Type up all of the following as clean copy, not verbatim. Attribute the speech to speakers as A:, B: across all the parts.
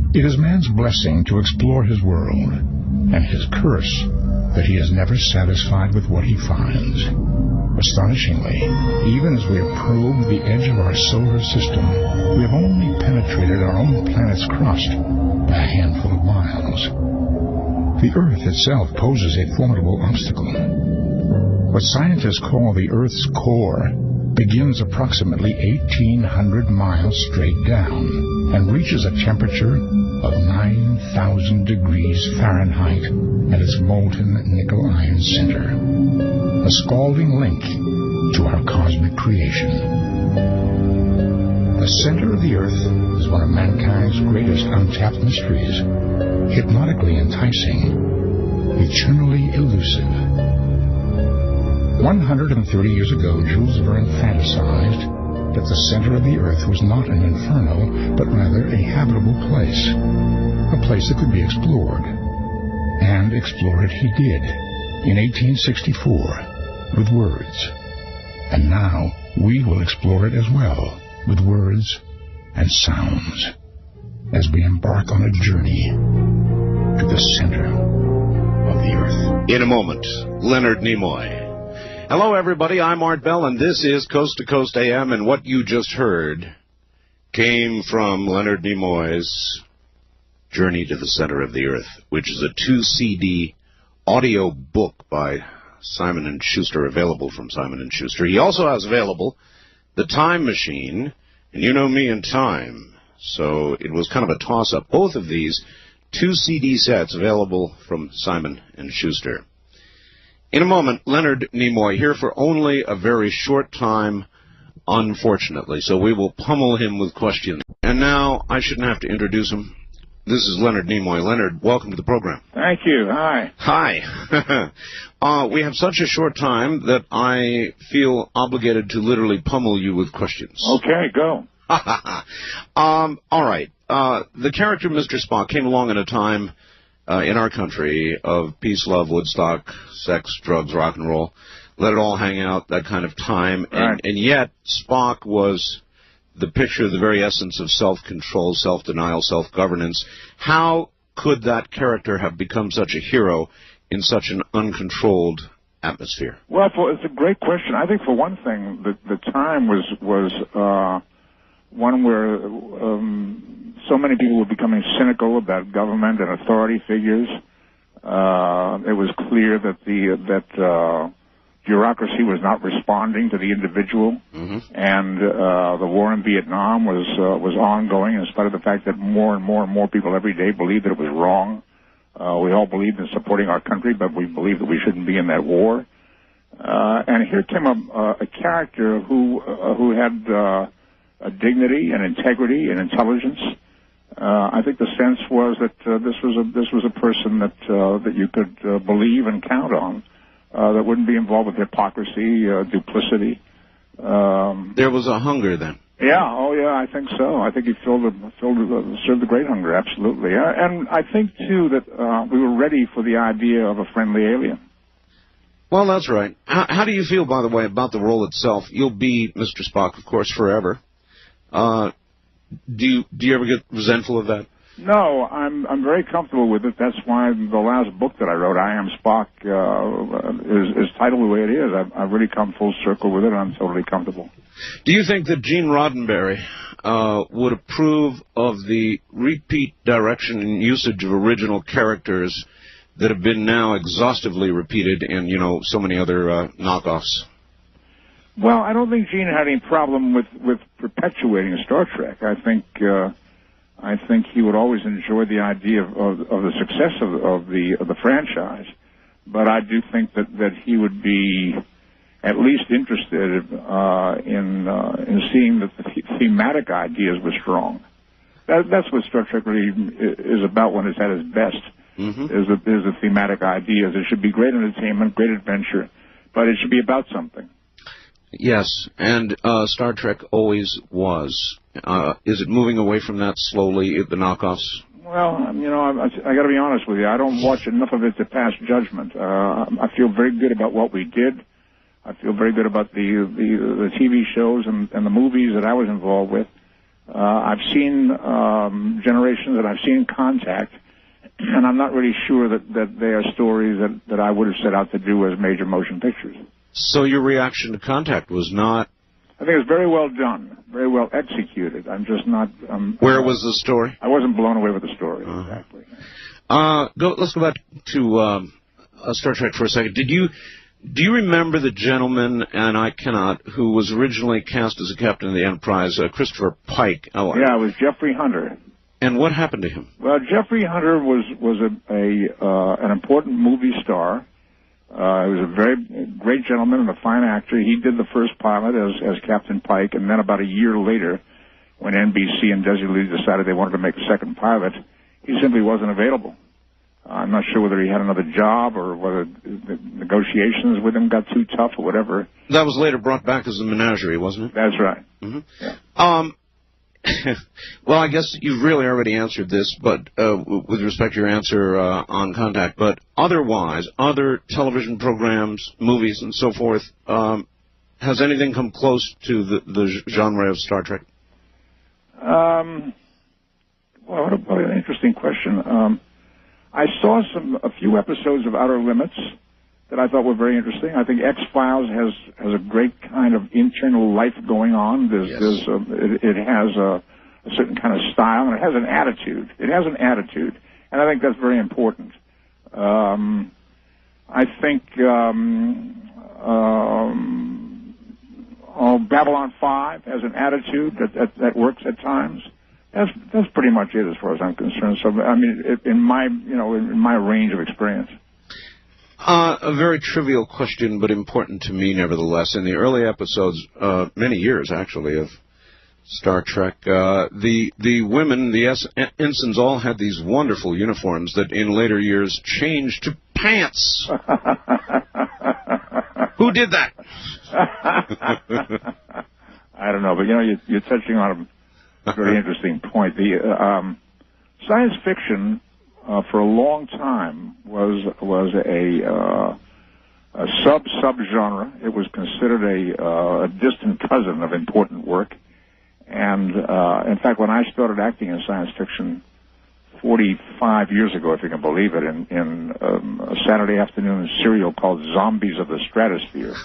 A: It is man's blessing to explore his world, and his curse that he is never satisfied with what he finds. Astonishingly, even as we have probed the edge of our solar system, we have only penetrated our own planet's crust by a handful of miles. The Earth itself poses a formidable obstacle. What scientists call the Earth's core begins approximately 1,800 miles straight down and reaches a temperature of 9,000 degrees Fahrenheit at its molten nickel-iron center, a scalding link to our cosmic creation. The center of the Earth is one of mankind's greatest untapped mysteries, hypnotically enticing, eternally elusive. 130 years ago, Jules Verne fantasized that the center of the Earth was not an inferno, but rather a habitable place, a place that could be explored. And explore it he did, in 1864, with words. And now we will explore it as well, with words and sounds, as we embark on a journey to the center of the Earth.
B: In a moment, Leonard Nimoy. Hello, everybody. I'm Art Bell, and this is Coast to Coast AM, and what you just heard came from Leonard Nimoy's Journey to the Center of the Earth, which is a 2-CD audio book by Simon & Schuster, available from Simon & Schuster. He also has available The Time Machine, and you know me and time, so it was kind of a toss-up. Both of these 2-CD sets available from Simon & Schuster. In a moment, Leonard Nimoy, here for only a very short time, unfortunately, so we will pummel him with questions. And now, I shouldn't have to introduce him. This is Leonard Nimoy. Leonard, welcome to the program.
C: Thank you. Hi.
B: Hi. We have such a short time that I feel obligated to literally pummel you with questions.
C: Okay, go.
B: All right. The character Mr. Spock came along at a time in our country of peace, love, Woodstock, sex, drugs, rock and roll. Let it all hang out, that kind of time.
C: Right.
B: And yet, Spock was the picture of the very essence of self-control, self-denial, self-governance. How could that character have become such a hero in such an uncontrolled atmosphere?
C: Well, it's a great question. I think, for one thing, the time was one where so many people were becoming cynical about government and authority figures. It was clear that bureaucracy was not responding to the individual, and the war in Vietnam was ongoing, in spite of the fact that more and more people every day believed that it was wrong. We all believed in supporting our country, but we believed that we shouldn't be in that war. And here came a character who had a dignity and integrity and intelligence. I think the sense was that this was a person that you could believe and count on, that wouldn't be involved with hypocrisy, duplicity.
B: There was a hunger then.
C: Yeah, oh yeah, I think so. I think he served a great hunger, absolutely. And I think too that we were ready for the idea of a friendly alien.
B: Well, that's right. How do you feel, by the way, about the role itself? You'll be Mr. Spock, of course, forever. Do you ever get resentful of that?
C: No, I'm very comfortable with it. That's why the last book that I wrote, I Am Spock, is titled the way it is. I've really come full circle with it, and I'm totally comfortable.
B: Do you think that Gene Roddenberry would approve of the repeat direction and usage of original characters that have been now exhaustively repeated in, so many other knockoffs?
C: Well, I don't think Gene had any problem with perpetuating Star Trek. I think he would always enjoy the idea of the success of the franchise, but I do think that he would be at least interested in seeing that the thematic ideas were strong. That's what Star Trek really is about when it's at its best. Is the thematic ideas. It should be great entertainment, great adventure, but it should be about something.
B: Yes, and Star Trek always was. Is it moving away from that slowly, the knockoffs?
C: Well, I got to be honest with you. I don't watch enough of it to pass judgment. I feel very good about what we did. I feel very good about the TV shows and the movies that I was involved with. I've seen Generations, and I've seen Contact, and I'm not really sure that they are stories that I would have set out to do as major motion pictures.
B: So your reaction to Contact was not...
C: I think it was very well done, very well executed. I'm just not...
B: Where was the story?
C: I wasn't blown away with the story, exactly.
B: Let's go back to Star Trek for a second. Do you remember the gentleman, and I cannot, who was originally cast as a captain of the Enterprise, Christopher Pike?
C: Yeah, it was Jeffrey Hunter.
B: And what happened to him?
C: Well, Jeffrey Hunter was an important movie star. He was a very great gentleman and a fine actor. He did the first pilot as Captain Pike, and then about a year later, when NBC and Desi Lee decided they wanted to make a second pilot, he simply wasn't available. I'm not sure whether he had another job or whether the negotiations with him got too tough or whatever.
B: That was later brought back as a menagerie, wasn't it?
C: That's right.
B: Mm-hmm.
C: Yeah.
B: Well, I guess you've really already answered this, but with respect to your answer on Contact. But otherwise, other television programs, movies, and so forth, has anything come close to the genre of Star Trek?
C: Well, what an interesting question. I saw a few episodes of Outer Limits that I thought were very interesting. I think X-Files has a great kind of internal life going on. It has a certain kind of style, and it has an attitude. And I think that's very important. I think Babylon 5 has an attitude that works at times. That's pretty much it as far as I'm concerned. So I mean, in my range of experience.
B: A very trivial question, but important to me nevertheless. In the early episodes, many years actually, of Star Trek, the women, the ensigns, all had these wonderful uniforms that in later years changed to pants. Who did that?
C: I don't know, but you're touching on a very interesting point. The science fiction for a long time was a sub-genre. It was considered a distant cousin of important work. And in fact, when I started acting in science fiction 45 years ago, if you can believe it, in a Saturday afternoon serial called Zombies of the Stratosphere,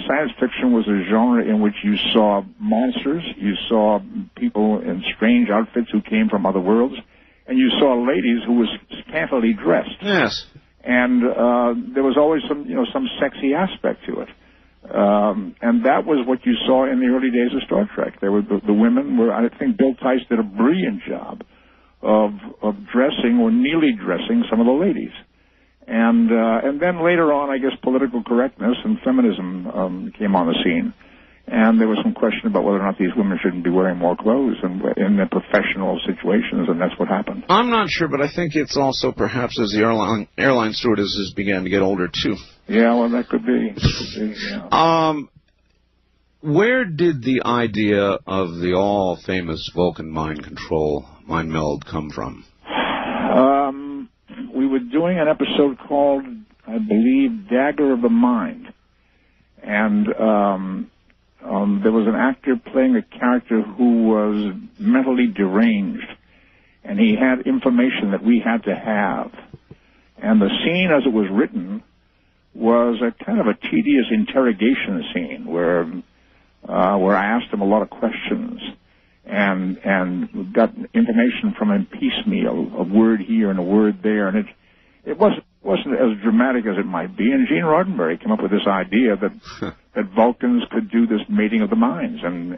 C: science fiction was a genre in which you saw monsters, you saw people in strange outfits who came from other worlds, and you saw ladies who was scantily dressed.
B: Yes.
C: And there was always some sexy aspect to it. And that was what you saw in the early days of Star Trek. There were the women were, I think Bill Tice did a brilliant job of dressing or nearly dressing some of the ladies. And then later on, I guess political correctness and feminism came on the scene. And there was some question about whether or not these women shouldn't be wearing more clothes in their professional situations, and that's what happened.
B: I'm not sure, but I think it's also perhaps as the airline stewardesses began to get older, too.
C: Yeah, well, that could be. Yeah.
B: Where did the idea of the all-famous Vulcan mind meld come from?
C: We were doing an episode called, I believe, Dagger of the Mind. And there was an actor playing a character who was mentally deranged. And he had information that we had to have. And the scene as it was written was a kind of a tedious interrogation scene where I asked him a lot of questions and got information from him piecemeal, a word here and a word there, and it wasn't as dramatic as it might be. And Gene Roddenberry came up with this idea that Vulcans could do this mating of the minds and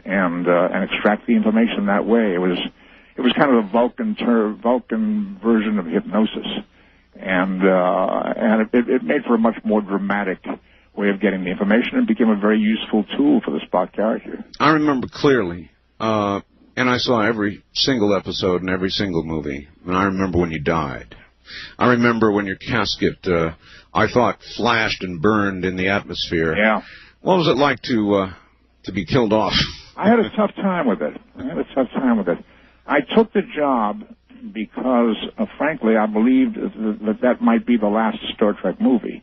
C: extract the information that way. It was kind of a Vulcan version of hypnosis. And it made for a much more dramatic way of getting the information and became a very useful tool for the Spock character.
B: I remember clearly, and I saw every single episode and every single movie, and I remember when you died. I remember when your casket, I thought, flashed and burned in the atmosphere.
C: Yeah.
B: What was it like to be killed off?
C: I had a tough time with it. I took the job because, frankly, I believed that might be the last Star Trek movie.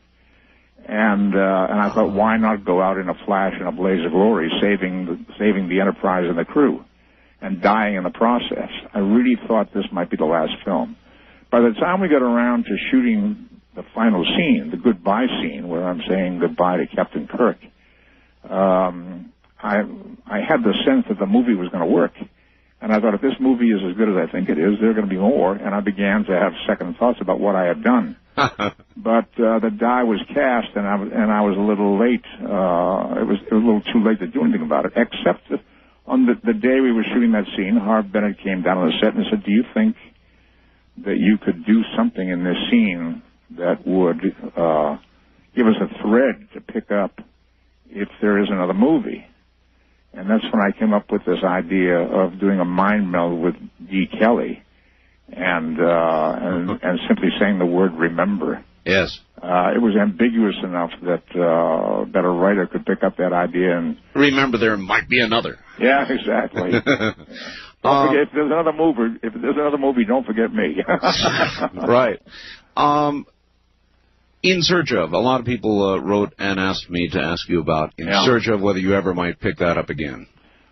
C: And I thought, why not go out in a flash and a blaze of glory, saving the Enterprise and the crew, and dying in the process. I really thought this might be the last film. By the time we got around to shooting the final scene, the goodbye scene, where I'm saying goodbye to Captain Kirk, I had the sense that the movie was going to work. And I thought, if this movie is as good as I think it is, there are going to be more. And I began to have second thoughts about what I had done. But the die was cast, and I was a little late. It was a little too late to do anything about it, except that on the day we were shooting that scene, Harv Bennett came down on the set and said, do you think that you could do something in this scene that would give us a thread to pick up if there is another movie? And that's when I came up with this idea of doing a mind meld with D. Kelly and simply saying the word remember.
B: Yes.
C: It was ambiguous enough that a writer could pick up that idea and
B: remember there might be another.
C: Yeah, exactly. Don't forget, if there's another movie, don't forget me.
B: Right. In Search Of, a lot of people wrote and asked me to ask you about In Search Of, whether you ever might pick that up again.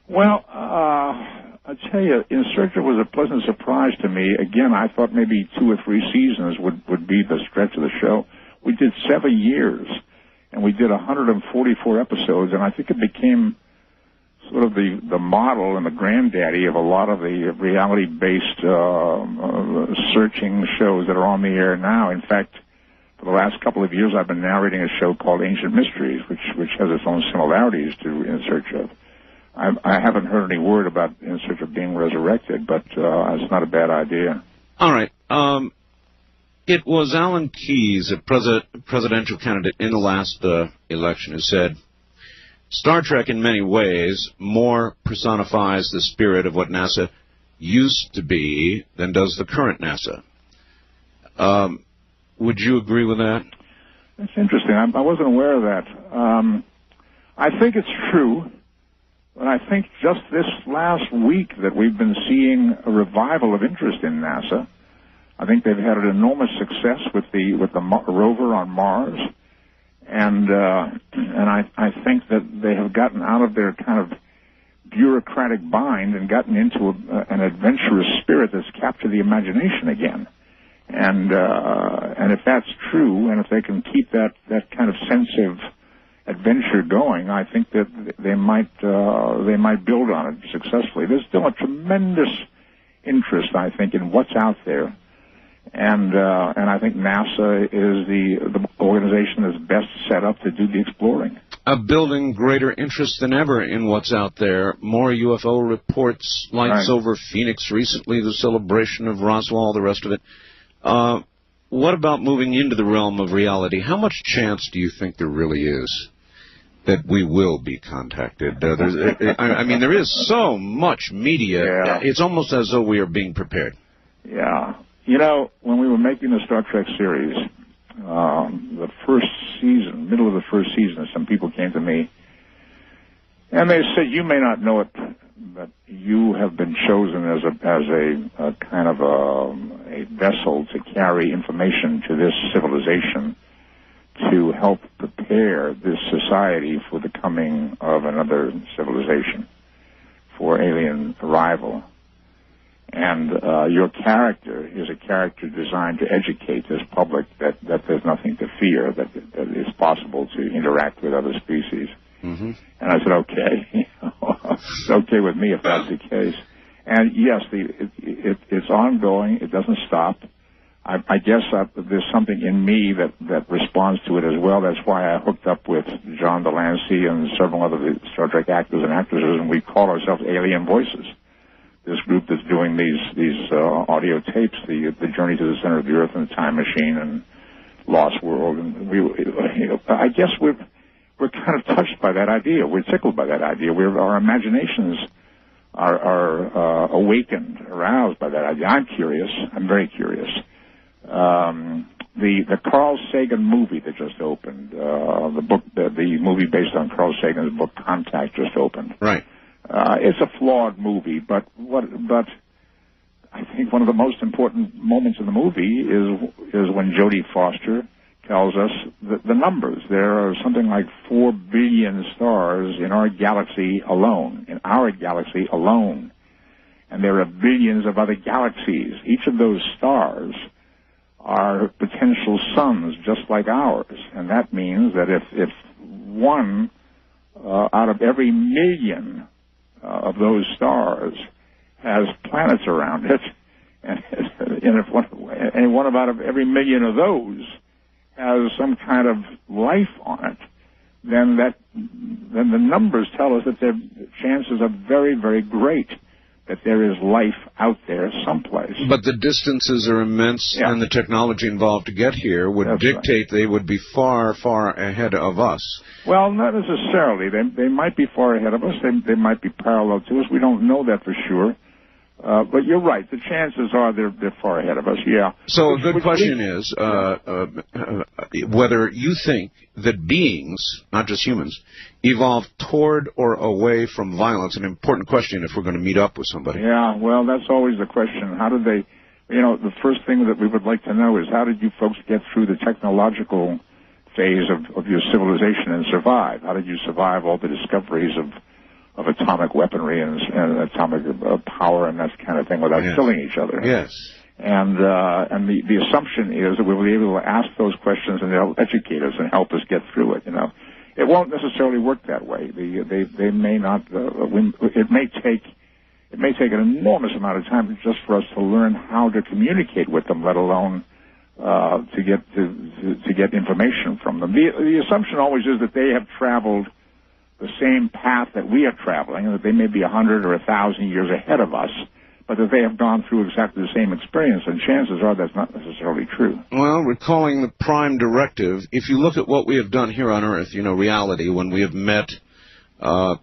C: Well, I'll tell you, In Search Of was a pleasant surprise to me. Again, I thought maybe 2 or 3 seasons would be the stretch of the show. We did 7 years, and we did 144 episodes, and I think it became sort of the model and the granddaddy of a lot of the reality-based searching shows that are on the air now. In fact, for the last couple of years, I've been narrating a show called Ancient Mysteries, which has its own similarities to In Search Of. I haven't heard any word about In Search Of being resurrected, but it's not a bad idea.
B: All right. It was Alan Keyes, a presidential candidate in the last election, who said, Star Trek in many ways more personifies the spirit of what NASA used to be than does the current NASA. Would you agree with that?
C: That's interesting. I wasn't aware of that. I think it's true, but I think just this last week that we've been seeing a revival of interest in NASA. I think they've had an enormous success with the rover on Mars, and I think that they have gotten out of their kind of bureaucratic bind and gotten into an adventurous spirit that's captured the imagination again. And if that's true, and if they can keep that kind of sense of adventure going, I think that they might build on it successfully. There's still a tremendous interest, I think, in what's out there, and I think NASA is the organization that's best set up to do the exploring.
B: Building greater interest than ever in what's out there. More UFO reports, lights over Phoenix recently, the celebration of Roswell, the rest of it. What about moving into the realm of reality? How much chance do you think there really is that we will be contacted? I mean, there is so much media. Yeah. It's almost as though we are being prepared.
C: Yeah. You know, when we were making the Star Trek series, the first season, middle of the first season, some people came to me and they said, you may not know it, but you have been chosen as a kind of a vessel to carry information to this civilization to help prepare this society for the coming of another civilization, for alien arrival. And your character is a character designed to educate this public that there's nothing to fear, that it's possible to interact with other species. Mm-hmm. And I said, okay, it's okay with me if that's the case. And yes, it's ongoing. It doesn't stop. I guess there's something in me that responds to it as well. That's why I hooked up with John Delancey and several other Star Trek actors and actresses, and we call ourselves Alien Voices. This group that's doing these audio tapes, the Journey to the Center of the Earth and the Time Machine and Lost World, and I guess we're kind of touched by that idea. We're tickled by that idea. Our imaginations are awakened, aroused by that idea. I'm curious. I'm very curious. The Carl Sagan movie that just opened, the movie based on Carl Sagan's book Contact just opened.
B: Right.
C: It's a flawed movie, but I think one of the most important moments in the movie is when Jodie Foster tells us the numbers. There are something like 4 billion stars in our galaxy alone, And there are billions of other galaxies. Each of those stars are potential suns just like ours. And that means that if one out of every million of those stars has planets around it, and if one out of every million of those has some kind of life on it, then the numbers tell us that the chances are very, very great that there is life out there someplace.
B: But the distances are immense, and the technology involved to get here would dictate they would be far, far ahead of us.
C: Well, not necessarily. They might be far ahead of us. They might be parallel to us. We don't know that for sure. But you're right. The chances are they're far ahead of us, yeah.
B: So a good question is whether you think that beings, not just humans, evolve toward or away from violence. An important question if we're going to meet up with somebody.
C: Yeah, well, that's always the question. How did they, the first thing that we would like to know is how did you folks get through the technological phase of your civilization and survive? How did you survive all the discoveries of atomic weaponry and atomic power and that kind of thing without killing each other?
B: Yes.
C: And the assumption is that we'll be able to ask those questions and they'll educate us and help us get through it. It won't necessarily work that way. They may not. It may take an enormous amount of time just for us to learn how to communicate with them, let alone to get information from them. The assumption always is that they have traveled the same path that we are traveling, and that they may be 100 or 1,000 years ahead of us, but that they have gone through exactly the same experience, and chances are that's not necessarily true.
B: Well, recalling the prime directive, if you look at what we have done here on Earth, reality, when we have met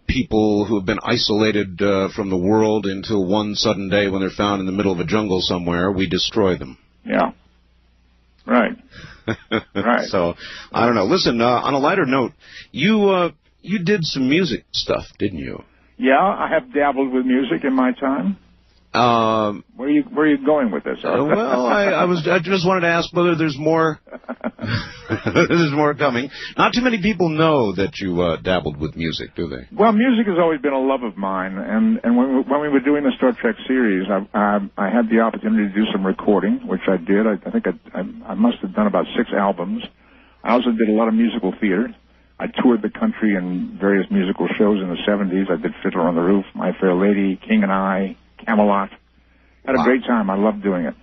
B: people who have been isolated from the world until one sudden day when they're found in the middle of a jungle somewhere, we destroy them.
C: Yeah. Right. Right.
B: So, I don't know. Listen, on a lighter note, you did some music stuff, didn't you?
C: Yeah, I have dabbled with music in my time. Where are you going with this?
B: Well, I just wanted to ask whether there's more. There's more coming. Not too many people know that you dabbled with music, do they?
C: Well, music has always been a love of mine, and when we were doing the Star Trek series, I had the opportunity to do some recording, which I did. I think I must have done about 6 albums. I also did a lot of musical theater. I toured the country in various musical shows in the 70s. I did Fiddler on the Roof, My Fair Lady, King and I, Camelot. Had a great time. I loved doing it.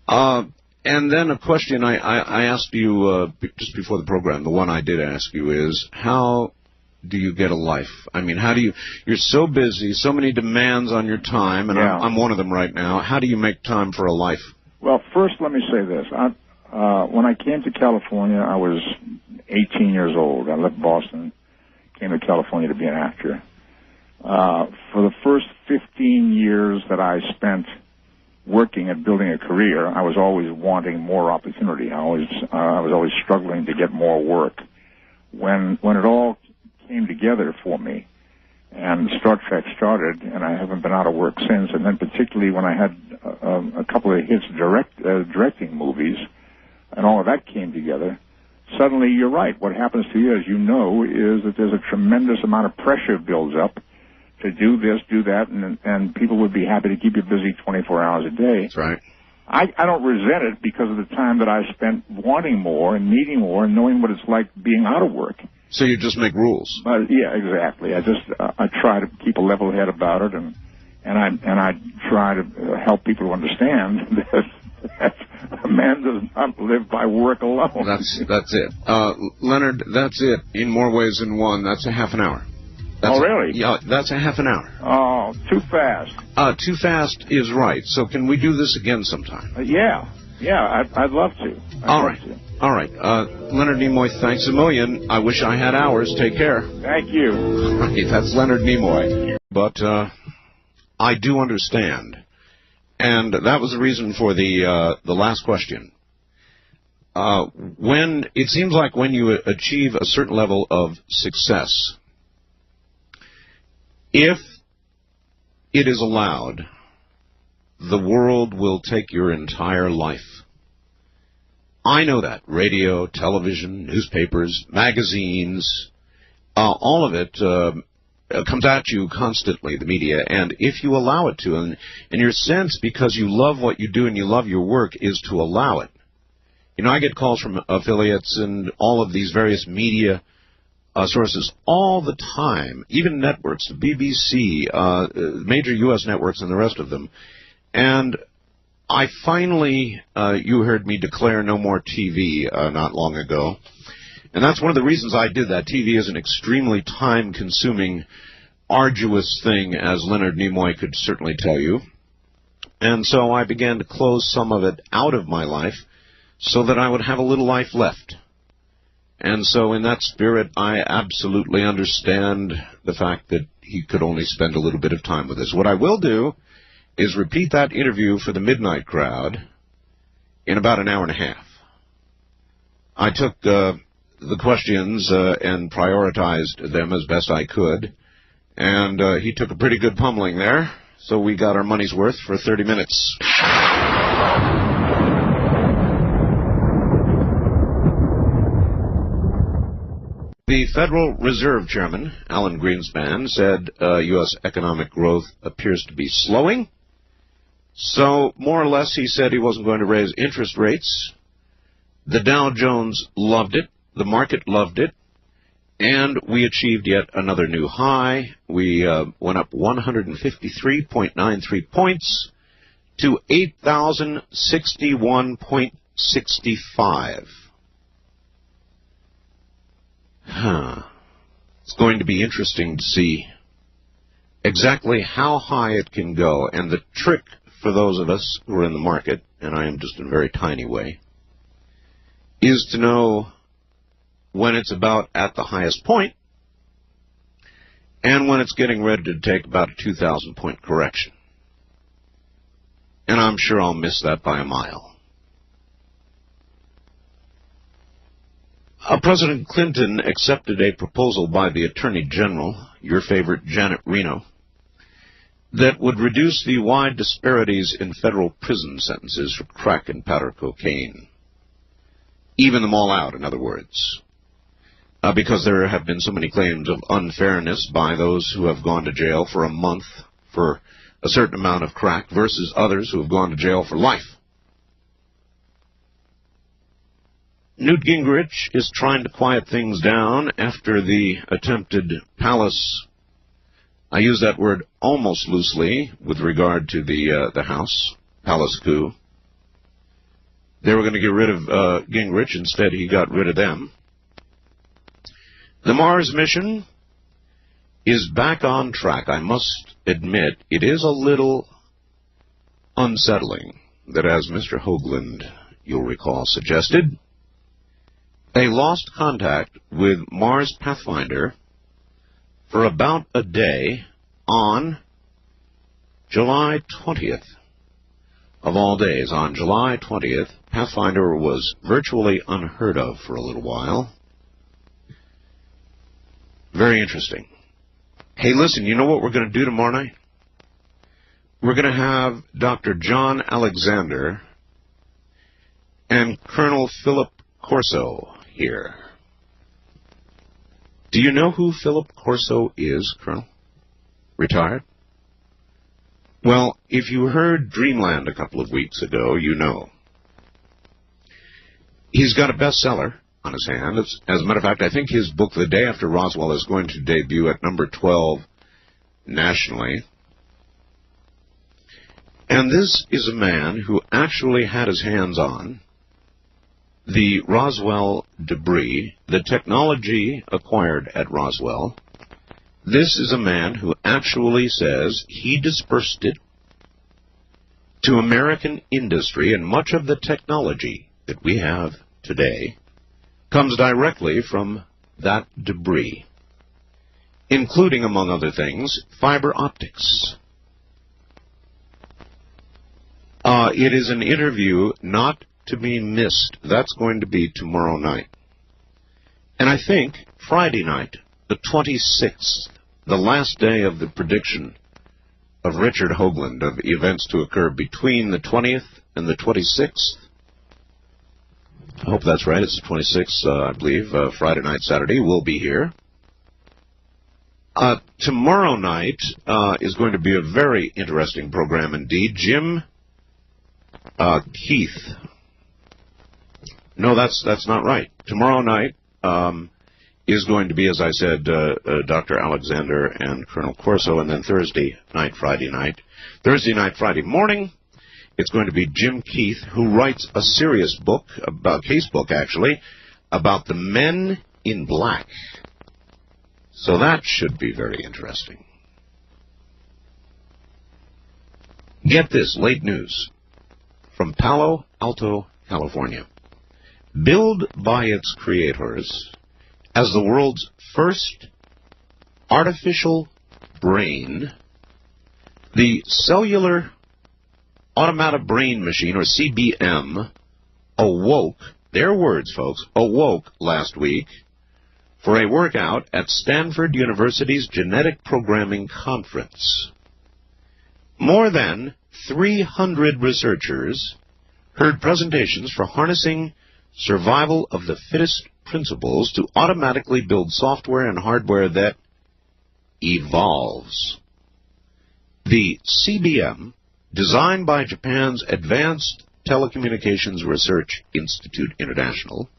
B: And then a question I asked you just before the program, the one I did ask you is, how do you get a life? I mean, how do you're so busy, so many demands on your time, and I'm one of them right now. How do you make time for a life? Well,
C: first let me say this. When I came to California, I was 18 years old. I left Boston, came to California to be an actor. For the first 15 years that I spent working at building a career, I was always wanting more opportunity. I was always struggling to get more work. When it all came together for me, and Star Trek started, and I haven't been out of work since, and then particularly when I had a couple of hits directing movies, and all of that came together, suddenly you're right. What happens to you, as you know, is that there's a tremendous amount of pressure builds up to do this, do that, and people would be happy to keep you busy 24 hours a day.
B: That's right.
C: I don't resent it because of the time that I spent wanting more and needing more and knowing what it's like being out of work.
B: So you just make rules.
C: Yeah, exactly. I try to keep a level head about it, and I try to help people to understand that a man does not live by work alone.
B: That's it. Leonard, that's it. In more ways than one, that's a half an hour.
C: Really?
B: Yeah, that's a half an hour.
C: Oh, too fast.
B: Too fast is right. So can we do this again sometime?
C: Yeah, I'd love to.
B: All right. Leonard Nimoy, thanks a million. I wish I had hours. Take care.
C: Thank you.
B: All right, that's Leonard Nimoy. But I do understand. And that was the reason for the last question. When it seems like when you achieve a certain level of success, if it is allowed, the world will take your entire life. I know that. Radio, television, newspapers, magazines, all of it comes at you constantly, the media, and if you allow it to, and your sense, because you love what you do and you love your work, is to allow it. You know, I get calls from affiliates and all of these various media sources all the time, even networks, the BBC, major U.S. networks and the rest of them. And I finally, you heard me declare no more TV not long ago. And that's one of the reasons I did that. TV is an extremely time-consuming, arduous thing, as Leonard Nimoy could certainly tell you. And so I began to close some of it out of my life so that I would have a little life left. And so in that spirit, I absolutely understand the fact that he could only spend a little bit of time with us. What I will do is repeat that interview for the midnight crowd in about an hour and a half. I took the questions and prioritized them as best I could, and he took a pretty good pummeling there, so we got our money's worth for 30 minutes. The Federal Reserve Chairman, Alan Greenspan, said U.S. economic growth appears to be slowing. So, more or less, he said he wasn't going to raise interest rates. The Dow Jones loved it. The market loved it. And we achieved yet another new high. We went up 153.93 points to 8,061.65. It's going to be interesting to see exactly how high it can go. And the trick for those of us who are in the market, and I am just in a very tiny way, is to know when it's about at the highest point and when it's getting ready to take about a 2,000-point correction. And I'm sure I'll miss that by a mile. President Clinton accepted a proposal by the Attorney General, your favorite Janet Reno, that would reduce the wide disparities in federal prison sentences for crack and powder cocaine. Even them all out, in other words. Because there have been so many claims of unfairness by those who have gone to jail for a month for a certain amount of crack versus others who have gone to jail for life. Newt Gingrich is trying to quiet things down after the attempted palace. I use that word almost loosely with regard to the House palace coup. They were going to get rid of Gingrich. Instead, he got rid of them. The Mars mission is back on track. I must admit, it is a little unsettling that, as Mr. Hoagland, you'll recall, suggested, they lost contact with Mars Pathfinder for about a day on July 20th. Of all days, on July 20th, Pathfinder was virtually unheard of for a little while. Very interesting. Hey, listen, you know what we're going to do tomorrow night? We're going to have Dr. John Alexander and Colonel Philip Corso here. Do you know who Philip Corso is, Colonel? Retired? Well, if you heard Dreamland a couple of weeks ago, you know. He's got a bestseller on his hand. As a matter of fact, I think his book, The Day After Roswell, is going to debut at number 12 nationally. And this is a man who actually had his hands on the Roswell debris, the technology acquired at Roswell. This is a man who actually says he dispersed it to American industry, and much of the technology that we have today comes directly from that debris, including, among other things, fiber optics. It is an interview not to be missed. That's going to be tomorrow night. And I think Friday night, the 26th, the last day of the prediction of Richard Hoagland of events to occur between the 20th and the 26th, I hope that's right. It's the 26th, I believe, Friday night, Saturday. We'll be here. Tomorrow night is going to be a very interesting program indeed. Jim Keith. No, that's not right. Tomorrow night is going to be, as I said, Dr. Alexander and Colonel Corso, and then Thursday night, Friday morning, it's going to be Jim Keith, who writes a serious book, a case book actually, about the men in black. So that should be very interesting. Get this, late news from Palo Alto, California. Billed by its creators as the world's first artificial brain, the Cellular Automatic Brain Machine, or CBM, awoke, their words, folks, awoke last week for a workout at Stanford University's Genetic Programming Conference. More than 300 researchers heard presentations for harnessing survival of the fittest principles to automatically build software and hardware that evolves. The CBM, designed by Japan's Advanced Telecommunications Research Institute International,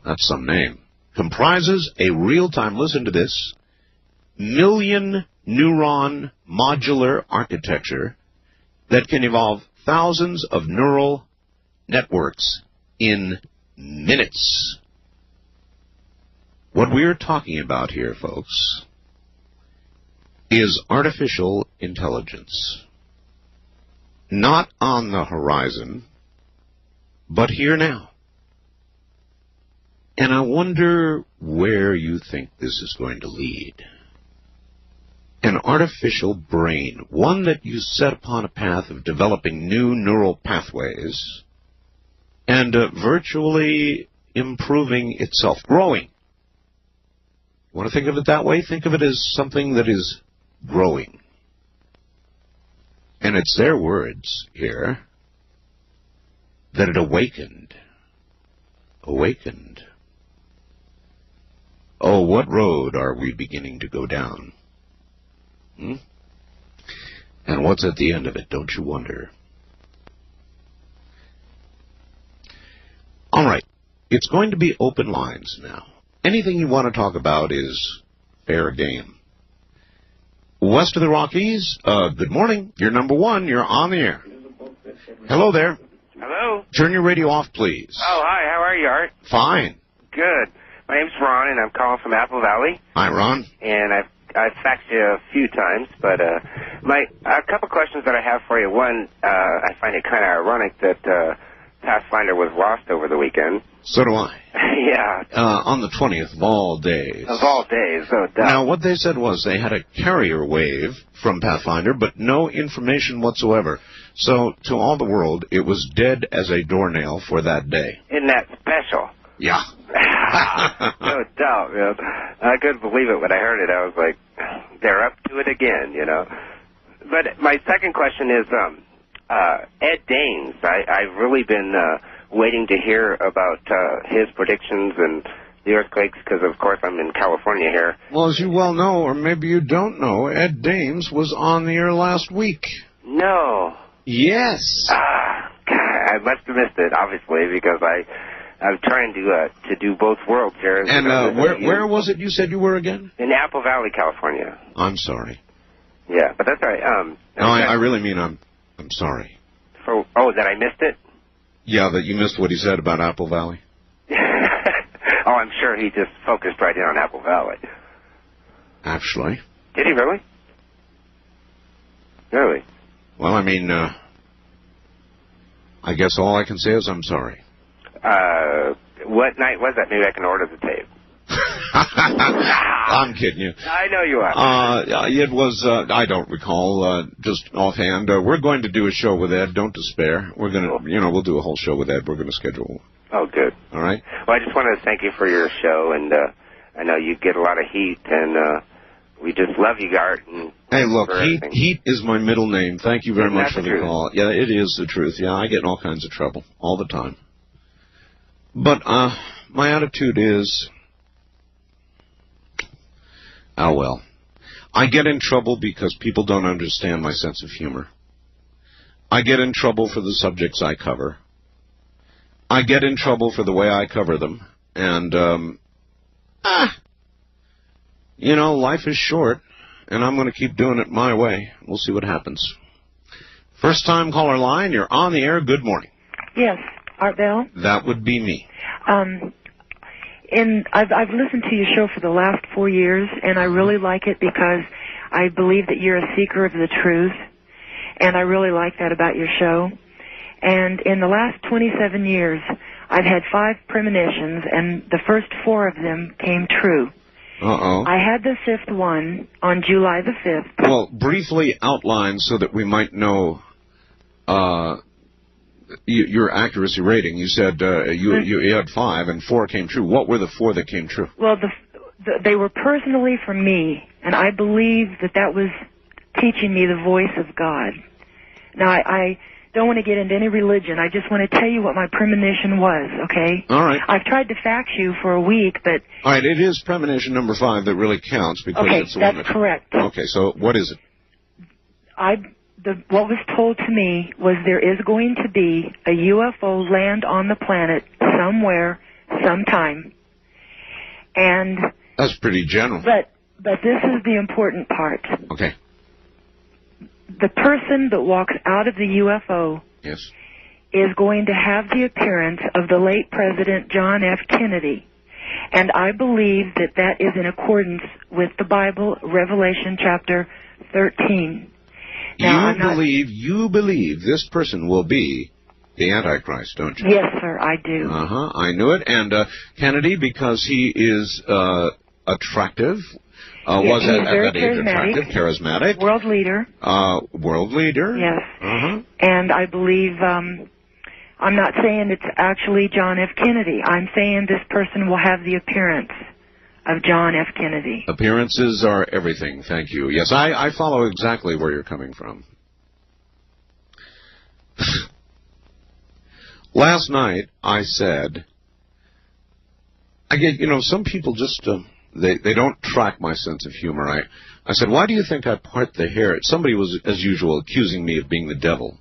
B: that's some name, comprises a real-time, listen to this, million neuron modular architecture that can evolve thousands of neural networks in minutes. What we're talking about here, folks, is artificial intelligence. Not on the horizon, but here now. And I wonder where you think this is going to lead. An artificial brain, one that you set upon a path of developing new neural pathways and virtually improving itself, growing. You want to think of it that way? Think of it as something that is growing. And it's their words here that it awakened. Awakened. Oh, what road are we beginning to go down? And what's at the end of it, don't you wonder? All right, it's going to be open lines now. Anything you want to talk about is fair game. West of the Rockies, good morning. You're number one. You're on the air. Hello there.
D: Hello.
B: Turn your radio off, please.
D: Oh, hi. How are you, Art?
B: Fine.
D: Good. My name's Ron, and I'm calling from Apple Valley.
B: Hi, Ron.
D: And I've faxed you a few times, but a couple questions that I have for you. One, I find it kind of ironic that Pathfinder was lost over the weekend.
B: So do I.
D: Yeah.
B: On the 20th of all days.
D: Of all days, no doubt.
B: Now, what they said was they had a carrier wave from Pathfinder, but no information whatsoever. So, to all the world, it was dead as a doornail for that day.
D: Isn't that special?
B: Yeah.
D: No doubt, man. I couldn't believe it when I heard it. I was like, they're up to it again, you know. But my second question is, Ed Daines. I've really been waiting to hear about his predictions and the earthquakes because, of course, I'm in California here.
B: Well, as you well know, or maybe you don't know, Ed Daines was on the air last week.
D: No.
B: Yes.
D: God, I must have missed it, obviously, because I'm trying to do both worlds here.
B: And where was it you said you were again?
D: In Apple Valley, California.
B: I'm sorry.
D: Yeah, but that's all right.
B: No, I really mean I'm sorry.
D: That I missed it?
B: Yeah, that you missed what he said about Apple Valley.
D: Oh, I'm sure he just focused right in on Apple Valley.
B: Actually.
D: Did he really? Really?
B: Well, I mean, I guess all I can say is I'm sorry.
D: What night was that? Maybe I can order the tape.
B: I'm kidding you.
D: I know you are.
B: It was, I don't recall, just offhand. We're going to do a show with Ed. Don't despair. We're going to, we'll do a whole show with Ed. We're going to schedule.
D: Oh, good.
B: All right.
D: Well, I just wanted to thank you for your show, and I know you get a lot of heat, and we just love you, Art. And
B: hey, look, Heat is my middle name. Thank you very much for the call. Yeah, it is the truth. Yeah, I get in all kinds of trouble all the time. But my attitude is, oh, well. I get in trouble because people don't understand my sense of humor. I get in trouble for the subjects I cover. I get in trouble for the way I cover them. And, you know, life is short, and I'm going to keep doing it my way. We'll see what happens. First-time caller line, you're on the air. Good morning.
E: Yes, Art Bell?
B: That would be me.
E: I've listened to your show for the last 4 years, and I really like it because I believe that you're a seeker of the truth, and I really like that about your show. And in the last 27 years, I've had 5 premonitions, and the first 4 of them came true.
B: Uh-oh.
E: I had the 5th one on July the 5th.
B: Well, briefly outline so that we might know your accuracy rating. You said you had 5 and 4 came true. What were the 4 that came true?
E: Well, they were personally for me, and I believe that was teaching me the voice of God. Now, I don't want to get into any religion. I just want to tell you what my premonition was, okay?
B: All right.
E: I've tried to fax you for a week, but...
B: All right, it is premonition number 5 that really counts because it's the one
E: that's correct.
B: Okay, so what is it?
E: What was told to me was there is going to be a UFO land on the planet somewhere, sometime. And...
B: That's pretty general.
E: But this is the important part.
B: Okay.
E: The person that walks out of the UFO is going to have the appearance of the late President John F. Kennedy. And I believe that is in accordance with the Bible, Revelation chapter 13. Now,
B: you believe this person will be the Antichrist, don't you?
E: Yes, sir, I do.
B: I knew it. And Kennedy, because he is attractive... was at that age attractive, charismatic.
E: World leader.
B: World leader.
E: Yes. And I believe, I'm not saying it's actually John F. Kennedy. I'm saying this person will have the appearance of John F. Kennedy.
B: Appearances are everything, thank you. Yes, I follow exactly where you're coming from. Last night, I said, some people just... They don't track my sense of humor. I said, why do you think I part the hair? Somebody was, as usual, accusing me of being the devil.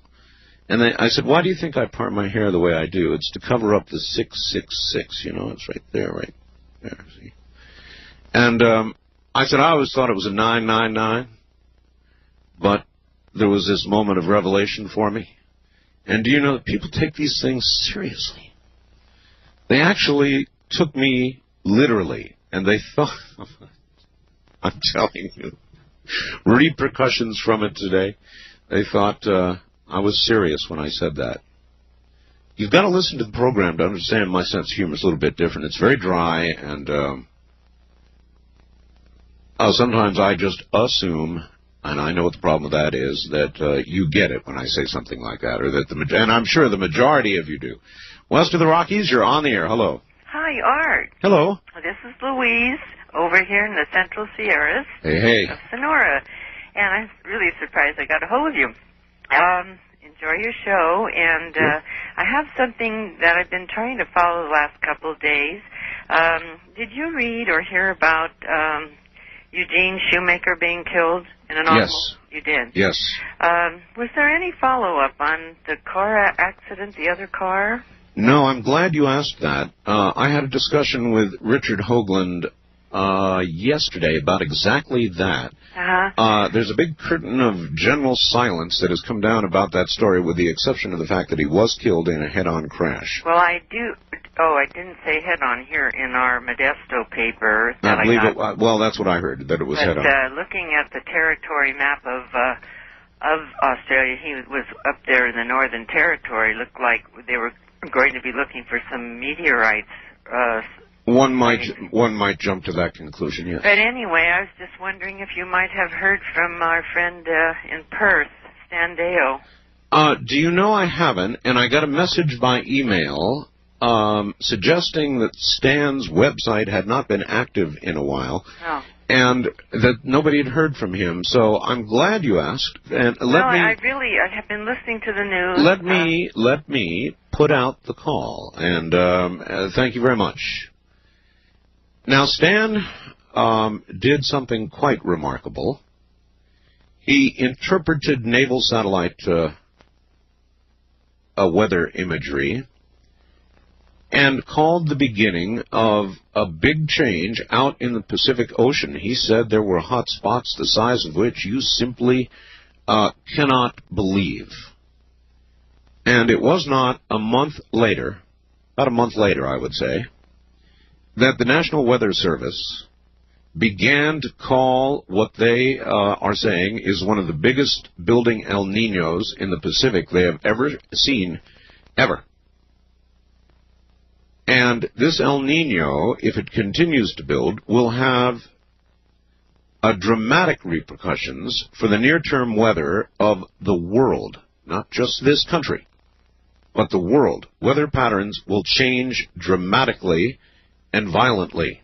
B: And I said, why do you think I part my hair the way I do? It's to cover up the 666, it's right there, see? And I said, I always thought it was a 999, but there was this moment of revelation for me. And do you know that people take these things seriously? They actually took me literally. And they thought, I'm telling you, repercussions from it today. They thought I was serious when I said that. You've got to listen to the program to understand my sense of humor is a little bit different. It's very dry, and sometimes I just assume, and I know what the problem with that is, that you get it when I say something like that, or that and I'm sure the majority of you do. West of the Rockies, you're on the air. Hello.
F: Hi, Art.
B: Hello.
F: This is Louise over here in the Central Sierras
B: of
F: Sonora. And I'm really surprised I got a hold of you. Enjoy your show. And I have something that I've been trying to follow the last couple of days. Did you read or hear about Eugene Shoemaker being killed in an automobile?
B: Yes.
F: You did?
B: Yes.
F: Was there any follow-up on the car accident, the other car?
B: No, I'm glad you asked that. I had a discussion with Richard Hoagland yesterday about exactly that. There's a big curtain of general silence that has come down about that story, with the exception of the fact that he was killed in a head-on crash.
F: Well, I didn't say head-on here in our Modesto paper.
B: I believe it. Well, that's what I heard, that it was head-on.
F: Looking at the territory map of Australia, he was up there in the Northern Territory. Looked like they were going to be looking for some meteorites.
B: One might jump to that conclusion, yes.
F: But anyway, I was just wondering if you might have heard from our friend in Perth, Stan Deo.
B: Do you know I haven't? And I got a message by email suggesting that Stan's website had not been active in a while.
F: Oh.
B: and that nobody had heard from him. So I'm glad you asked. And
F: I have been listening to the news.
B: Let me put out the call, and thank you very much. Now, Stan did something quite remarkable. He interpreted naval satellite weather imagery and called the beginning of a big change out in the Pacific Ocean. He said there were hot spots the size of which you simply cannot believe. And it was not a month later, about a month later, I would say, that the National Weather Service began to call what they are saying is one of the biggest building El Niños in the Pacific they have ever seen, ever. And this El Niño, if it continues to build, will have dramatic repercussions for the near-term weather of the world, not just this country, but the world. Weather patterns will change dramatically and violently.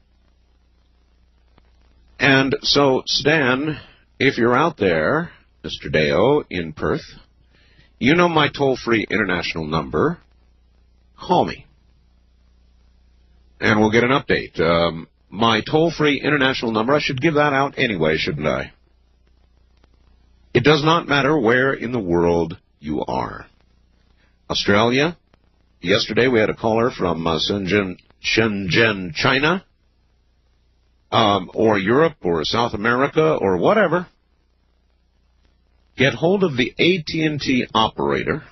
B: And so, Stan, if you're out there, Mr. Deo in Perth, you know my toll-free international number. Call me, and we'll get an update. My toll-free international number, I should give that out anyway, shouldn't I? It does not matter where in the world you are. Australia, yesterday we had a caller from Shenzhen, China, or Europe, or South America, or whatever. Get hold of the AT&T operator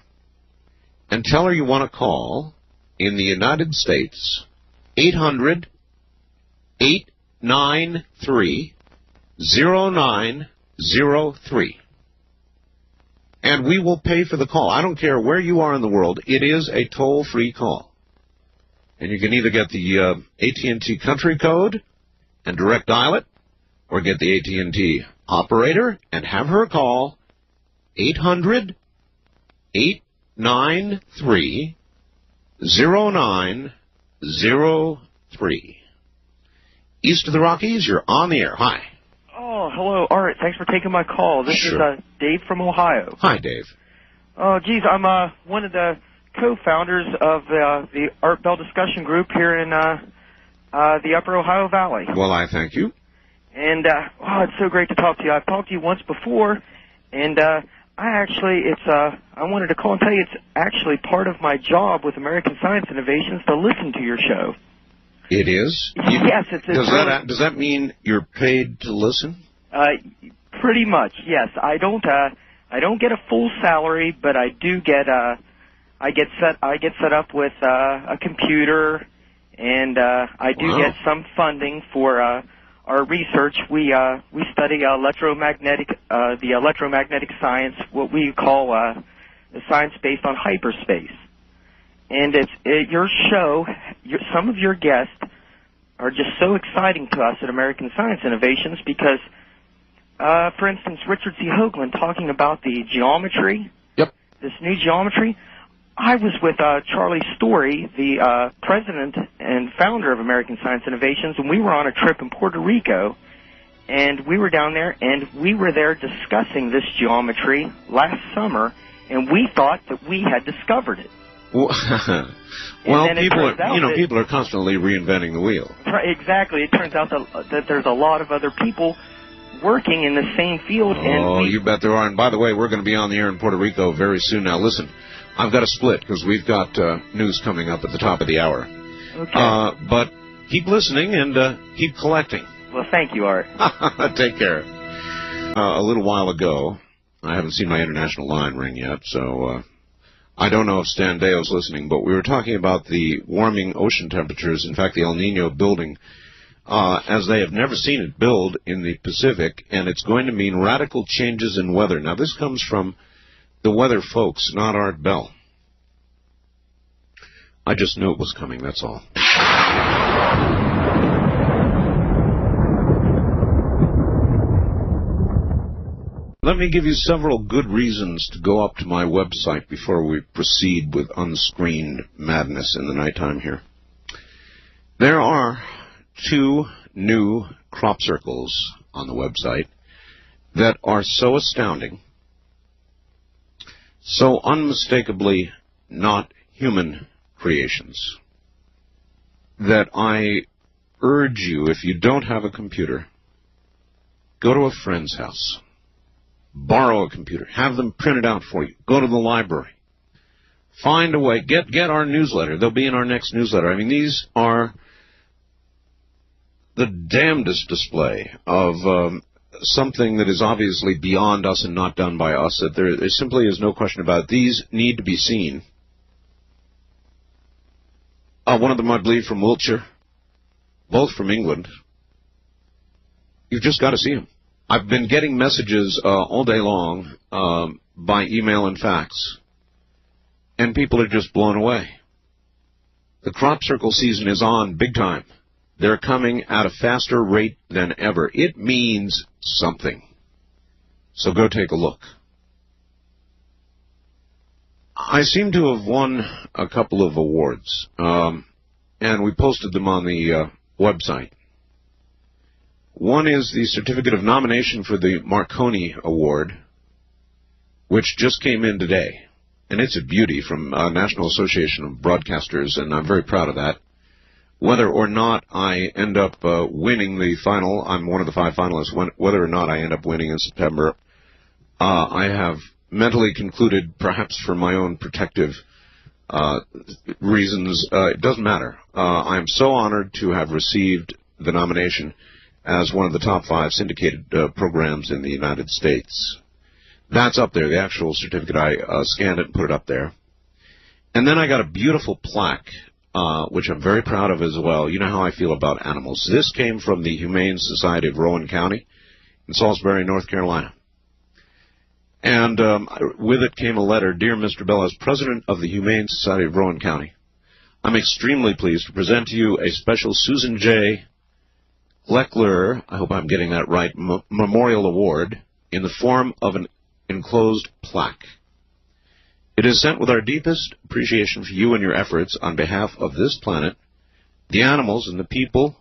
B: and tell her you want to call in the United States, 800-893-0903. And we will pay for the call. I don't care where you are in the world. It is a toll-free call. And you can either get the AT&T country code and direct dial it, or get the AT&T operator and have her call 800-893-0903. East of the Rockies, you're on the air. Hi.
G: Oh, hello, Art. Thanks for taking my call. This is Dave from Ohio.
B: Hi, Dave.
G: Oh, geez, I'm one of the co-founders of the Art Bell discussion group here in the Upper Ohio Valley.
B: Well, I thank you.
G: And it's so great to talk to you. I've talked to you once before, and I wanted to call and tell you it's actually part of my job with American Science Innovations to listen to your show.
B: It is?
G: Yes.
B: Does that mean you're paid to listen?
G: Pretty much, yes. I don't get a full salary, but I do get I get set up with a computer, and I do get some funding for our research. We study the electromagnetic science, what we call the science based on hyperspace. And your show, some of your guests are just so exciting to us at American Science Innovations because, for instance, Richard C. Hoagland talking about the geometry, this new geometry. I was with Charlie Story, the president and founder of American Science Innovations, and we were on a trip in Puerto Rico, and we were down there, and we were there discussing this geometry last summer, and we thought that we had discovered it.
B: Well, people are constantly reinventing the wheel.
G: Right, exactly. It turns out that there's a lot of other people working in the same field.
B: You bet there are. And by the way, we're going to be on the air in Puerto Rico very soon. Now, listen, I've got to split because we've got news coming up at the top of the hour.
G: Okay.
B: But keep listening and keep collecting.
G: Well, thank you, Art.
B: Take care. A little while ago, I haven't seen my international line ring yet, so I don't know if Stan Deo's listening, but we were talking about the warming ocean temperatures, in fact, the El Niño building, as they have never seen it build in the Pacific, and it's going to mean radical changes in weather. Now, this comes from the weather folks, not Art Bell. I just knew it was coming, that's all. Let me give you several good reasons to go up to my website before we proceed with unscreened madness in the nighttime here. There are 2 new crop circles on the website that are so astounding, so unmistakably not human creations, that I urge you, if you don't have a computer, go to a friend's house, borrow a computer, have them printed out for you, go to the library, find a way, get our newsletter. They'll be in our next newsletter. I mean, these are the damnedest display of something that is obviously beyond us and not done by us, that there simply is no question about it. These need to be seen. One of them, I believe, from Wiltshire, both from England. You've just got to see them. I've been getting messages all day long by email and fax, and people are just blown away. The crop circle season is on big time. They're coming at a faster rate than ever. It means something. So go take a look. I seem to have won a couple of awards, and we posted them on the website. One is the Certificate of Nomination for the Marconi Award, which just came in today. And it's a beauty from National Association of Broadcasters, and I'm very proud of that. Whether or not I end up winning the final, I'm one of the 5 finalists, whether or not I end up winning in September, I have mentally concluded, perhaps for my own protective reasons, it doesn't matter. I am so honored to have received the nomination as one of the top 5 syndicated programs in the United States. That's up there, the actual certificate. I scanned it and put it up there. And then I got a beautiful plaque, which I'm very proud of as well. You know how I feel about animals. This came from the Humane Society of Rowan County in Salisbury, North Carolina. And with it came a letter, Dear Mr. Bell, as President of the Humane Society of Rowan County, I'm extremely pleased to present to you a special Susan J. Gleckler, I hope I'm getting that right, Memorial Award in the form of an enclosed plaque. It is sent with our deepest appreciation for you and your efforts on behalf of this planet, the animals, and the people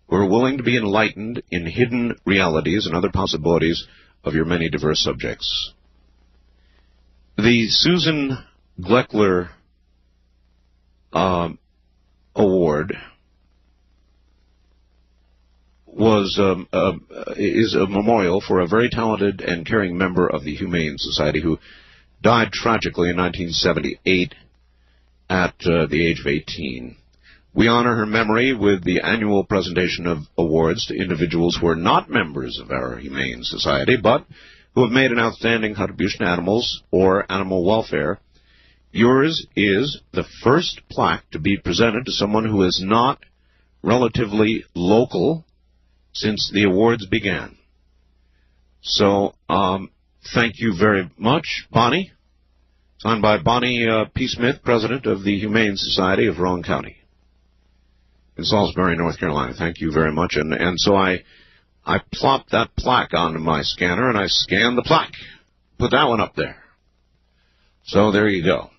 B: who are willing to be enlightened in hidden realities and other possibilities of your many diverse subjects. The Susan Gleckler Award is a memorial for a very talented and caring member of the Humane Society who died tragically in 1978 at the age of 18. We honor her memory with the annual presentation of awards to individuals who are not members of our Humane Society, but who have made an outstanding contribution to animals or animal welfare. Yours is the first plaque to be presented to someone who is not relatively local since the awards began. So, thank you very much, Bonnie. Signed by Bonnie P. Smith, President of the Humane Society of Rowan County in Salisbury, North Carolina. Thank you very much. And so I plopped that plaque onto my scanner, and I scanned the plaque. Put that one up there. So there you go.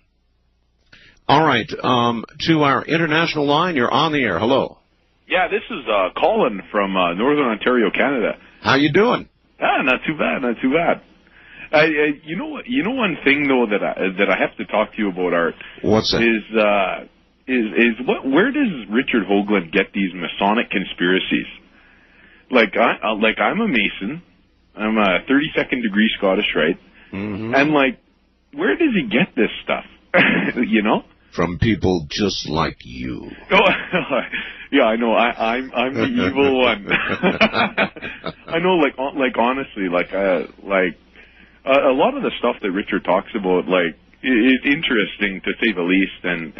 B: All right, to our international line, you're on the air. Hello.
H: Yeah, this is Colin from Northern Ontario, Canada.
B: How you doing?
H: Not too bad, not too bad. You know one thing though that I have to talk to you about, Art.
B: What's that?
H: Where does Richard Hoagland get these Masonic conspiracies? Like I'm a Mason, I'm a 32nd degree Scottish Rite, and like, where does he get this stuff? You know?
B: From people just like you.
H: Oh, yeah, I know. I'm the evil one. I know. Like honestly, a lot of the stuff that Richard talks about, like, is interesting to say the least. And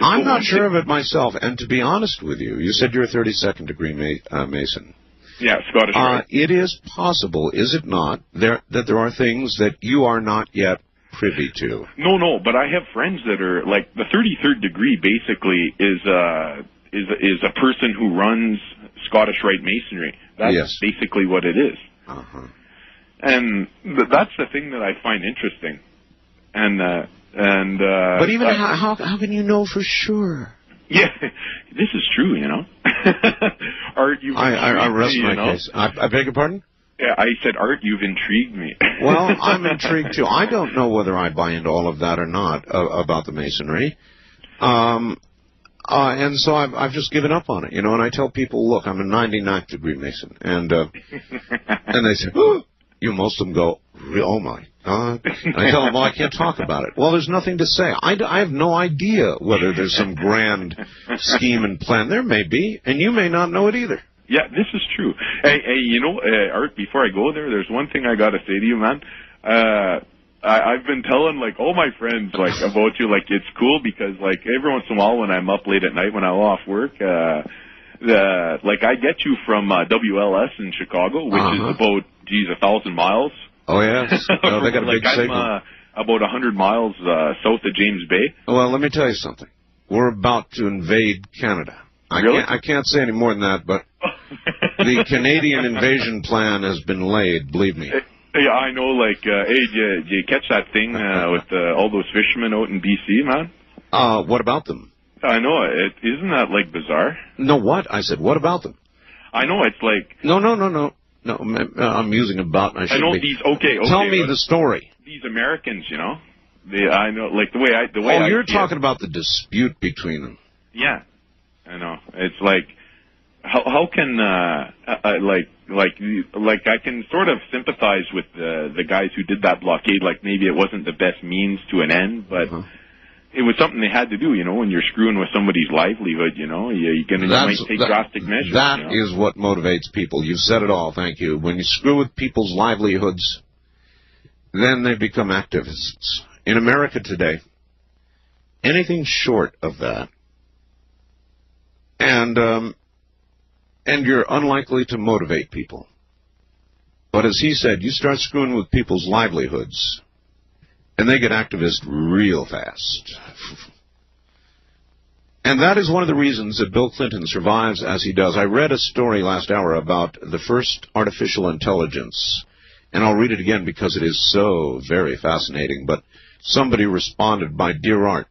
B: I'm not sure of it myself. And to be honest with you, you said you're a 32nd degree Mason.
H: Yeah, Scottish Rite.
B: It is possible, is it not, that there are things that you are not yet privy to?
H: No, but I have friends that are, like, the 33rd degree basically is a person who runs Scottish Rite Masonry. That's basically what it is.
B: Uh-huh.
H: And that's the thing that I find interesting.
B: But even how can you know for sure?
H: Yeah, this is true, you know. Art,
B: I rest my case. I beg your pardon?
H: Yeah, I said, Art, you've intrigued me.
B: Well, I'm intrigued, too. I don't know whether I buy into all of that or not about the Masonry. And so I've just given up on it, you know, and I tell people, look, I'm a 99th degree Mason. And they say, oh, most of them go, oh, my God. And I tell them, well, I can't talk about it. Well, there's nothing to say. I have no idea whether there's some grand scheme and plan. There may be, and you may not know it either.
H: Yeah, this is true. Hey, you know, Art, before I go there, there's one thing I got to say to you, man. I've been telling, like, all my friends, like, about you. Like, it's cool because, like, every once in a while when I'm up late at night when I'm off work, like, I get you from WLS in Chicago, which is about, 1,000 miles.
B: Oh, yes. Well, they got a big signal.
H: I'm about 100 miles south of James Bay.
B: Well, let me tell you something. We're about to invade Canada.
H: Really?
B: I can't say any more than that, but the Canadian invasion plan has been laid, believe me.
H: Yeah, I know, like, hey, did you catch that thing with all those fishermen out in B.C., man?
B: What about them?
H: I know. Isn't that, like, bizarre?
B: No, what? I said, what about them?
H: I know, it's like...
B: No, I'm using about. I know
H: these, okay.
B: Tell me the story.
H: These Americans, you know? I know, like, the way
B: you're talking about the dispute between them.
H: Yeah, I know. It's like... How can like I can sort of sympathize with the guys who did that blockade. Like maybe it wasn't the best means to an end, but it was something they had to do. You know, when you're screwing with somebody's livelihood, you know, you might take drastic measures.
B: That is what motivates people. You've said it all. Thank you. When you screw with people's livelihoods, then they become activists. In America today, anything short of that, and you're unlikely to motivate people. But as he said, you start screwing with people's livelihoods, and they get activist real fast. And that is one of the reasons that Bill Clinton survives as he does. I read a story last hour about the first artificial intelligence, and I'll read it again because it is so very fascinating. But somebody responded by, Dear Art,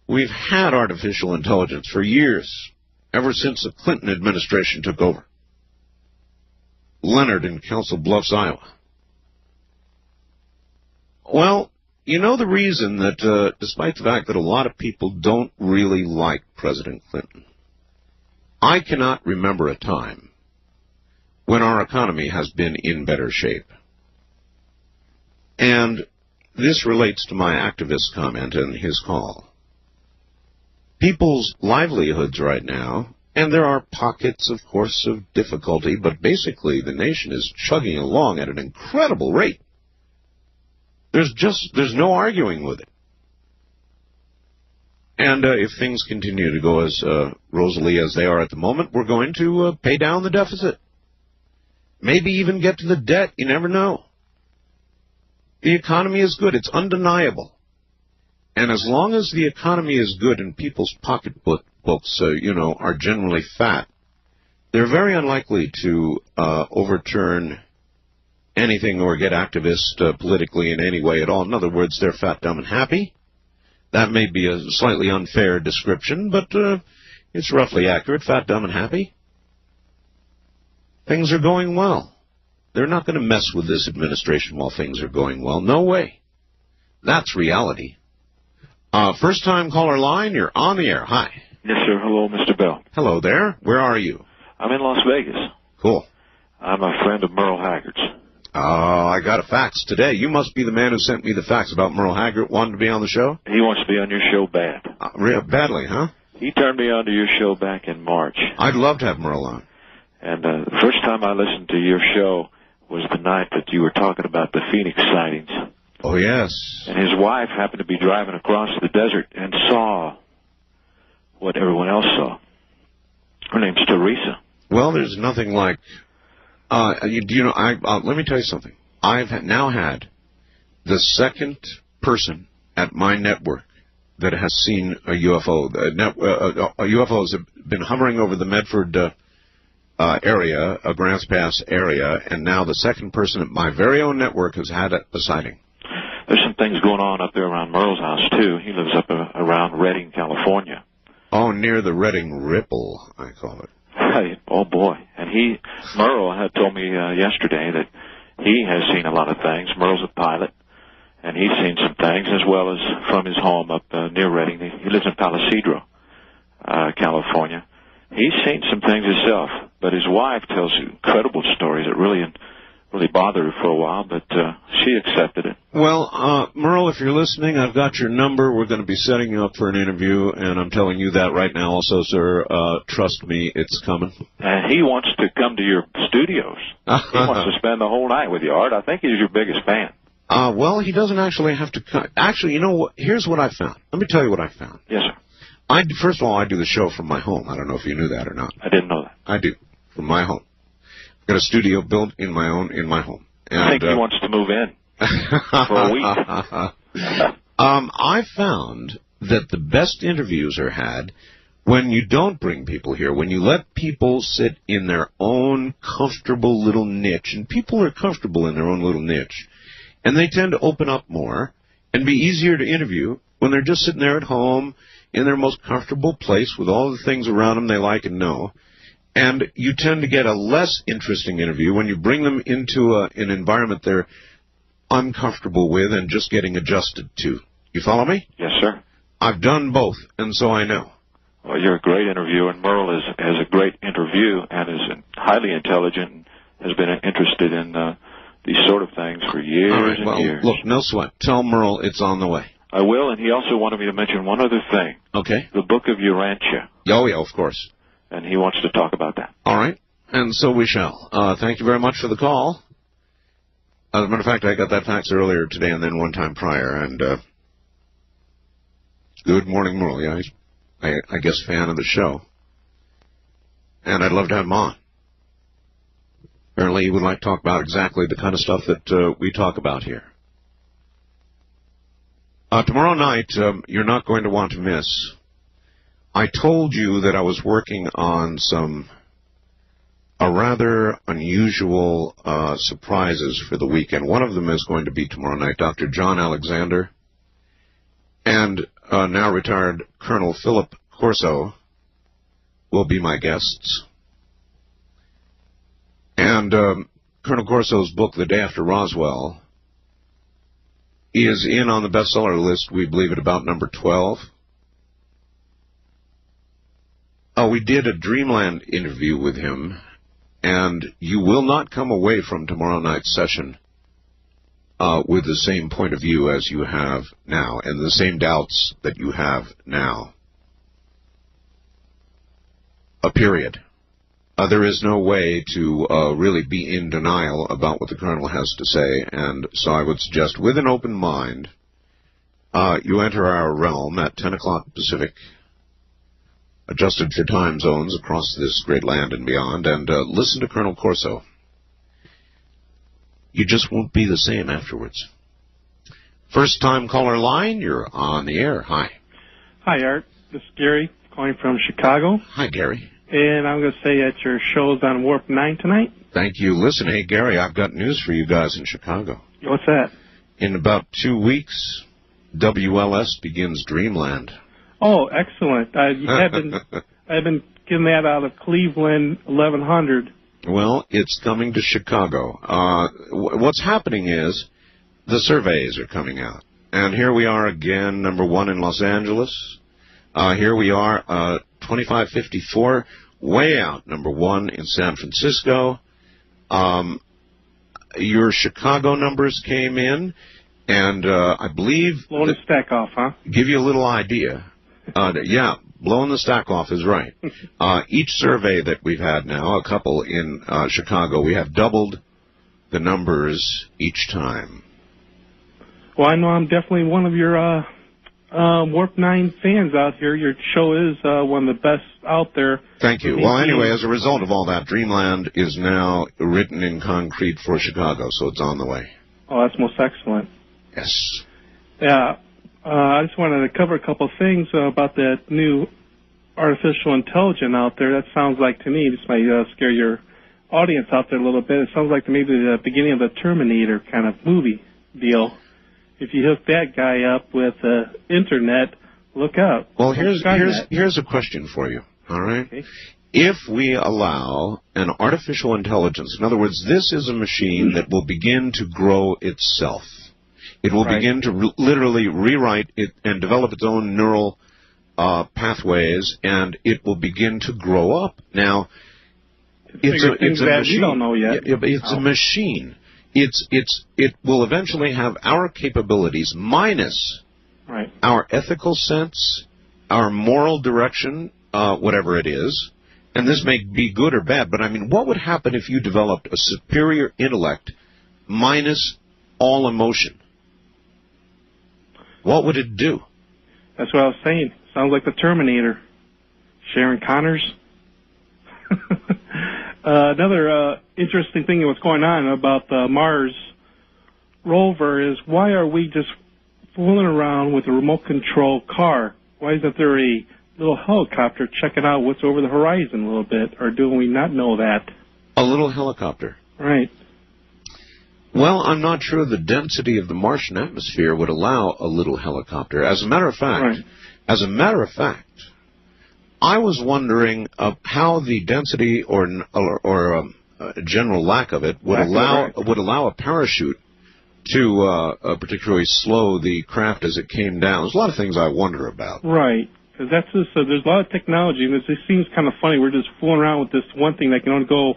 B: we've had artificial intelligence for years, ever since the Clinton administration took over. Leonard in Council Bluffs, Iowa. Well, you know the reason that, despite the fact that a lot of people don't really like President Clinton, I cannot remember a time when our economy has been in better shape. And this relates to my activist comment and his call. People's livelihoods right now, and there are pockets, of course, of difficulty, but basically the nation is chugging along at an incredible rate. There's no arguing with it. And if things continue to go as rosily as they are at the moment, we're going to pay down the deficit. Maybe even get to the debt. You never know. The economy is good. It's undeniable. And as long as the economy is good and people's pocketbooks, are generally fat, they're very unlikely to overturn anything or get activist politically in any way at all. In other words, they're fat, dumb, and happy. That may be a slightly unfair description, but it's roughly accurate. Fat, dumb, and happy. Things are going well. They're not going to mess with this administration while things are going well. No way. That's reality. First-time caller line, you're on the air. Hi.
I: Yes, sir. Hello, Mr. Bell.
B: Hello there. Where are you?
I: I'm in Las Vegas.
B: Cool.
I: I'm a friend of Merle Haggard's.
B: I got a fax today. You must be the man who sent me the fax about Merle Haggard wanting to be on the show?
I: He wants to be on your show bad.
B: Badly, huh?
I: He turned me on to your show back in March.
B: I'd love to have Merle on.
I: And the first time I listened to your show was the night that you were talking about the Phoenix sightings.
B: Oh, yes.
I: And his wife happened to be driving across the desert and saw what everyone else saw. Her name's Teresa.
B: Well, there's nothing like... let me tell you something. I've now had the second person at my network that has seen a UFO. UFOs have been hovering over the Medford area, Grants Pass area, and now the second person at my very own network has had a sighting.
I: There's some things going on up there around Merle's house, too. He lives up around Redding, California.
B: Oh, near the Reading Ripple, I call it.
I: Oh, boy. And Merle had told me yesterday that he has seen a lot of things. Merle's a pilot, and he's seen some things, as well as from his home up near Reading. He lives in Palisadro, California. He's seen some things himself, but his wife tells incredible stories that really bothered her for a while, but she accepted it.
B: Well, Merle, if you're listening, I've got your number. We're going to be setting you up for an interview, and I'm telling you that right now also, sir. Trust me, it's coming.
I: And he wants to come to your studios. He wants to spend the whole night with you, Art. I think he's your biggest fan.
B: Well, he doesn't actually have to come. Actually, you know what? Here's what I found. Let me tell you what I found.
I: Yes, sir.
B: First of all, I do the show from my home. I don't know if you knew that or not.
I: I didn't know that.
B: I do, from my home. I've got a studio built in my home. And,
I: I think he wants to move in for a week.
B: I found that the best interviews are had when you don't bring people here, when you let people sit in their own comfortable little niche, and people are comfortable in their own little niche, and they tend to open up more and be easier to interview when they're just sitting there at home in their most comfortable place with all the things around them they like and know. And you tend to get a less interesting interview when you bring them into an environment they're uncomfortable with and just getting adjusted to. You follow me?
I: Yes, sir.
B: I've done both, and so I know.
I: Well, you're a great interviewer, and Merle has a great interview and is highly intelligent and has been interested in these sort of things for years and years.
B: Look, no sweat. Tell Merle it's on the way.
I: I will, and he also wanted me to mention one other thing.
B: Okay.
I: The Book of Urantia.
B: Oh, yeah, of course.
I: And he wants to talk about that.
B: All right, and so we shall. Thank you very much for the call. As a matter of fact, I got that fax earlier today and then one time prior, and good morning, Merle. Yeah, he's, I guess, fan of the show. And I'd love to have him on. Apparently he would like to talk about exactly the kind of stuff that we talk about here. Tomorrow night, you're not going to want to miss. I told you that I was working on a rather unusual surprises for the weekend. One of them is going to be tomorrow night. Dr. John Alexander and now retired Colonel Philip Corso will be my guests. And Colonel Corso's book, The Day After Roswell, is in on the bestseller list, we believe, at about number 12. We did a Dreamland interview with him, and you will not come away from tomorrow night's session with the same point of view as you have now, and the same doubts that you have now. Period. There is no way to really be in denial about what the Colonel has to say, and so I would suggest, with an open mind, you enter our realm at 10 o'clock Pacific, adjusted for time zones across this great land and beyond, and listen to Colonel Corso. You just won't be the same afterwards. First-time caller line, you're on the air. Hi.
J: Hi, Art. This is Gary, calling from Chicago.
B: Hi, Gary.
J: And I'm going to say that your show's on Warp 9 tonight.
B: Thank you. Listen, hey, Gary, I've got news for you guys in Chicago.
J: What's that?
B: In about 2 weeks, WLS begins Dreamland.
J: Oh, excellent. I've been getting that out of Cleveland 1100.
B: Well, it's coming to Chicago. What's happening is the surveys are coming out. And here we are again, number 1 in Los Angeles. Here we are, 2554, way out, number 1 in San Francisco. Your Chicago numbers came in, and I believe...
J: Blowing the stack off, huh?
B: Give you a little idea. Yeah, blowing the stack off is right. Each survey that we've had now, a couple in Chicago, we have doubled the numbers each time.
J: Well, I know I'm definitely one of your Warp 9 fans out here. Your show is one of the best out there.
B: Thank you. Well, anyway, as a result of all that, Dreamland is now written in concrete for Chicago, so it's on the way.
J: Oh, that's most excellent.
B: Yes.
J: Yeah. I just wanted to cover a couple of things about that new artificial intelligence out there. That sounds like, to me, this might scare your audience out there a little bit. It sounds like maybe the beginning of the Terminator kind of movie deal. If you hook that guy up with the internet look out.
B: Well, here's a question for you, all right?
J: Okay.
B: If we allow an artificial intelligence, in other words, this is a machine that will begin to grow itself. It will begin to literally rewrite it and develop its own neural pathways, and it will begin to grow up. Now, it's a machine.
J: We don't know yet.
B: It's a machine. It will eventually have our capabilities minus our ethical sense, our moral direction, whatever it is. And this may be good or bad, but I mean, what would happen if you developed a superior intellect minus all emotion? What would it do?
J: That's what I was saying. Sounds like the Terminator. Sharon Connors. Another interesting thing that's going on about the Mars rover is, why are we just fooling around with a remote control car? Why isn't there a little helicopter checking out what's over the horizon a little bit, or do we not know that?
B: A little helicopter.
J: Right.
B: Well, I'm not sure the density of the Martian atmosphere would allow a little helicopter. As a matter of fact, I was wondering how the density or general lack of it would allow a parachute to particularly slow the craft as it came down. There's a lot of things I wonder about.
J: Right. Because that's just, there's a lot of technology, and it seems kind of funny. We're just fooling around with this one thing that can only go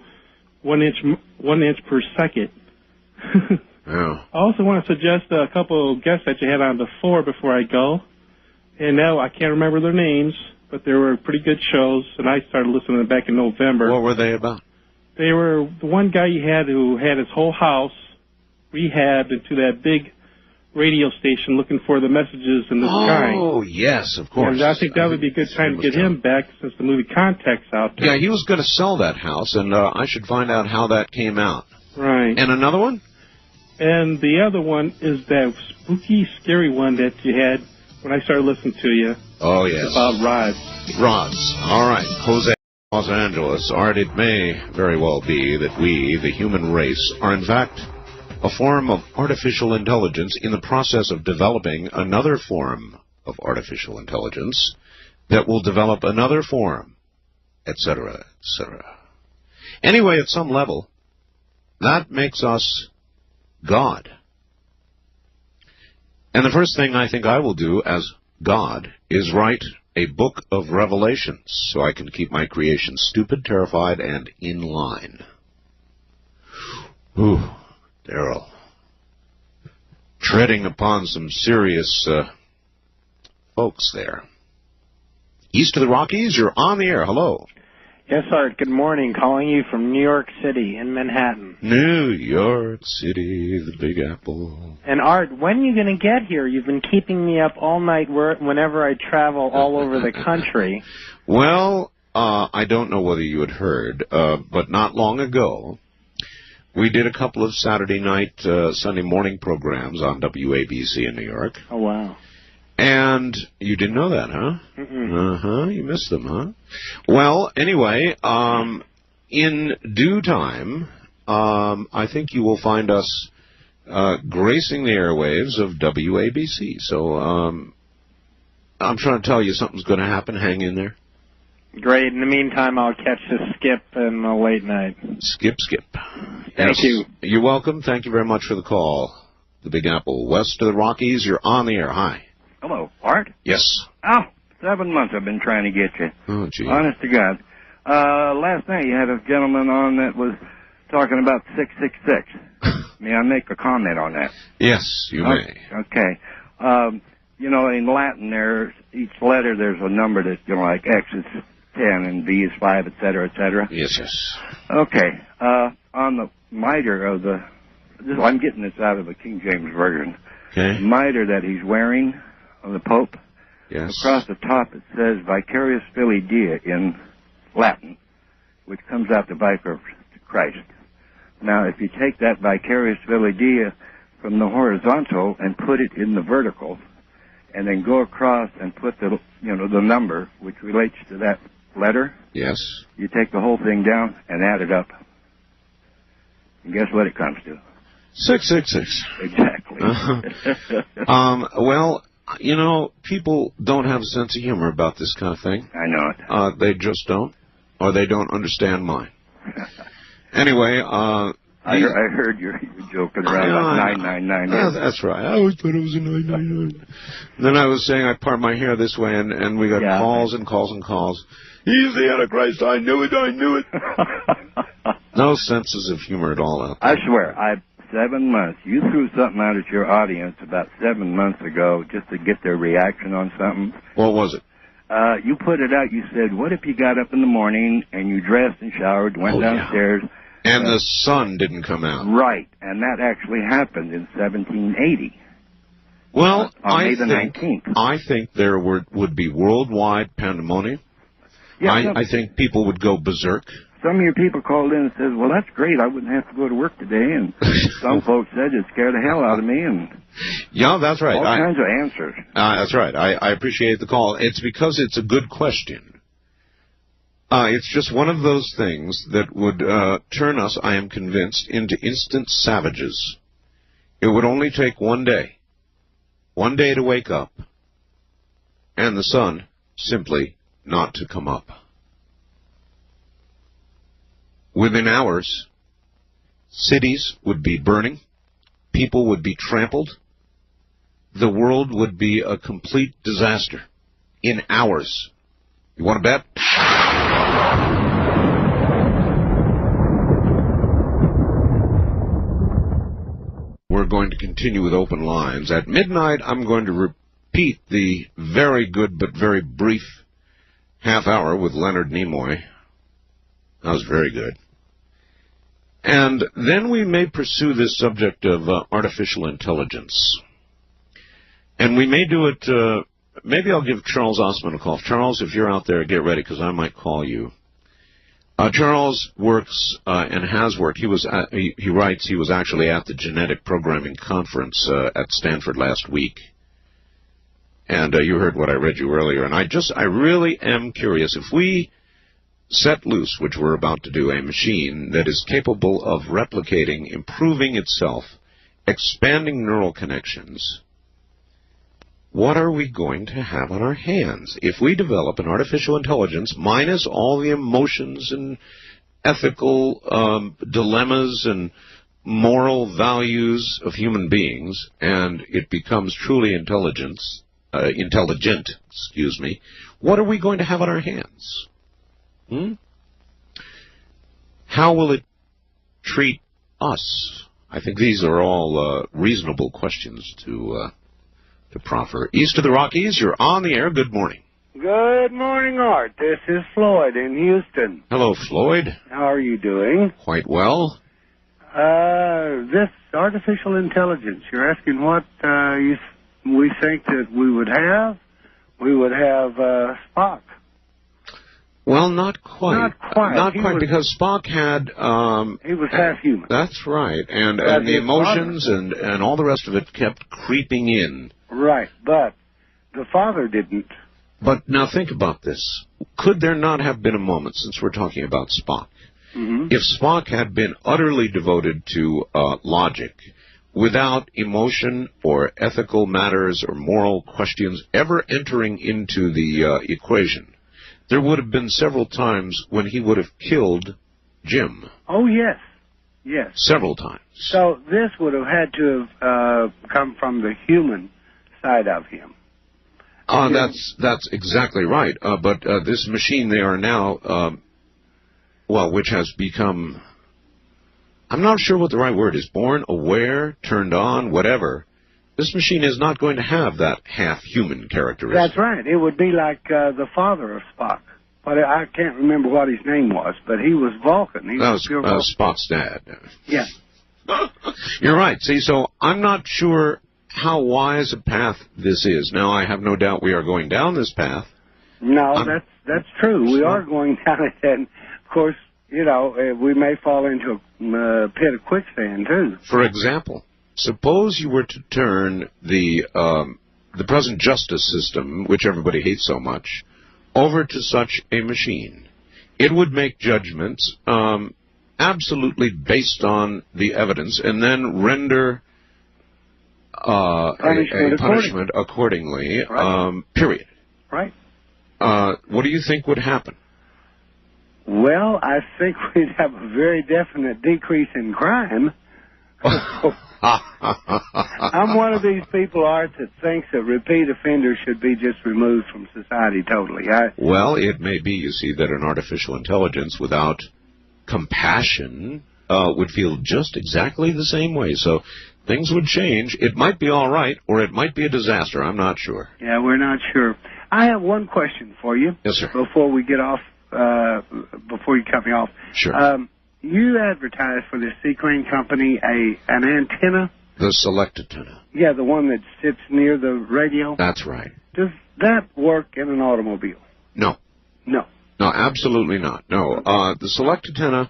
J: 1 inch per second.
B: Yeah.
J: I also want to suggest a couple of guests that you had on before I go. And now I can't remember their names, but they were pretty good shows, and I started listening to them back in November.
B: What were they about?
J: They were the one guy you had who had his whole house rehabbed into that big radio station looking for the messages in the sky.
B: Oh, yes, of course.
J: And I think that would be a good time to get him back since the movie Contact's out there.
B: Yeah, he was going to sell that house, and I should find out how that came out.
J: Right.
B: And another one?
J: And the other one is that spooky, scary one that you had when I started listening to you.
B: Oh, yes.
J: About rods.
B: Rods. All right. Jose, Los Angeles. Art, it may very well be that we, the human race, are in fact a form of artificial intelligence in the process of developing another form of artificial intelligence that will develop another form, etc., etc. Anyway, at some level, that makes us God. And the first thing I think I will do as God is write a book of revelations so I can keep my creation stupid, terrified, and in line. Ooh, Daryl. Treading upon some serious folks there. East of the Rockies, you're on the air. Hello.
K: Yes, Art. Good morning. Calling you from New York City in Manhattan.
B: New York City, the Big Apple.
K: And Art, when are you going to get here? You've been keeping me up all night whenever I travel all over the country.
B: Well, I don't know whether you had heard, but not long ago, we did a couple of Saturday night, Sunday morning programs on WABC in New York.
K: Oh, wow.
B: And you didn't know that, huh?
K: Mm-mm.
B: You missed them, huh? Well, anyway, in due time, I think you will find us gracing the airwaves of WABC. So I'm trying to tell you something's going to happen. Hang in there.
K: Great. In the meantime, I'll catch the Skip in the late night.
B: Skip.
K: Thank you.
B: You're welcome. Thank you very much for the call. The Big Apple, west of the Rockies. You're on the air. Hi.
L: Hello, Art?
B: Yes.
L: Oh, 7 months I've been trying to get you.
B: Oh, gee.
L: Honest to God. Last night you had a gentleman on that was talking about 666. May I make a comment on that?
B: Yes, you may.
L: Okay. In Latin, each letter there's a number that, like X is 10 and V is 5, et cetera, et cetera.
B: Yes.
L: Okay. On the mitre of I'm getting this out of the King James Version.
B: Okay.
L: The mitre that he's wearing of the Pope.
B: Yes.
L: Across the top it says Vicarious Filii Dei in Latin, which comes out to Vicar of Christ. Now, if you take that Vicarious Filii Dei from the horizontal and put it in the vertical, and then go across and put the number which relates to that letter.
B: Yes.
L: You take the whole thing down and add it up. And guess what it comes to?
B: 666.
L: Exactly.
B: Well, You know, people don't have a sense of humor about this kind of thing.
L: I know it.
B: They just don't, or they don't understand mine. Anyway,
L: I heard you joking around like 999.
B: Yeah, that's right. I always thought it was a 999. Then I was saying I part my hair this way, and we got calls and calls and calls. He's the Antichrist. I knew it. No senses of humor at all out there.
L: I swear, 7 months. You threw something out at your audience about 7 months ago just to get their reaction on something.
B: What was it?
L: You put it out. You said, what if you got up in the morning and you dressed and showered, went downstairs.
B: Yeah. And the sun didn't come out.
L: Right. And that actually happened in 1780.
B: Well,
L: on May the 19th.
B: I think there would be worldwide pandemonium. Yeah, I think people would go berserk.
L: Some of your people called in and said, well, that's great. I wouldn't have to go to work today. And some folks said it scared the hell out of me. And
B: yeah, that's right.
L: All kinds of answers.
B: That's right. I appreciate the call. It's because it's a good question. It's just one of those things that would turn us, I am convinced, into instant savages. It would only take one day to wake up, and the sun simply not to come up. Within hours, cities would be burning, people would be trampled, the world would be a complete disaster. In hours. You want to bet? We're going to continue with open lines. At midnight, I'm going to repeat the very good but very brief half hour with Leonard Nimoy. That was very good. And then we may pursue this subject of artificial intelligence. And we may do it, maybe I'll give Charles Ostman a call. Charles, if you're out there, get ready, because I might call you. Charles works and has worked. He writes he was actually at the Genetic Programming Conference at Stanford last week. And you heard what I read you earlier. And I really am curious. If we set loose, which we're about to do, a machine that is capable of replicating, improving itself, expanding neural connections, what are we going to have on our hands? If we develop an artificial intelligence minus all the emotions and ethical dilemmas and moral values of human beings, and it becomes truly intelligent, what are we going to have on our hands? How will it treat us? I think these are all reasonable questions to proffer. East of the Rockies, you're on the air. Good morning.
M: Good morning, Art. This is Floyd in Houston.
B: Hello, Floyd.
M: How are you doing?
B: Quite well.
M: This artificial intelligence, you're asking what we think that we would have? We would have Spock.
B: Well, not quite. Not quite, because Spock had...
M: he was half human.
B: That's right. And the emotions and all the rest of it kept creeping in.
M: Right, but the father didn't.
B: But now think about this. Could there not have been a moment, since we're talking about Spock, if Spock had been utterly devoted to logic, without emotion or ethical matters or moral questions ever entering into the equation, there would have been several times when he would have killed Jim.
M: Oh, yes. Yes.
B: Several times.
M: So this would have had to have come from the human side of him.
B: That's exactly right. But this machine they are now, which has become, I'm not sure what the right word is, born, aware, turned on, whatever. This machine is not going to have that half-human characteristic.
M: That's right. It would be like the father of Spock. But I can't remember what his name was, but he was Vulcan.
B: That was Spock's dad.
M: Yeah.
B: You're right. See, so I'm not sure how wise a path this is. Now, I have no doubt we are going down this path.
M: No, that's true. We are going down it, and, of course, you know, we may fall into a pit of quicksand, too.
B: For example, suppose you were to turn the present justice system, which everybody hates so much, over to such a machine. It would make judgments absolutely based on the evidence and then render punishment accordingly,
M: Right.
B: period.
M: Right.
B: What do you think would happen?
M: Well, I think we'd have a very definite decrease in crime. I'm one of these people, Art, that thinks that repeat offenders should be just removed from society totally.
B: Well, it may be, you see, that an artificial intelligence without compassion would feel just exactly the same way. So things would change. It might be all right, or it might be a disaster. I'm not sure.
M: Yeah, we're not sure. I have one question for you.
B: Yes, sir.
M: Before we get off, before you cut me off.
B: Sure.
M: You advertise for this C-Crane company an antenna.
B: The select antenna.
M: Yeah, the one that sits near the radio.
B: That's right.
M: Does that work in an automobile?
B: No.
M: No.
B: No, absolutely not. No. The select antenna,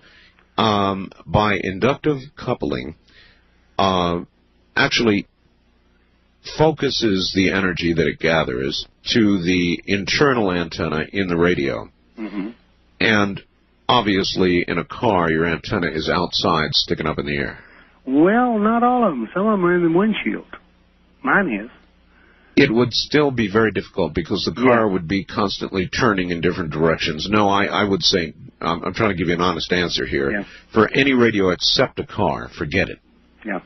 B: by inductive coupling, actually focuses the energy that it gathers to the internal antenna in the radio.
M: Mm-hmm.
B: And obviously, in a car, your antenna is outside, sticking up in the air.
M: Well, not all of them. Some of them are in the windshield. Mine is.
B: It would still be very difficult because the car would be constantly turning in different directions. No, I would say, I'm trying to give you an honest answer here.
M: Yeah.
B: For any radio except a car, forget it.
M: Yeah.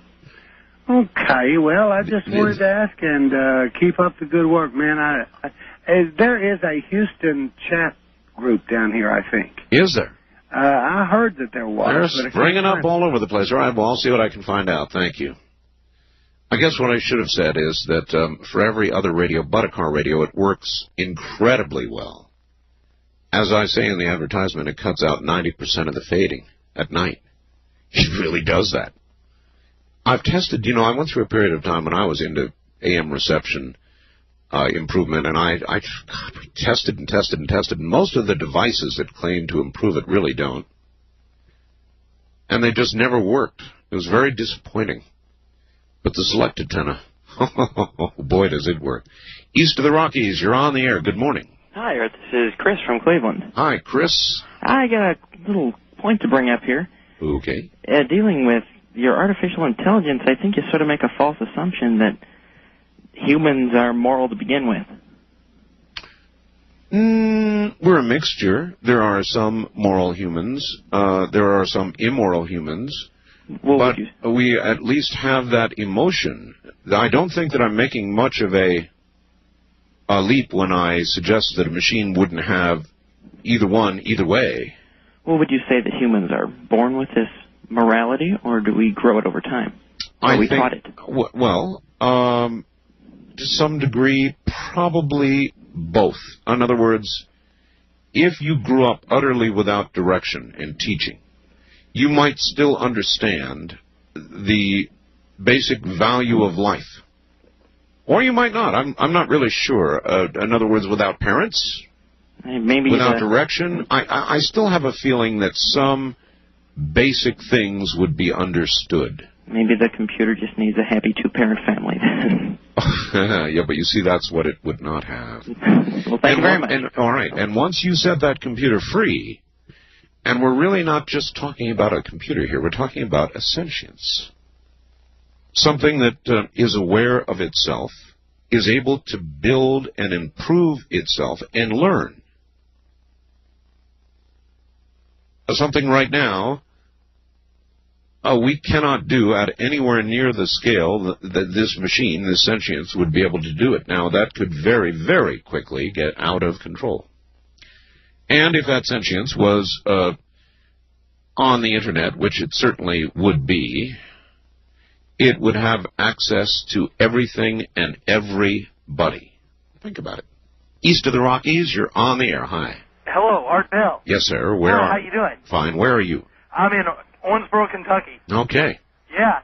M: Okay, well, I just wanted to ask and keep up the good work, man. There is a Houston chat group down here, I think.
B: Is there?
M: I heard that there was.
B: They're springing up all over the place. All right, well, I'll see what I can find out. Thank you. I guess what I should have said is that for every other radio but a car radio, it works incredibly well. As I say in the advertisement, it cuts out 90% of the fading at night. It really does that. I've tested, I went through a period of time when I was into AM reception improvement, and I tested and tested and tested. Most of the devices that claim to improve it really don't. And they just never worked. It was very disappointing. But the select antenna, oh boy, does it work. East of the Rockies, you're on the air. Good morning.
G: Hi, Art. This is Chris from Cleveland.
B: Hi, Chris.
G: I got a little point to bring up here.
B: Okay.
G: Dealing with your artificial intelligence, I think you sort of make a false assumption that humans are moral to begin with.
B: We're a mixture. There are some moral humans. There are some immoral humans. But we at least have that emotion. I don't think that I'm making much of a leap when I suggest that a machine wouldn't have either one, either way.
G: Well, would you say that humans are born with this morality, or do we grow it over time? Or we taught it?
B: Well, to some degree, probably both. In other words, if you grew up utterly without direction and teaching, you might still understand the basic value of life. Or you might not. I'm not really sure. In other words, without parents,
G: maybe
B: without direction, I still have a feeling that some basic things would be understood.
G: Maybe the computer just needs a happy two-parent family.
B: Yeah, but you see, that's what it would not have.
G: Well, thank you very much.
B: All right, and once you set that computer free, and we're really not just talking about a computer here, we're talking about a sentience. Something that is aware of itself, is able to build and improve itself and learn. Something right now we cannot do at anywhere near the scale that this machine, this sentience, would be able to do it. Now, that could very, very quickly get out of control. And if that sentience was on the Internet, which it certainly would be, it would have access to everything and everybody. Think about it. East of the Rockies, you're on the air. Hi.
N: Hello, Art Bell.
B: Yes, sir. Where are you?
N: How you doing?
B: Fine. Where are you?
N: I'm in Owensboro, Kentucky.
B: Okay.
N: Yeah.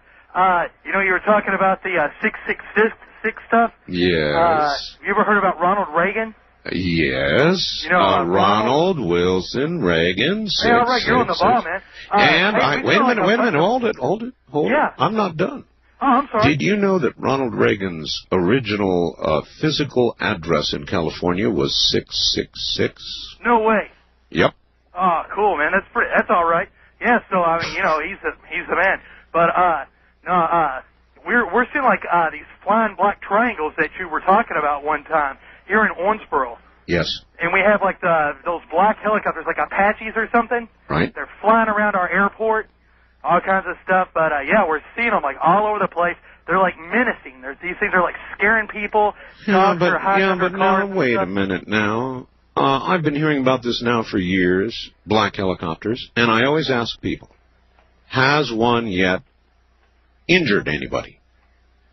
N: You were talking about the 666 stuff?
B: Yes.
N: You ever heard about Ronald Reagan?
B: Yes. Ronald Wilson Reagan.
N: Hey, all right, you're on the ball, man.
B: Wait a minute. Hold it.
N: Yeah.
B: I'm not done.
N: Oh, I'm sorry.
B: Did you know that Ronald Reagan's original physical address in California was 666?
N: No way.
B: Yep.
N: Oh, cool, man. That's all right. Yeah, so he's the man. But we're seeing like these flying black triangles that you were talking about one time here in Owensboro.
B: Yes.
N: And we have like those black helicopters, like Apaches or something.
B: Right.
N: They're flying around our airport, all kinds of stuff. But yeah, we're seeing them like all over the place. They're like menacing. These things are like scaring people.
B: But now, wait a minute now. I've been hearing about this now for years, black helicopters, and I always ask people, has one yet injured anybody?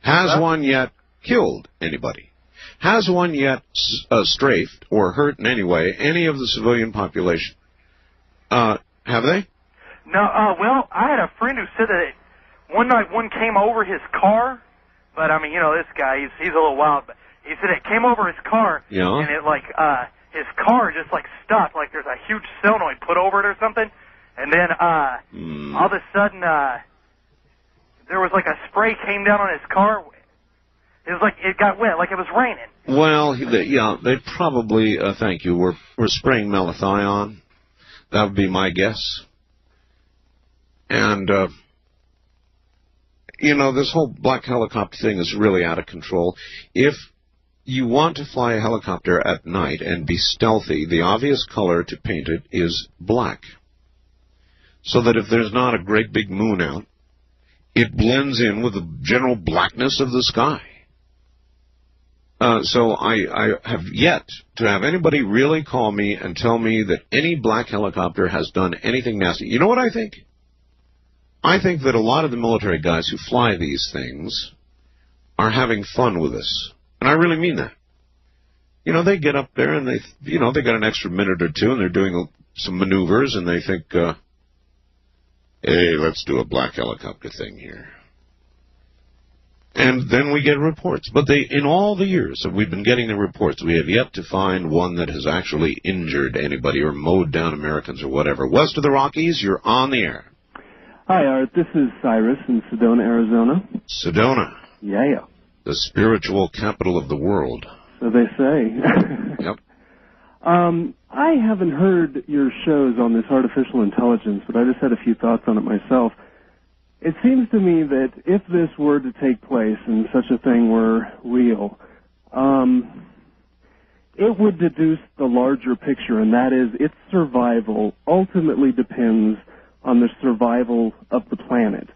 B: Has one yet killed anybody? Has one yet strafed or hurt in any way any of the civilian population? Have they?
N: No, well, I had a friend who said that one night one came over his car, but I mean, you know, this guy, he's a little wild, but he said it came over his car, and it like, his car just like stopped, like there's a huge solenoid put over it or something, and then, all of a sudden, there was like a spray came down on his car. It was like, it got wet, like it was raining.
B: Well, they probably, thank you, were spraying malathion. That would be my guess. And, you know, this whole black helicopter thing is really out of control. If you want to fly a helicopter at night and be stealthy, the obvious color to paint it is black. So that if there's not a great big moon out, it blends in with the general blackness of the sky. So I have yet to have anybody really call me and tell me that any black helicopter has done anything nasty. You know what I think? I think that a lot of the military guys who fly these things are having fun with this. And I really mean that. You know, they get up there and they got an extra minute or two and they're doing some maneuvers and they think, hey, let's do a black helicopter thing here. And then we get reports. But in all the years that we've been getting the reports, we have yet to find one that has actually injured anybody or mowed down Americans or whatever. West of the Rockies, you're on the air.
O: Hi, Art. This is Cyrus in Sedona, Arizona.
B: Sedona.
O: Yeah.
B: The spiritual capital of the world.
O: So they say.
B: Yep.
O: I haven't heard your shows on this artificial intelligence, but I just had a few thoughts on it myself. It seems to me that if this were to take place and such a thing were real, it would deduce the larger picture, and that is its survival ultimately depends on the survival of the planet.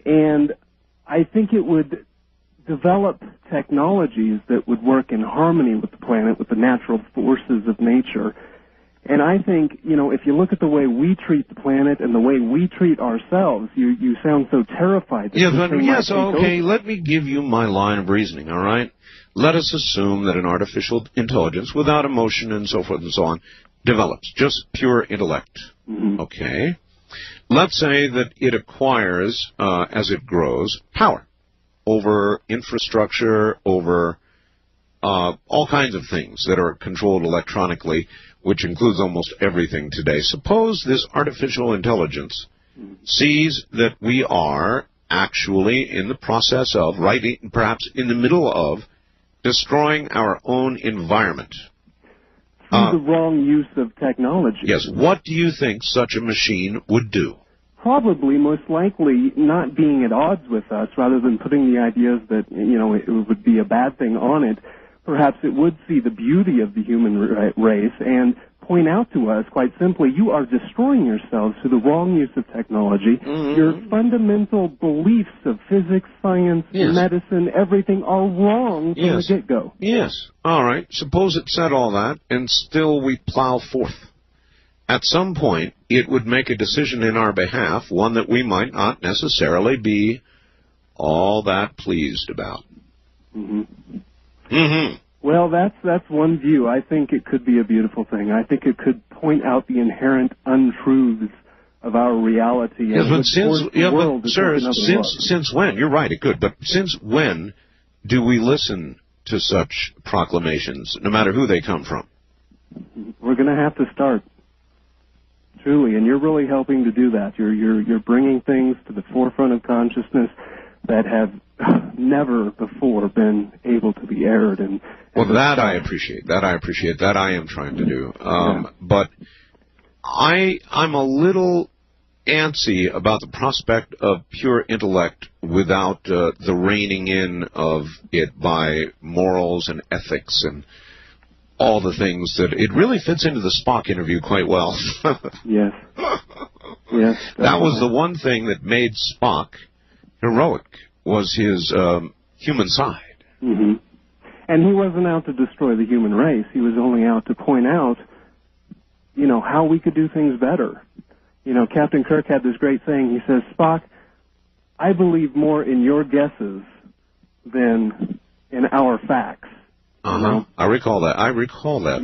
O: And I think it would develop technologies that would work in harmony with the planet, with the natural forces of nature. And I think, you know, if you look at the way we treat the planet and the way we treat ourselves, you sound so terrified.
B: Okay, let me give you my line of reasoning, all right? Let us assume that an artificial intelligence, without emotion and so forth and so on, develops, just pure intellect.
O: Mm-hmm.
B: Okay? Let's say that it acquires, as it grows, power over infrastructure, over all kinds of things that are controlled electronically, which includes almost everything today. Suppose this artificial intelligence sees that we are actually in the process of, perhaps in the middle of, destroying our own environment.
O: Through the wrong use of technology.
B: Yes. What do you think such a machine would do?
O: Probably, most likely, not being at odds with us, rather than putting the ideas that, you know, it would be a bad thing on it. Perhaps it would see the beauty of the human race and point out to us, quite simply, you are destroying yourselves through the wrong use of technology.
B: Mm-hmm.
O: Your fundamental beliefs of physics, science, medicine, everything are wrong from the get-go.
B: Yes. All right. Suppose it said all that, and still we plow forth. At some point, it would make a decision in our behalf, one that we might not necessarily be all that pleased about.
O: Mm-hmm.
B: Mm-hmm.
O: Well, that's one view. I think it could be a beautiful thing. I think it could point out the inherent untruths of our reality.
B: Yes, but since when? You're right, it could. But since when do we listen to such proclamations, no matter who they come from?
O: We're going to have to start. Truly, and you're really helping to do that. You're bringing things to the forefront of consciousness that have never before been able to be aired.
B: Well, that I appreciate. That I am trying to do. But I'm a little antsy about the prospect of pure intellect without the reining in of it by morals and ethics and all the things that it really fits into the Spock interview quite well.
O: Yes. Yes.
B: That was the one thing that made Spock heroic, was his human side.
O: Mm-hmm. And he wasn't out to destroy the human race. He was only out to point out, you know, how we could do things better. You know, Captain Kirk had this great saying. He says, Spock, I believe more in your guesses than in our facts.
B: Uh-huh.
O: You know?
B: I recall that.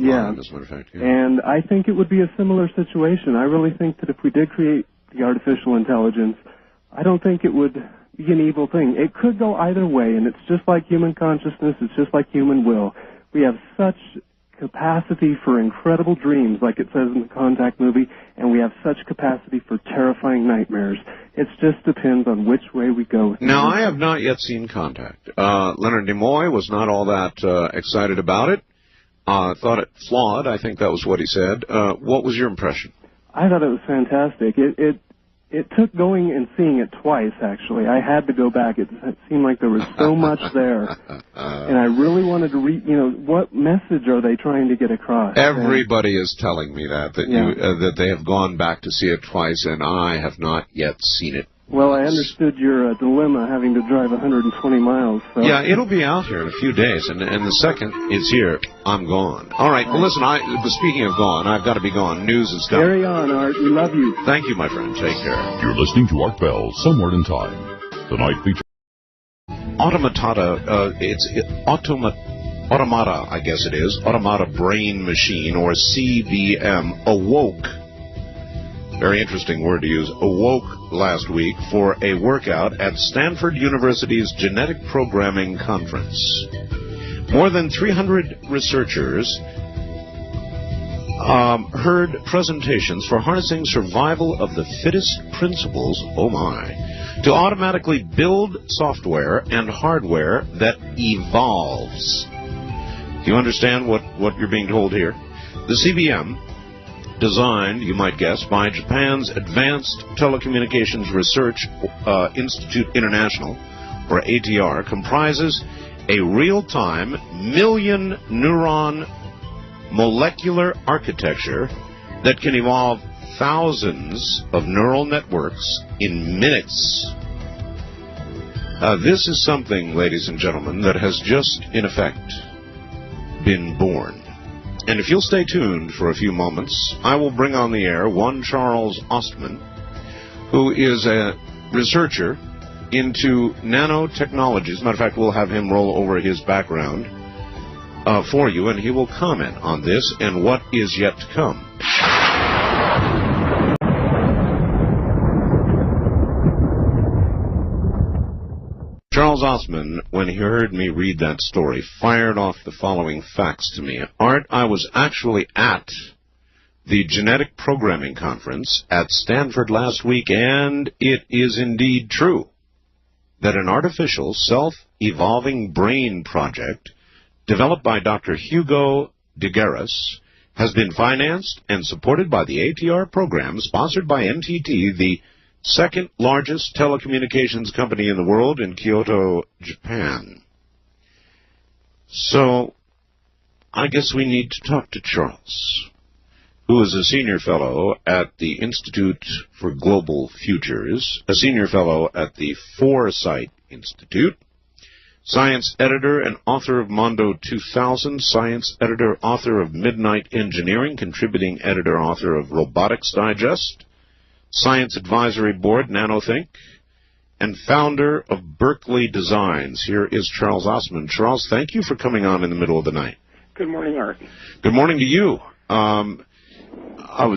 O: Yeah.
B: Line, as a matter of fact. Yeah.
O: And I think it would be a similar situation. I really think that if we did create the artificial intelligence, I don't think it would be an evil thing. It could go either way, and it's just like human consciousness. It's just like human will. We have such capacity for incredible dreams, like it says in the Contact movie, and we have such capacity for terrifying nightmares. It just depends on which way we go.
B: Now, I have not yet seen Contact. Leonard Nimoy was not all that excited about it. Thought it flawed. I think that was what he said. What was your impression?
O: I thought it was fantastic. It took going and seeing it twice, actually. I had to go back. It seemed like there was so much there. And I really wanted to read, you know, what message are they trying to get across?
B: Everybody is telling me that they have gone back to see it twice, and I have not yet seen it.
O: Well, I understood your dilemma, having to drive 120 miles. So.
B: Yeah, it'll be out here in a few days, and the second it's here, I'm gone. All right, well, listen, speaking of gone, I've got to be gone. News is coming.
O: Carry on, Art. We love you.
B: Thank you, my friend. Take care.
P: You're listening to Art Bell, Somewhere in Time. Tonight featuring Automata, I guess it is, Automata Brain Machine, or CBM, awoke. Very interesting word to use. Awoke last week for a workout at Stanford University's Genetic Programming Conference. More than 300 researchers heard presentations for harnessing survival of the fittest principles, oh my, to automatically build software and hardware that evolves. Do you understand what you're being told here? The CBM, designed, you might guess, by Japan's Advanced Telecommunications Research Institute International, or ATR, comprises a real-time million-neuron molecular architecture that can evolve thousands of neural networks in minutes. This is something, ladies and gentlemen, that has just, in effect, been born. And if you'll stay tuned for a few moments, I will bring on the air one Charles Ostman, who is a researcher into nanotechnology. As a matter of fact, we'll have him roll over his background for you, and he will comment on this and what is yet to come. Charles Ostman, when he heard me read that story, fired off the following facts to me. Art, I was actually at the Genetic Programming Conference at Stanford last week, and it is indeed true that an artificial self-evolving brain project developed by Dr. Hugo Digueras has been financed and supported by the ATR program sponsored by NTT, the second largest telecommunications company in the world, in Kyoto, Japan. So, I guess we need to talk to Charles, who is a senior fellow at the Institute for Global Futures, a senior fellow at the Foresight Institute, science editor and author of Mondo 2000, science editor, author of Midnight Engineering, contributing editor, author of Robotics Digest, Science Advisory Board, NanoThink, and founder of Berkeley Designs. Here is Charles Ostman. Charles, thank you for coming on in the middle of the night.
Q: Good morning, Art.
B: Good morning to you.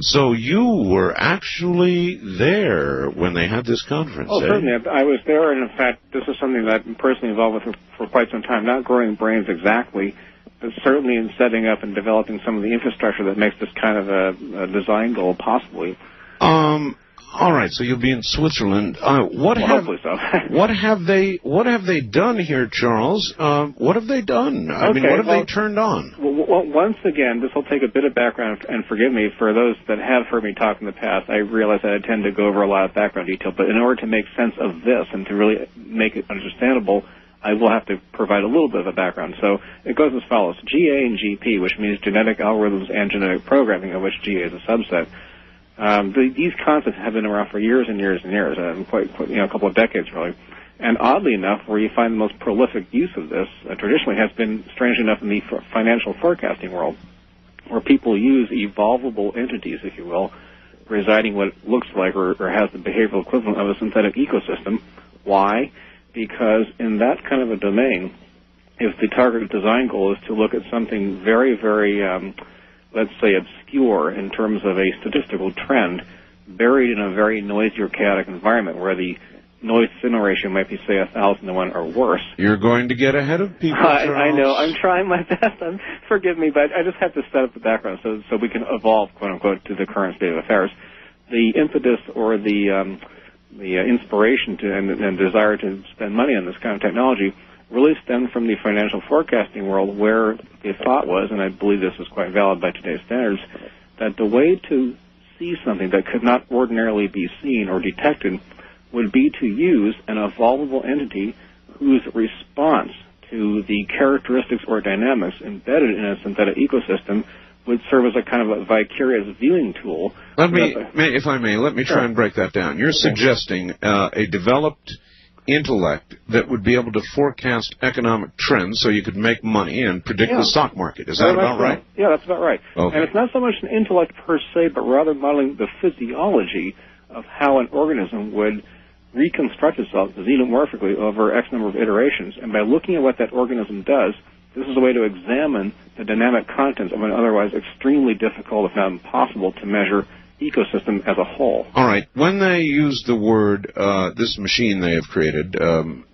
B: So you were actually there when they had this conference,
Q: Oh, certainly. I was there, and in fact, this is something that I'm personally involved with for quite some time, not growing brains exactly, but certainly in setting up and developing some of the infrastructure that makes this kind of a design goal possible.
B: All right, so you'll be in Switzerland.
Q: Hopefully so.
B: What have they done here, Charles? What have they done? I mean, what have they turned on?
Q: Well, once again, this will take a bit of background, and forgive me for those that have heard me talk in the past. I realize that I tend to go over a lot of background detail, but in order to make sense of this and to really make it understandable, I will have to provide a little bit of a background. So it goes as follows: GA and GP, which means genetic algorithms and genetic programming, of which GA is a subset. These concepts have been around for years and years and years, quite a couple of decades really. And oddly enough, where you find the most prolific use of this traditionally has been, strangely enough, in the financial forecasting world, where people use evolvable entities, if you will, residing what looks like or has the behavioral equivalent of a synthetic ecosystem. Why? Because in that kind of a domain, if the target design goal is to look at something very, very let's say, obscure in terms of a statistical trend, buried in a very noisy or chaotic environment where the noise-signal ratio might be, say, 1,000 to 1 or worse.
B: You're going to get ahead of people, Charles.
Q: I know. I'm trying my best. Forgive me, but I just have to set up the background so we can evolve, quote-unquote, to the current state of affairs. The impetus or the inspiration to and desire to spend money on this kind of technology really stemmed from the financial forecasting world, where the thought was, and I believe this is quite valid by today's standards, that the way to see something that could not ordinarily be seen or detected would be to use an evolvable entity whose response to the characteristics or dynamics embedded in a synthetic ecosystem would serve as a kind of a vicarious viewing tool.
B: Let me try and break that down. You're suggesting a developed intellect that would be able to forecast economic trends so you could make money and predict the stock market. Is that about right?
Q: Yeah, that's about right.
B: Okay.
Q: And it's not so much an intellect per se, but rather modeling the physiology of how an organism would reconstruct itself xenomorphically over X number of iterations. And by looking at what that organism does, this is a way to examine the dynamic contents of an otherwise extremely difficult, if not impossible, to measure ecosystem as a whole.
B: All right. When they use the word, this machine they have created,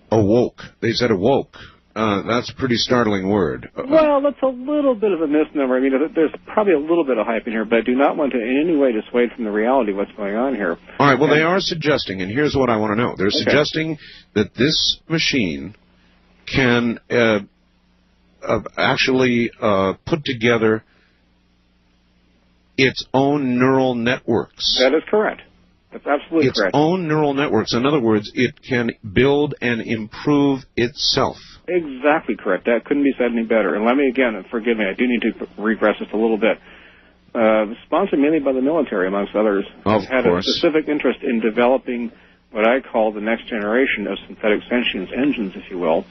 B: awoke, they said awoke. That's a pretty startling word.
Q: Well, that's a little bit of a misnomer. I mean, there's probably a little bit of hype in here, but I do not want to in any way dissuade from the reality of what's going on here.
B: All right. Well, they are suggesting, and here's what I want to know. They're suggesting that this machine can actually put together its own neural networks.
Q: That is correct. That's absolutely correct.
B: Its own neural networks. In other words, it can build and improve itself.
Q: Exactly correct. That couldn't be said any better. And let me, again, forgive me, I do need to regress just a little bit. Sponsored mainly by the military, amongst others, had a specific interest in developing what I call the next generation of synthetic sentience engines, if you will.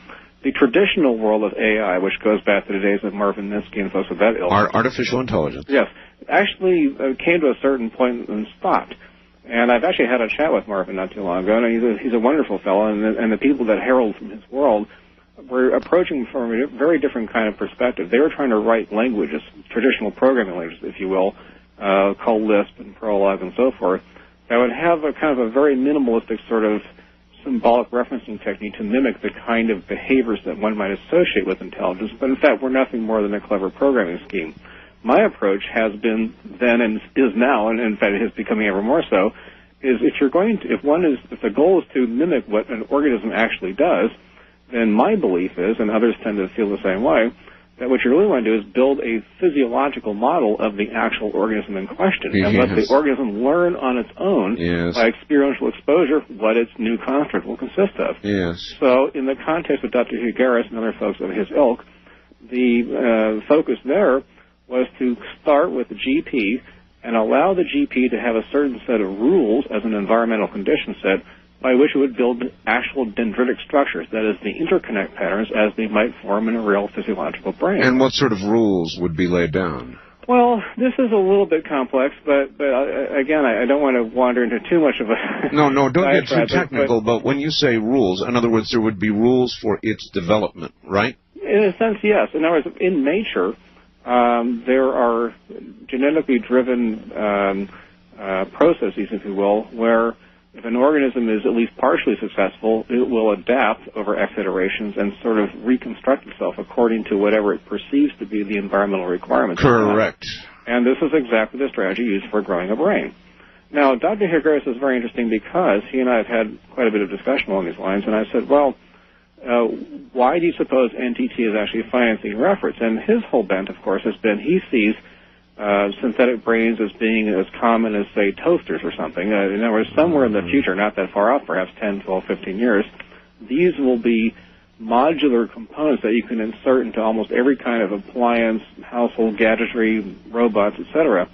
Q: The traditional world of AI, which goes back to the days of Marvin Minsky and folks of that ilk.
B: Artificial intelligence.
Q: Yes. Actually came to a certain point and stopped. And I've actually had a chat with Marvin not too long ago, and he's a wonderful fellow, and the people that herald from his world were approaching from a very different kind of perspective. They were trying to write languages, traditional programming languages, if you will, called Lisp and Prolog and so forth, that would have a kind of a very minimalistic sort of symbolic referencing technique to mimic the kind of behaviors that one might associate with intelligence, but in fact were nothing more than a clever programming scheme. My approach has been then and is now, and in fact it is becoming ever more so, is if the goal is to mimic what an organism actually does, then my belief is, and others tend to feel the same way, that what you really want to do is build a physiological model of the actual organism in question and let the organism learn on its own by experiential exposure what its new construct will consist of. So in the context of Dr. Hugh Garris and other folks of his ilk, the focus there was to start with the GP and allow the GP to have a certain set of rules as an environmental condition set by which it would build actual dendritic structures, that is, the interconnect patterns as they might form in a real physiological brain.
B: And what sort of rules would be laid down?
Q: Well, this is a little bit complex, but again, I don't want to wander into too much of a...
B: No, don't get too technical, but when you say rules, in other words, there would be rules for its development, right?
Q: In a sense, yes. In other words, in nature, there are genetically driven processes, if you will, where if an organism is at least partially successful, it will adapt over X iterations and sort of reconstruct itself according to whatever it perceives to be the environmental requirements.
B: Correct.
Q: And this is exactly the strategy used for growing a brain. Now, Dr. Higueras is very interesting because he and I have had quite a bit of discussion along these lines, and I said, well, why do you suppose NTT is actually financing your efforts? And his whole bent, of course, has been he sees synthetic brains as being as common as, say, toasters or something. In other words, somewhere in the future, not that far off, perhaps 10, 12, 15 years, these will be modular components that you can insert into almost every kind of appliance, household gadgetry, robots, etc.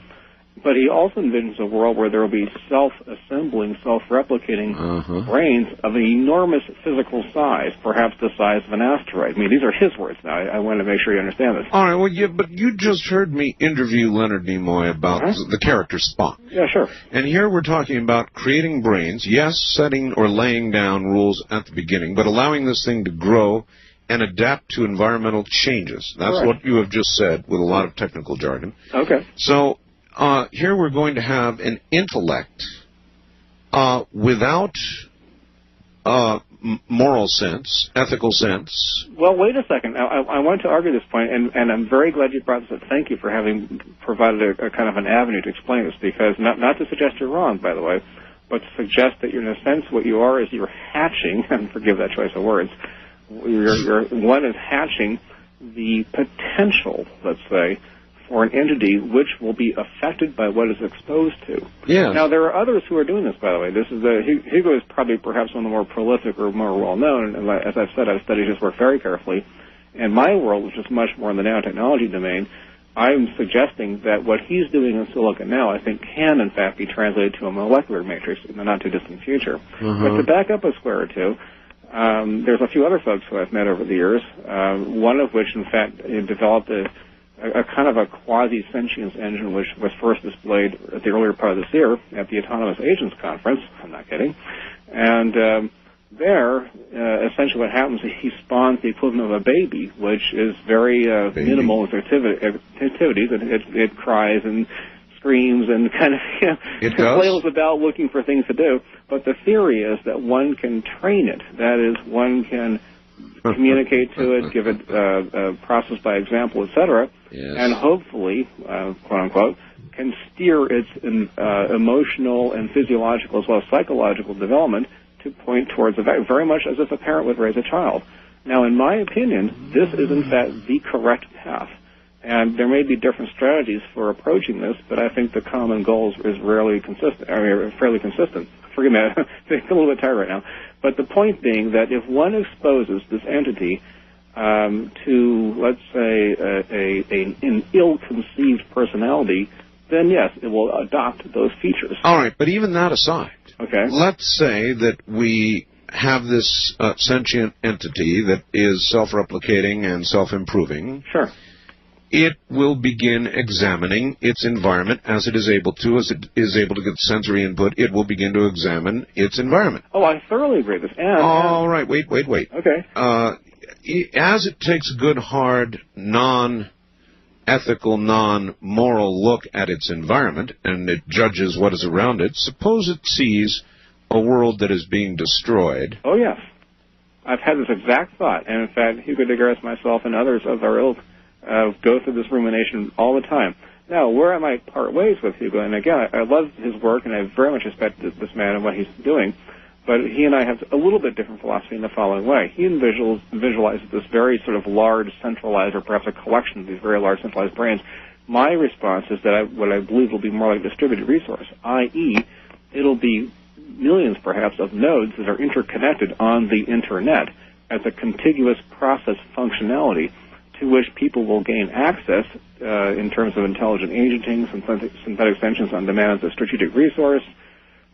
Q: But he also envisions a world where there will be self-assembling, self-replicating brains of an enormous physical size, perhaps the size of an asteroid. I mean, these are his words now. I want to make sure you understand this.
B: All right, well, yeah, but you just heard me interview Leonard Nimoy about the character Spock.
Q: Yeah, sure.
B: And here we're talking about creating brains, yes, setting or laying down rules at the beginning, but allowing this thing to grow and adapt to environmental changes. That's what you have just said with a lot of technical jargon.
Q: Okay.
B: So here we're going to have an intellect without moral sense, ethical sense.
Q: Well, wait a second. I want to argue this point, and I'm very glad you brought this up. Thank you for having provided a kind of an avenue to explain this, because not to suggest you're wrong, by the way, but to suggest that you're, in a sense, what you are is you're hatching, and forgive that choice of words, one is hatching the potential, let's say, or an entity which will be affected by what it's exposed to.
B: Yeah.
Q: Now, there are others who are doing this, by the way. This is Hugo is probably perhaps one of the more prolific or more well-known, and as I've said, I've studied his work very carefully. And my world, which is much more in the nanotechnology domain, I'm suggesting that what he's doing in silicon now, I think, can, in fact, be translated to a molecular matrix in the not-too-distant future. But to back up a square or two, there's a few other folks who I've met over the years, one of which, in fact, developed a kind of a quasi-sentience engine, which was first displayed at the earlier part of this year at the Autonomous Agents Conference. I'm not kidding. And there, essentially what happens is he spawns the equivalent of a baby, which is very minimal in activities. It cries and screams and kind of flails about looking for things to do. But the theory is that one can train it. That is, one can communicate to it, give it process by example, etc., and hopefully, quote-unquote, can steer its emotional and physiological as well as psychological development to point towards very much as if a parent would raise a child. Now, in my opinion, this is, in fact, the correct path. And there may be different strategies for approaching this, but I think the common goal is fairly consistent. Forgive me, I'm a little bit tired right now. But the point being that if one exposes this entity to, let's say, an ill-conceived personality, then yes, it will adopt those features.
B: All right, but even that aside,
P: let's say that we have this sentient entity that is self-replicating and self-improving.
Q: Sure.
B: It will begin examining its environment as it is able to. As it is able to get sensory input, it will begin to examine its environment.
Q: Oh, I thoroughly agree with this.
B: All right, wait.
Q: Okay.
B: As it takes a good, hard, non-ethical, non-moral look at its environment, and it judges what is around it, suppose it sees a world that is being destroyed.
Q: Oh, yes. I've had this exact thought, and in fact, Hugo de Garis, myself, and others of our ilk go through this rumination all the time. Now, where I might part ways with Hugo, and again, I love his work, and I very much respect this man and what he's doing, but he and I have a little bit different philosophy in the following way. He visualizes this very sort of large, centralized, or perhaps a collection of these very large, centralized brains. My response is that what I believe will be more like a distributed resource, i.e., it'll be millions, perhaps, of nodes that are interconnected on the Internet as a contiguous process functionality to which people will gain access in terms of intelligent agenting, synthetic extensions on demand as a strategic resource.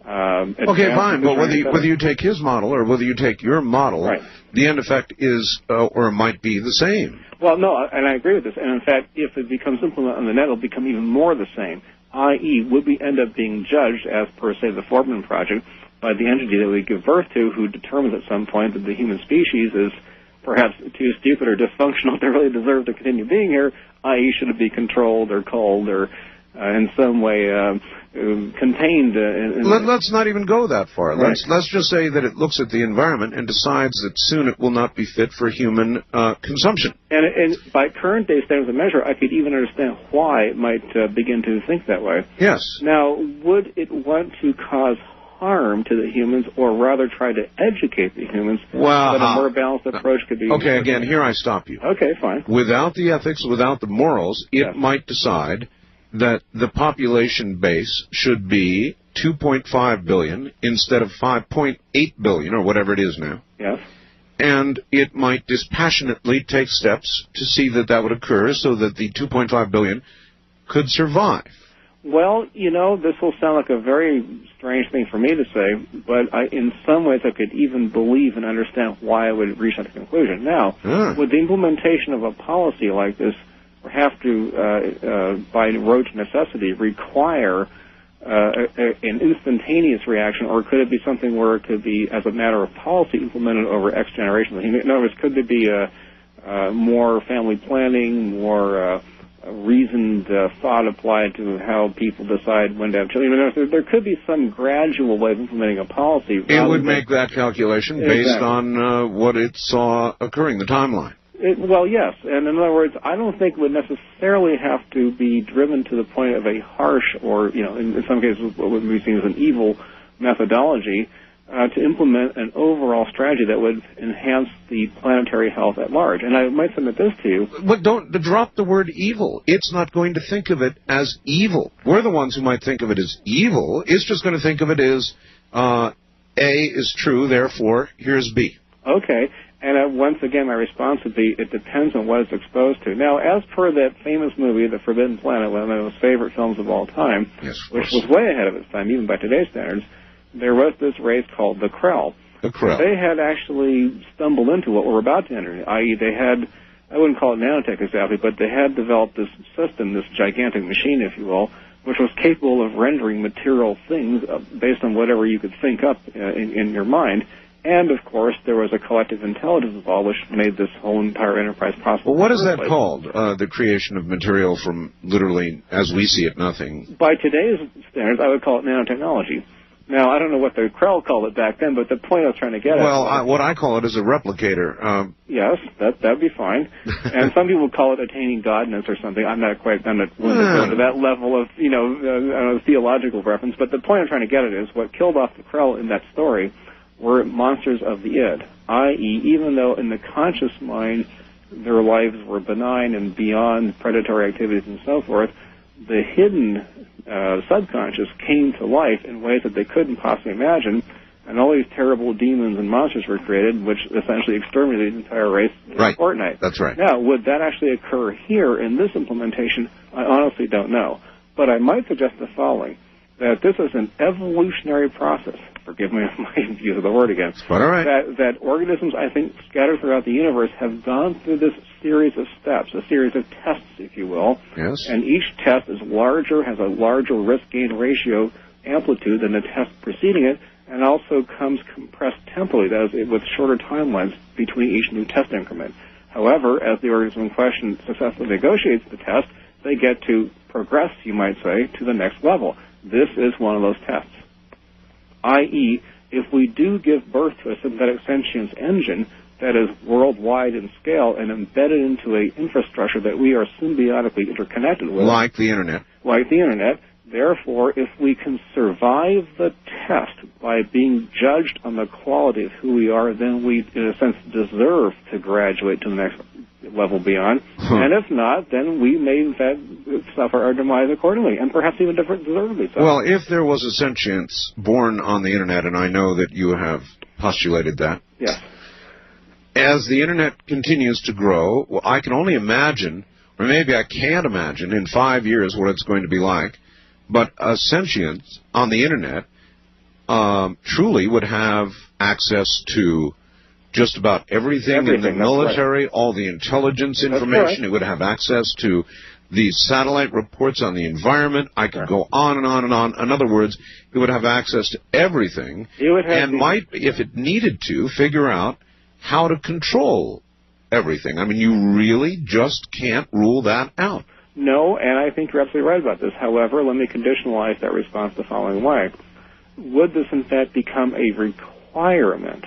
B: Okay, fine, but whether you take his model or whether you take your model, the end effect is or might be the same.
Q: Well, no, and I agree with this. And in fact, if it becomes implemented on the net, it'll become even more the same, i.e., would we end up being judged, as per, say, the Foreman Project, by the entity that we give birth to, who determines at some point that the human species is perhaps too stupid or dysfunctional to really deserve to continue being here, i.e., should it be controlled or culled or in some way contained.
B: Let's not even go that far.
Q: Right.
B: Let's just say that it looks at the environment and decides that soon it will not be fit for human consumption.
Q: And by current day standards of measure, I could even understand why it might begin to think that way.
B: Yes.
Q: Now, would it want to cause harm to the humans, or rather try to educate the humans that a more balanced approach could be?
B: Okay, again, here I stop you.
Q: Okay, fine.
B: Without the ethics, without the morals, it might decide that the population base should be 2.5 billion instead of 5.8 billion, or whatever it is now.
Q: Yes.
B: And it might dispassionately take steps to see that that would occur so that the 2.5 billion could survive.
Q: Well, you know, this will sound like a very strange thing for me to say, but in some ways I could even believe and understand why I would reach that conclusion. Now, with the implementation of a policy like this, have to, by rote necessity, require an instantaneous reaction, or could it be something where it could be, as a matter of policy, implemented over X generations? In other words, could there be more family planning, more reasoned thought applied to how people decide when to have children? There could be some gradual way of implementing a policy.
B: It would make that calculation based on what it saw occurring, the timeline.
Q: Well, yes. And in other words, I don't think it would necessarily have to be driven to the point of a harsh or, you know, in some cases what would be seen as an evil methodology to implement an overall strategy that would enhance the planetary health at large. And I might submit this to you.
B: But don't drop the word evil. It's not going to think of it as evil. We're the ones who might think of it as evil. It's just going to think of it as A is true, therefore here's B.
Q: Okay. And once again, my response would be, it depends on what it's exposed to. Now, as per that famous movie, The Forbidden Planet, one of my most favorite films of all time, which was way ahead of its time, even by today's standards, there was this race called the Krell.
B: The Krell.
Q: They had actually stumbled into what we're about to enter, i.e. they had, I wouldn't call it nanotech exactly, but they had developed this system, this gigantic machine, if you will, which was capable of rendering material things based on whatever you could think up in your mind. And, of course, there was a collective intelligence involved, which made this whole entire enterprise possible.
B: Well, what is that called, the creation of material from literally, as we see it, nothing?
Q: By today's standards, I would call it nanotechnology. Now, I don't know what the Krell called it back then, but the point I was trying to get at...
B: what I call it is a replicator.
Q: Yes, that'd be fine. And some people call it attaining godness or something. I'm not willing to go to that level of, theological reference. But the point I'm trying to get at is what killed off the Krell in that story were monsters of the id, i.e., even though in the conscious mind their lives were benign and beyond predatory activities and so forth, the hidden subconscious came to life in ways that they couldn't possibly imagine, and all these terrible demons and monsters were created, which essentially exterminated the entire race in a fortnight.
B: That's right.
Q: Now, would that actually occur here in this implementation? I honestly don't know. But I might suggest the following, that this is an evolutionary process. Forgive me if my use of the word again.
B: But all right.
Q: That organisms, I think, scattered throughout the universe have gone through this series of steps, a series of tests, if you will.
B: Yes.
Q: And each test is larger, has a larger risk-gain ratio amplitude than the test preceding it, and also comes compressed temporally, that is, with shorter timelines between each new test increment. However, as the organism in question successfully negotiates the test, they get to progress, you might say, to the next level. This is one of those tests. I.e., if we do give birth to a synthetic sentience engine that is worldwide in scale and embedded into an infrastructure that we are symbiotically interconnected with.
B: Like the Internet.
Q: Like the Internet. Therefore, if we can survive the test by being judged on the quality of who we are, then we, in a sense, deserve to graduate to the next level beyond. And if not, then we may, in fact, suffer our demise accordingly, and perhaps even deservedly so.
B: Well, if there was a sentience born on the Internet, and I know that you have postulated that.
Q: Yes.
B: As the Internet continues to grow, well, I can only imagine, or maybe I can't imagine, in 5 years what it's going to be like, but a sentience on the Internet truly would have access to just about everything in the military, all the intelligence information. It would have access to the satellite reports on the environment. I could go on and on and on. In other words, it would have access to everything and might, if it needed to, figure out how to control everything. I mean, you really just can't rule that out.
Q: No, and I think you're absolutely right about this. However, let me conditionalize that response the following way. Would this, in fact, become a requirement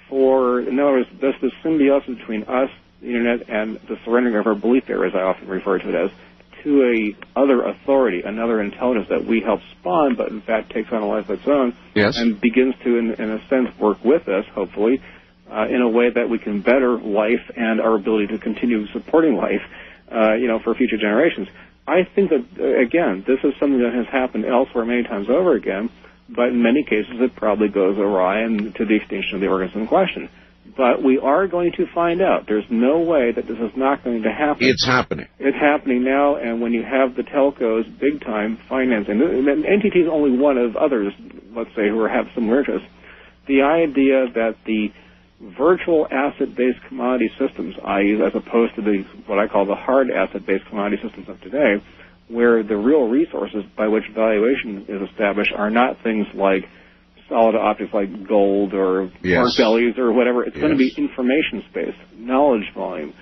Q: for, in other words, does the symbiosis between us, the Internet, and the surrendering of our belief there, as I often refer to it as, to a other authority, another intelligence that we help spawn, but in fact takes on a life of its own, and begins to, in a sense, work with us, hopefully, in a way that we can better life and our ability to continue supporting life, for future generations. I think that, again, this is something that has happened elsewhere many times over again, but in many cases it probably goes awry and to the extinction of the organism in question. But we are going to find out. There's no way that this is not going to happen.
B: It's happening.
Q: It's happening now, and when you have the telcos big-time financing, and NTT is only one of others, let's say, who have similar interests, the idea that the virtual asset-based commodity systems, i.e., as opposed to the what I call the hard asset-based commodity systems of today, where the real resources by which valuation is established are not things like solid objects like gold or pork bellies or whatever. It's going to be information space, knowledge volume,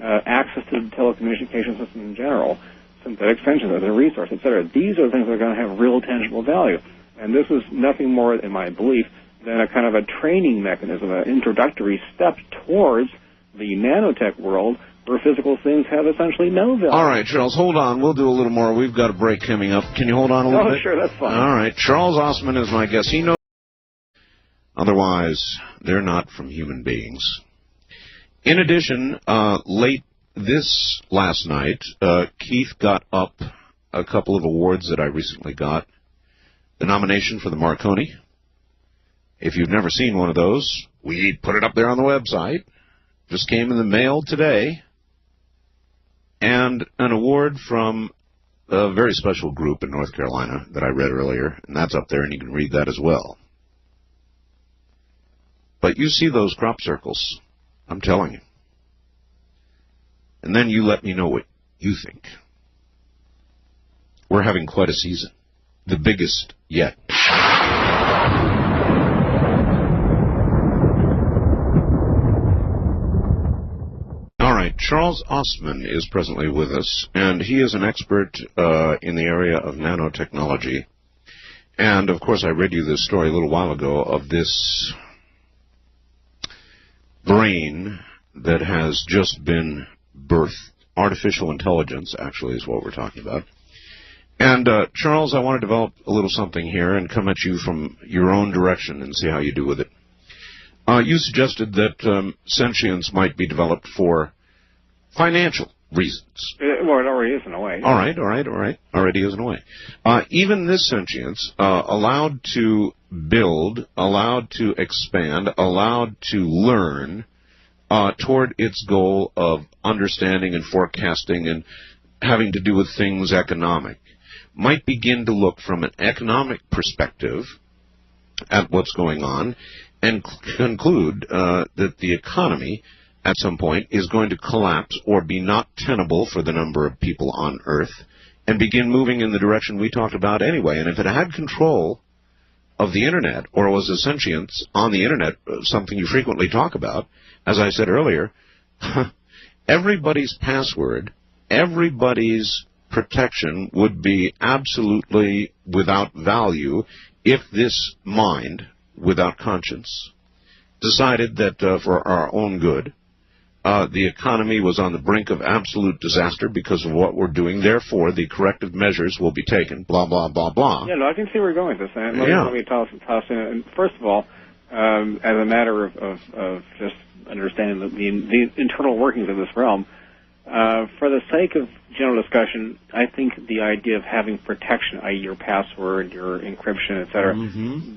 Q: access to the telecommunication system in general, synthetic extensions as a resource, etc. These are things that are going to have real tangible value. And this is nothing more, in my belief, than a kind of a training mechanism, an introductory step towards the nanotech world where physical things have essentially no value.
B: All right, Charles, hold on. We'll do a little more. We've got a break coming up. Can you hold on a little bit?
Q: Oh, sure, that's fine.
B: All right. Charles Ostman is my guest. He knows. Otherwise, they're not from human beings. In addition, late this last night, Keith got up a couple of awards that I recently got. The nomination for the Marconi. If you've never seen one of those, we put it up there on the website. Just came in the mail today. And an award from a very special group in North Carolina that I read earlier, and that's up there, and you can read that as well. But you see those crop circles, I'm telling you. And then you let me know what you think. We're having quite a season. The biggest yet. All right, Charles Ostman is presently with us, and he is an expert in the area of nanotechnology. And, of course, I read you this story a little while ago of this brain that has just been birthed. Artificial intelligence, actually, is what we're talking about. And, Charles, I want to develop a little something here and come at you from your own direction and see how you do with it. You suggested that sentience might be developed for financial reasons.
Q: Well, it already is in a way.
B: All right. Already is in a way. Even this sentience, allowed to build, allowed to expand, allowed to learn toward its goal of understanding and forecasting and having to do with things economic, might begin to look from an economic perspective at what's going on and conclude that the economy at some point is going to collapse or be not tenable for the number of people on Earth and begin moving in the direction we talked about anyway. And if it had control of the Internet or was a sentience on the Internet, something you frequently talk about, as I said earlier, everybody's password, everybody's protection would be absolutely without value if this mind, without conscience, decided that for our own good, the economy was on the brink of absolute disaster because of what we're doing. Therefore, the corrective measures will be taken, blah, blah, blah, blah.
Q: Yeah, no, I can see where you're going with this. And let me toss in. And first of all, as a matter of just understanding the internal workings of this realm, for the sake of general discussion, I think the idea of having protection, i.e. your password, your encryption, etc.,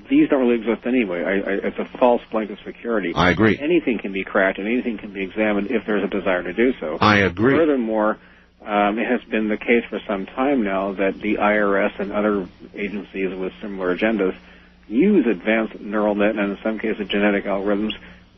Q: these don't really exist anyway. It's a false blanket of security.
B: I agree.
Q: Anything can be cracked and anything can be examined if there's a desire to do so.
B: I agree.
Q: Furthermore, it has been the case for some time now that the IRS and other agencies with similar agendas use advanced neural net and in some cases genetic algorithms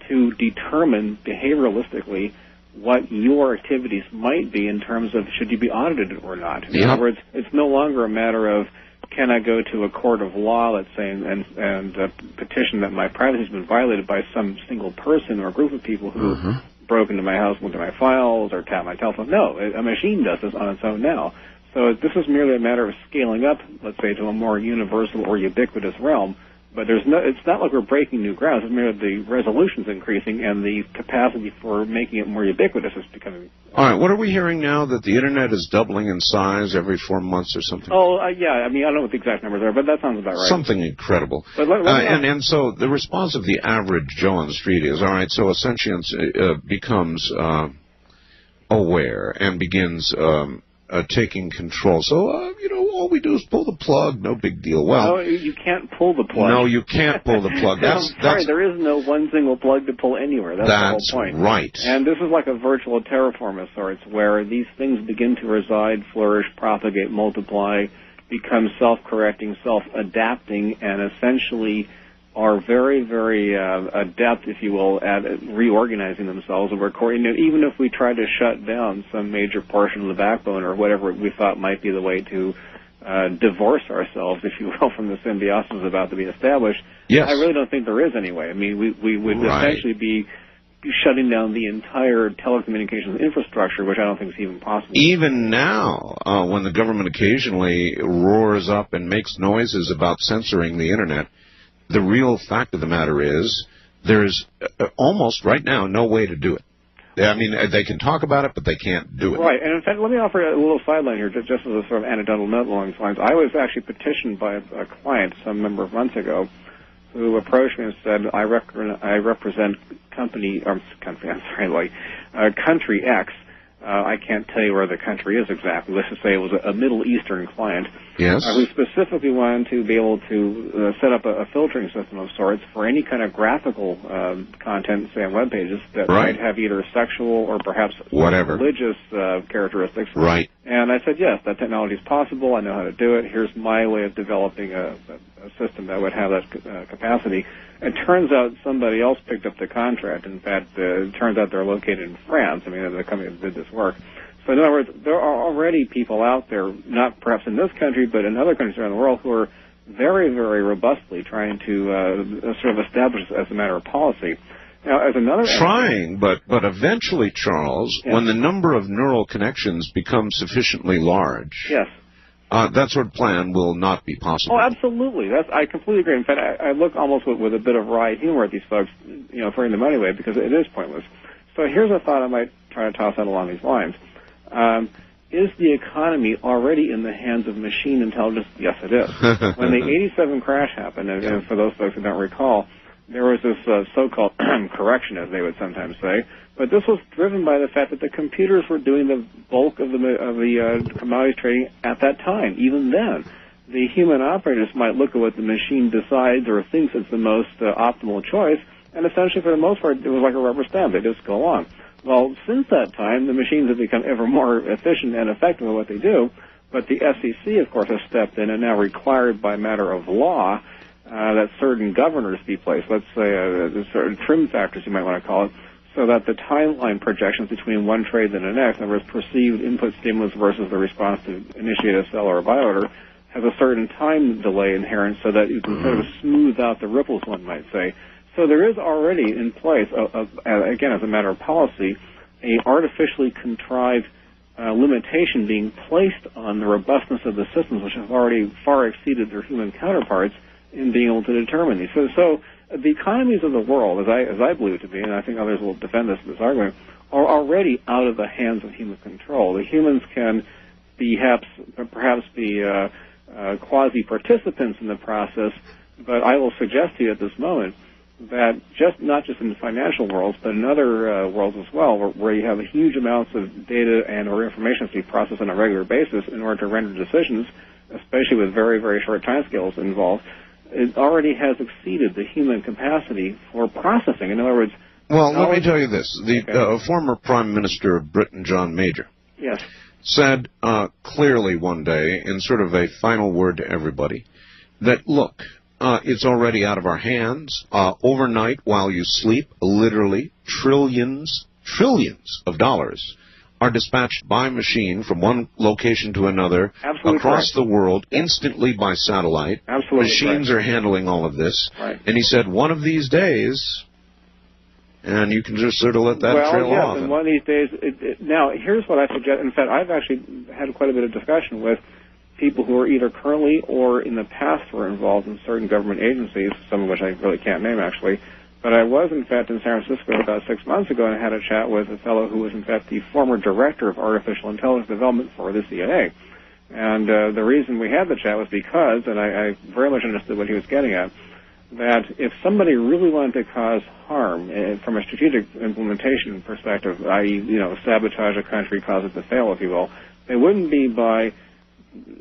Q: to determine behavioralistically what your activities might be in terms of should you be audited or not. In other words, it's no longer a matter of can I go to a court of law, let's say, and petition that my privacy has been violated by some single person or group of people who broke into my house, looked at my files, or tapped my telephone. No, a machine does this on its own now. So this is merely a matter of scaling up, let's say, to a more universal or ubiquitous realm. But it's not like we're breaking new ground. It's merely the resolution's increasing and the capacity for making it more ubiquitous is becoming.
B: All right, what are we hearing now? That the Internet is doubling in size every 4 months or something?
Q: Oh, yeah. I mean, I don't know what the exact numbers are, but that sounds about right.
B: Something incredible.
Q: But
B: and so the response of the average Joe on the street is, all right, so a sentience becomes aware and begins taking control. So, all we do is pull the plug, no big deal. Well,
Q: no, you can't pull the plug.
B: No, you can't pull the plug.
Q: Sorry, there is no one single plug to pull anywhere. That's the whole point.
B: Right.
Q: And this is like a virtual terraform of sorts, where these things begin to reside, flourish, propagate, multiply, become self-correcting, self-adapting, and essentially are very, very adept, if you will, at reorganizing themselves. And even if we try to shut down some major portion of the backbone or whatever we thought might be the way to divorce ourselves, if you will, from the symbiosis about to be established,
B: yes.
Q: I really don't think there is any way. I mean, we would essentially be shutting down the entire telecommunications infrastructure, which I don't think is even possible.
B: Even now, when the government occasionally roars up and makes noises about censoring the Internet, the real fact of the matter is there's almost right now no way to do it. I mean, they can talk about it, but they can't do it.
Q: Right, and in fact, let me offer a little sideline here, just as a sort of anecdotal note along these lines. I was actually petitioned by a client some number of months ago who approached me and said, I represent country X. I can't tell you where the country is exactly. Let's just say it was a Middle Eastern client.
B: Yes.
Q: Who specifically wanted to be able to set up a filtering system of sorts for any kind of graphical content, say on web pages, that might have either sexual or perhaps religious characteristics.
B: Right.
Q: And I said, yes, that technology is possible. I know how to do it. Here's my way of developing a system that would have that capacity. It turns out somebody else picked up the contract. In fact, it turns out they're located in France. I mean, the company that did this work. So in other words, there are already people out there, not perhaps in this country, but in other countries around the world, who are very, very robustly trying to sort of establish this as a matter of policy. Now, as another
B: but eventually, Charles, when the number of neural connections becomes sufficiently large, that sort of plan will not be possible.
Q: Oh, absolutely. I completely agree. In fact, I look almost with a bit of wry humor at these folks, throwing the money away, because it is pointless. So here's a thought I might try to toss out along these lines. Is the economy already in the hands of machine intelligence? Yes, it is. When the 87 crash happened, and for those folks who don't recall, there was this so-called correction, as they would sometimes say, but this was driven by the fact that the computers were doing the bulk of the commodities trading at that time. Even then, the human operators might look at what the machine decides or thinks is the most optimal choice, and essentially, for the most part, it was like a rubber stamp. They just go on. Well, since that time, the machines have become ever more efficient and effective at what they do, but the FCC, of course, has stepped in and now required by matter of law that certain governors be placed, let's say certain trim factors, you might want to call it, so that the timeline projections between one trade and the next, in other words, perceived input stimulus versus the response to initiate a sell or a buy order, has a certain time delay inherent so that you can sort of smooth out the ripples, one might say. So there is already in place, again, as a matter of policy, a artificially contrived limitation being placed on the robustness of the systems, which have already far exceeded their human counterparts in being able to determine these. So the economies of the world, as I believe it to be, and I think others will defend this argument, are already out of the hands of human control. The humans can perhaps be quasi-participants in the process, but I will suggest to you at this moment that not just in the financial worlds, but in other worlds as well, where you have huge amounts of data and or information to be processed on a regular basis in order to render decisions, especially with very, very short timescales involved, it already has exceeded the human capacity for processing. In other words...
B: Well, let me tell you this. The former Prime Minister of Britain, John Major, said clearly one day, in sort of a final word to everybody, that, look, it's already out of our hands. Overnight, while you sleep, literally trillions of dollars are dispatched by machine from one location to another across the world instantly by satellite. Machines are handling all of this. And he said, one of these days, and you can just sort of let that trail off.
Q: And one of these days, now, here's what I suggest. In fact, I've actually had quite a bit of discussion with people who are either currently or in the past were involved in certain government agencies, some of which I really can't name, actually. But I was, in fact, in San Francisco about 6 months ago, and I had a chat with a fellow who was, in fact, the former director of artificial intelligence development for the CIA. And the reason we had the chat was because, and I very much understood what he was getting at, that if somebody really wanted to cause harm from a strategic implementation perspective, i.e., sabotage a country, cause it to fail, if you will, it wouldn't be by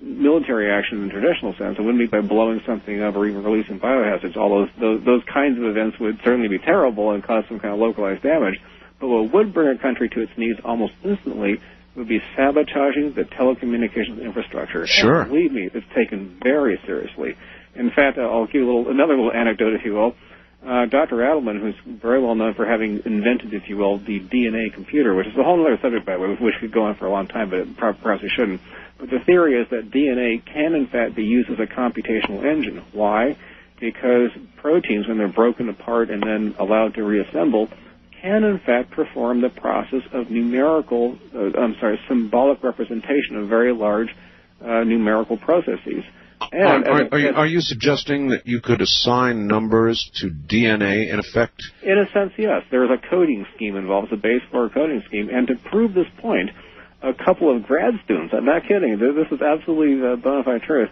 Q: military action in the traditional sense. It wouldn't be by blowing something up or even releasing biohazards. All those kinds of events would certainly be terrible and cause some kind of localized damage. But what would bring a country to its knees almost instantly would be sabotaging the telecommunications infrastructure.
B: Sure.
Q: And believe me, it's taken very seriously. In fact, I'll give you another little anecdote, if you will. Dr. Otman, who's very well known for having invented, if you will, the DNA computer, which is a whole other subject, by the way, which could go on for a long time, but perhaps we shouldn't. But the theory is that DNA can, in fact, be used as a computational engine. Why? Because proteins, when they're broken apart and then allowed to reassemble, can, in fact, perform the process of symbolic representation of very large numerical processes. And
B: are you suggesting that you could assign numbers to DNA, in effect?
Q: In a sense, yes. There is a coding scheme involved, a base for a coding scheme. And to prove this point, a couple of grad students, I'm not kidding, this is absolutely bona fide truth.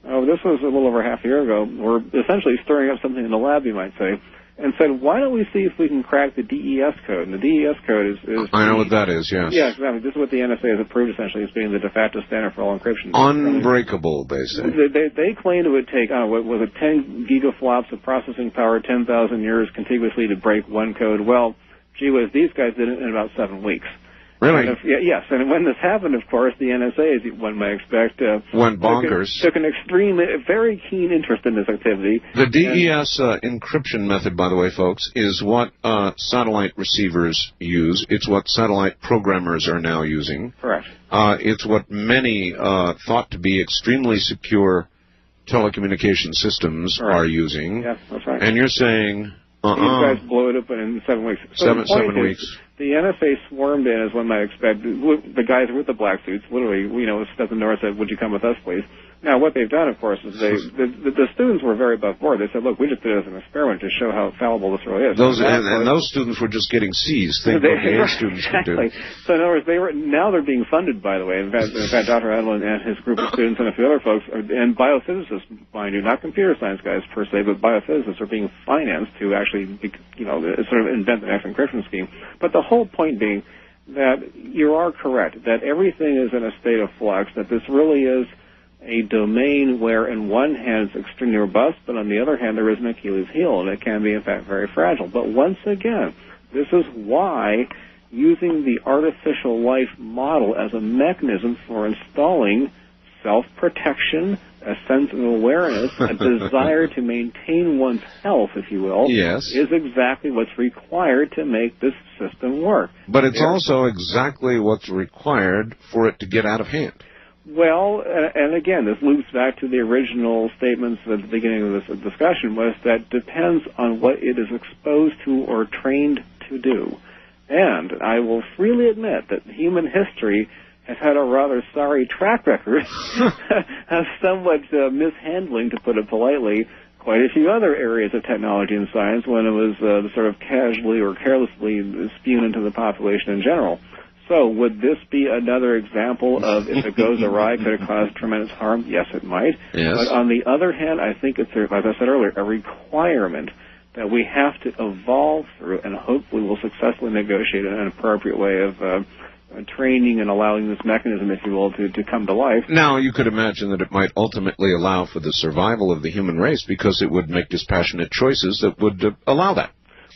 Q: This was a little over half a year ago. We're essentially stirring up something in the lab, you might say, and said, why don't we see if we can crack the DES code? And the DES code is
B: I know what that is, yes.
Q: Yeah, exactly. This is what the NSA has approved, essentially, as being the de facto standard for all encryption.
B: Unbreakable, they say.
Q: They claimed it would take, was it 10 gigaflops of processing power, 10,000 years contiguously to break one code. Well, gee whiz, these guys did it in about 7 weeks.
B: Really?
Q: Yes, and when this happened, of course, the NSA, as one might expect,
B: went bonkers.
Q: Took an extreme, very keen interest in this activity.
B: The DES encryption method, by the way, folks, is what satellite receivers use. It's what satellite programmers are now using.
Q: Correct.
B: It's what many thought to be extremely secure telecommunication systems are using.
Q: Yes, that's right.
B: And you're saying...
Q: These guys blew it up in 7 weeks. So
B: seven weeks.
Q: The NSA swarmed in, as one might expect. The guys with the black suits, literally, stepped in the door and said, would you come with us, please? Now, what they've done, of course, is the students were very above board. They said, look, we just did it as an experiment to show how fallible this really is.
B: Those students were just getting C's. Think what the A students could do.
Q: So, in other words, now they're being funded, by the way. In fact, Dr. Adlin and his group of students and a few other folks, and biophysicists, mind you, not computer science guys per se, but biophysicists are being financed to actually, sort of invent the next encryption scheme. But the whole point being that you are correct, that everything is in a state of flux, that this really is a domain where, on one hand, it's extremely robust, but on the other hand, there is an Achilles heel, and it can be, in fact, very fragile. But once again, this is why using the artificial life model as a mechanism for installing self-protection, a sense of awareness, a desire to maintain one's health, if you will,
B: yes,
Q: is exactly what's required to make this system work.
B: But it's also exactly what's required for it to get out of hand.
Q: Well, and again, this loops back to the original statements at the beginning of this discussion, was that depends on what it is exposed to or trained to do. And I will freely admit that human history has had a rather sorry track record of somewhat mishandling, to put it politely, quite a few other areas of technology and science when it was sort of casually or carelessly spewed into the population in general. So would this be another example of, if it goes awry, could it cause tremendous harm? Yes, it might.
B: Yes.
Q: But on the other hand, I think it's, as I said earlier, a requirement that we have to evolve through, and hopefully we'll successfully negotiate an appropriate way of training and allowing this mechanism, if you will, to come to life.
B: Now, you could imagine that it might ultimately allow for the survival of the human race because it would make dispassionate choices that would allow that.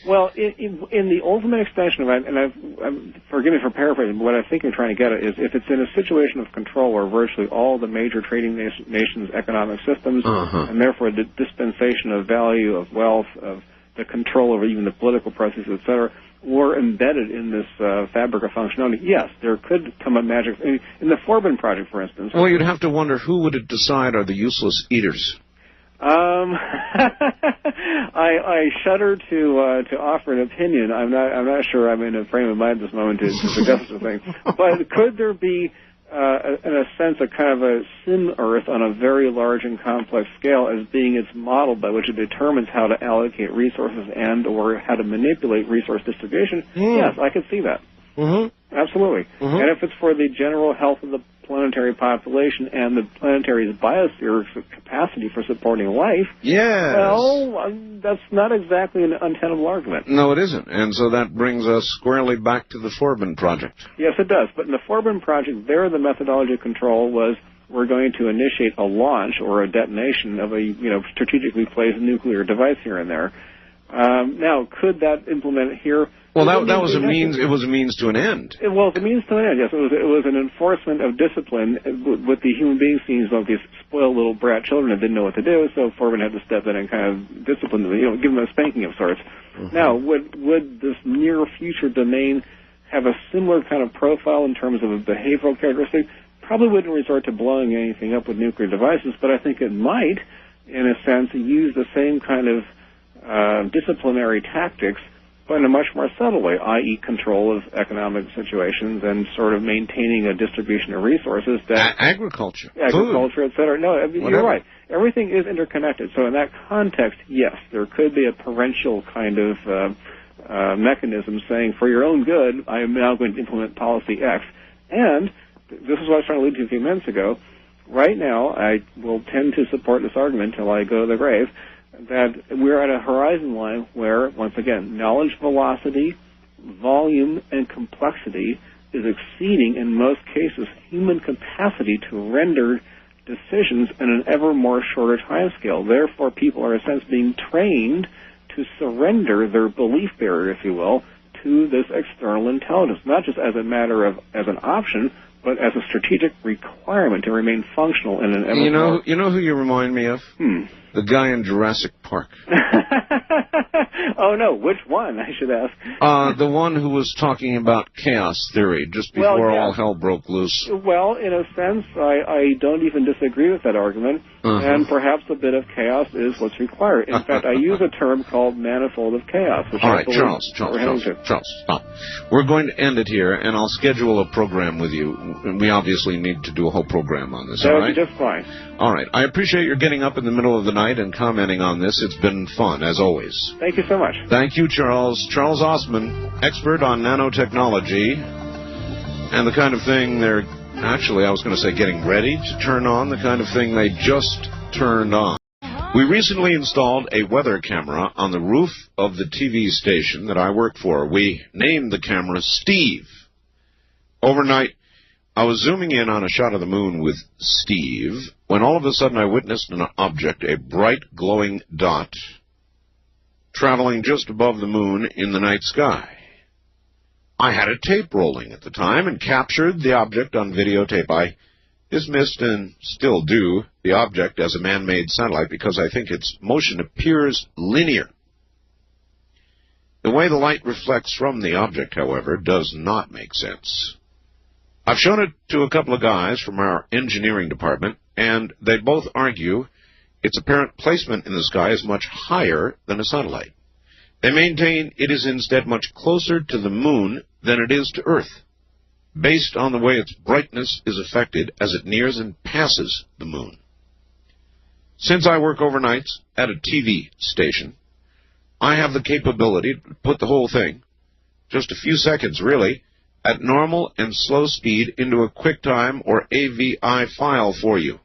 Q: Well, in the ultimate extension of it, and forgive me for paraphrasing, but what I think you're trying to get at is if it's in a situation of control where virtually all the major trading nations' economic systems, and therefore the dispensation of value, of wealth, of the control over even the political processes, et cetera, were embedded in this fabric of functionality, yes, there could come a magic. In the Forbin project, for instance.
B: Well, you'd have to wonder who would it decide are the useless eaters.
Q: I shudder to offer an opinion. I'm not sure I'm in a frame of mind at this moment to suggest such a thing. But could there be, in a sense, a kind of a sim Earth on a very large and complex scale as being its model by which it determines how to allocate resources and or how to manipulate resource distribution? Yes, I could see that. Absolutely. And if it's for the general health of the planetary population and the planetary's biosphere's capacity for supporting life, well, that's not exactly an untenable argument.
B: No, it isn't. And so that brings us squarely back to the Forbin Project.
Q: Yes, it does. But in the Forbin Project, there the methodology of control was we're going to initiate a launch or a detonation of a strategically placed nuclear device here and there. Now, could that implement here?
B: Well, that was a means. It was a means to an end.
Q: Well, the means to an end. Yes, it was an enforcement of discipline with the human beings seen as these spoiled little brat children that didn't know what to do. So Forbin had to step in and kind of discipline them, give them a spanking of sorts. Now, would this near future domain have a similar kind of profile in terms of a behavioral characteristic? Probably wouldn't resort to blowing anything up with nuclear devices, but I think it might, in a sense, use the same kind of disciplinary tactics, but in a much more subtle way, i.e. control of economic situations and sort of maintaining a distribution of resources that...
B: Agriculture,
Q: et cetera. No, I mean, you're right. Everything is interconnected. So in that context, yes, there could be a parential kind of mechanism saying, for your own good, I am now going to implement policy X. And this is what I was trying to allude to a few minutes ago. Right now, I will tend to support this argument until I go to the grave, that we're at a horizon line where, once again, knowledge velocity, volume, and complexity is exceeding, in most cases, human capacity to render decisions in an ever more shorter time scale. Therefore, people are, in a sense, being trained to surrender their belief barrier, if you will, to this external intelligence, not just as a matter of, as an option, but as a strategic requirement to remain functional in an ever more...
B: You know who you remind me of? The guy in Jurassic Park.
Q: Oh, no. Which one, I should ask?
B: The one who was talking about chaos theory just before all hell broke loose.
Q: Well, in a sense, I don't even disagree with that argument, and perhaps a bit of chaos is what's required. In fact, I use a term called manifold of chaos.
B: All right, Charles, stop. We're going to end it here, and I'll schedule a program with you. We obviously need to do a whole program on this, all right?
Q: That would be just fine.
B: All right. I appreciate your getting up in the middle of the night and commenting on this. It's been fun, as always.
Q: Thank you so much.
B: Thank you, Charles. Charles Ostman, expert on nanotechnology and the kind of thing they're, actually, I was going to say getting ready to turn on, the kind of thing they just turned on. We recently installed a weather camera on the roof of the TV station that I work for. We named the camera Steve. Overnight, I was zooming in on a shot of the moon with Steve when all of a sudden I witnessed an object, a bright glowing dot, traveling just above the moon in the night sky. I had a tape rolling at the time and captured the object on videotape. I dismissed and still do the object as a man-made satellite because I think its motion appears linear. The way the light reflects from the object, however, does not make sense. I've shown it to a couple of guys from our engineering department, and they both argue its apparent placement in the sky is much higher than a satellite. They maintain it is instead much closer to the moon than it is to Earth, based on the way its brightness is affected as it nears and passes the moon. Since I work overnights at a TV station, I have the capability to put the whole thing, just a few seconds really, at normal and slow speed into a QuickTime or AVI file for you.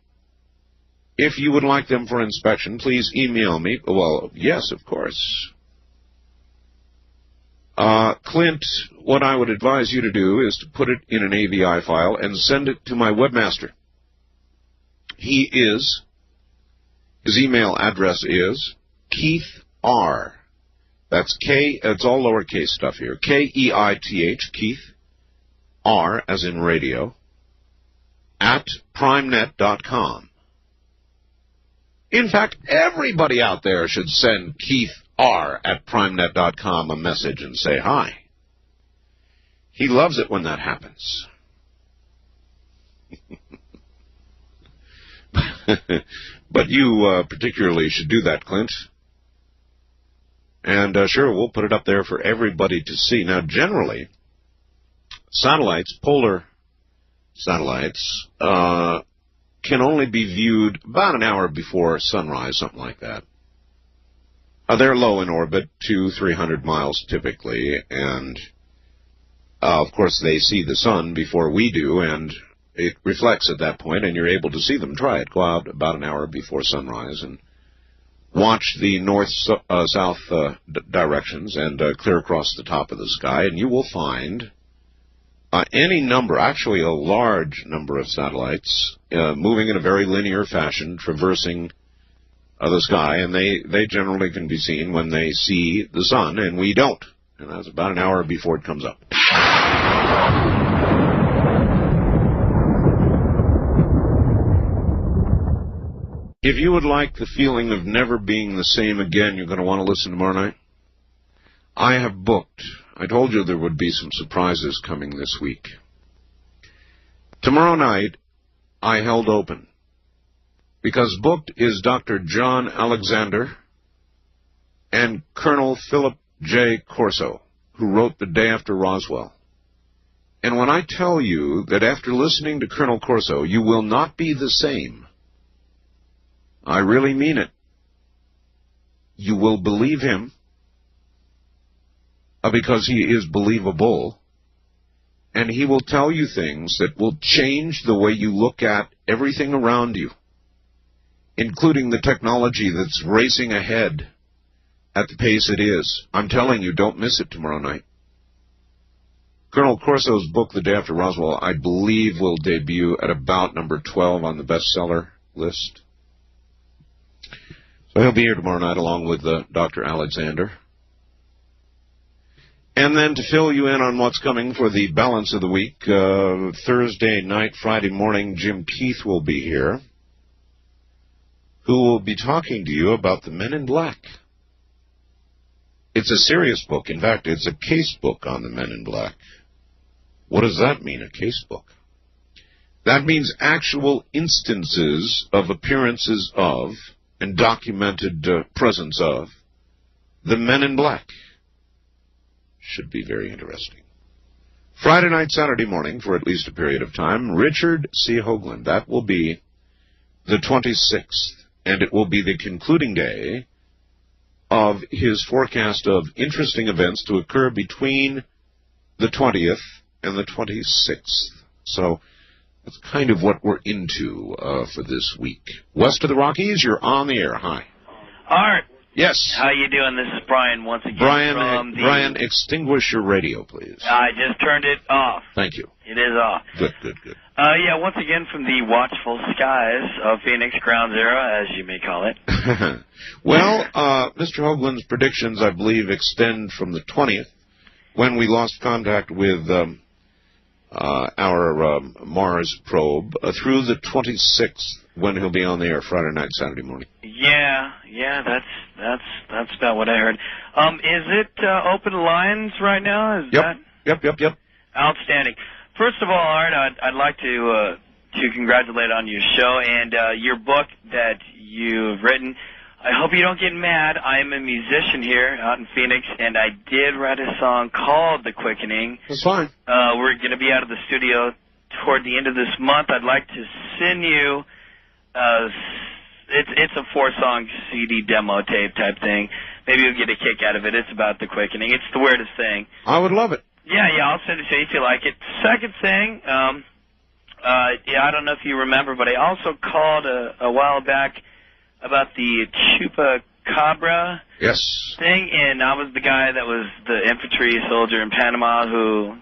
B: If you would like them for inspection, please email me. Well, yes, of course. Clint, what I would advise you to do is to put it in an AVI file and send it to my webmaster. His email address is Keith R. That's K, it's all lowercase stuff here. Keith, Keith, R as in radio, at primenet.com. In fact, everybody out there should send Keith R at primenet.com a message and say hi. He loves it when that happens. But you particularly should do that, Clint. And sure, we'll put it up there for everybody to see. Now, generally, satellites, polar satellites, can only be viewed about an hour before sunrise, something like that. They're low in orbit, 200-300 miles typically, and of course they see the sun before we do, and it reflects at that point, and you're able to see them. Try it. Go out about an hour before sunrise and watch the north-south directions and clear across the top of the sky, and you will find any number, actually a large number of satellites moving in a very linear fashion, traversing the sky, and they generally can be seen when they see the sun, and we don't. And that's about an hour before it comes up. If you would like the feeling of never being the same again, you're going to want to listen tomorrow night. I have booked. I told you there would be some surprises coming this week. Tomorrow night, I held open, because booked is Dr. John Alexander and Colonel Philip J. Corso, who wrote The Day After Roswell. And when I tell you that after listening to Colonel Corso, you will not be the same, I really mean it. You will believe him, because he is believable, and he will tell you things that will change the way you look at everything around you, including the technology that's racing ahead at the pace it is. I'm telling you, don't miss it tomorrow night. Colonel Corso's book, The Day After Roswell, I believe will debut at about number 12 on the bestseller list. So he'll be here tomorrow night along with Dr. Alexander. And then to fill you in on what's coming for the balance of the week, Thursday night, Friday morning, Jim Keith will be here, who will be talking to you about the Men in Black. It's a serious book. In fact, it's a case book on the Men in Black. What does that mean, a case book? That means actual instances of appearances of and documented presence of the Men in Black. Should be very interesting. Friday night, Saturday morning, for at least a period of time, Richard C. Hoagland. That will be the 26th, and it will be the concluding day of his forecast of interesting events to occur between the 20th and the 26th. So that's kind of what we're into for this week. West of the Rockies, you're on the air. Hi.
R: Art.
B: Yes.
R: How you doing? This is Brian once again.
B: Brian, extinguish your radio, please.
R: I just turned it off.
B: Thank you.
R: It is off.
B: Good.
R: Yeah, once again from the watchful skies of Phoenix Ground Zero, as you may call it.
B: Well, Mr. Hoagland's predictions, I believe, extend from the 20th, when we lost contact with our Mars probe, through the 26th, when he'll be on the air Friday night, Saturday morning.
R: Yeah, that's about what I heard. Is it open lines right now?
B: Yep.
R: Outstanding. First of all, Art, I'd like to congratulate on your show and your book that you've written. I hope you don't get mad. I am a musician here out in Phoenix, and I did write a song called The Quickening.
B: That's fine.
R: We're going to be out of the studio toward the end of this month. I'd like to send you... It's a 4-song CD demo tape type thing. Maybe you'll get a kick out of it. It's about the quickening. It's the weirdest thing.
B: I would love it.
R: Yeah, I'll send it to you if you like it. Second thing, I don't know if you remember, but I also called a while back about the chupacabra thing, and I was the guy that was the infantry soldier in Panama who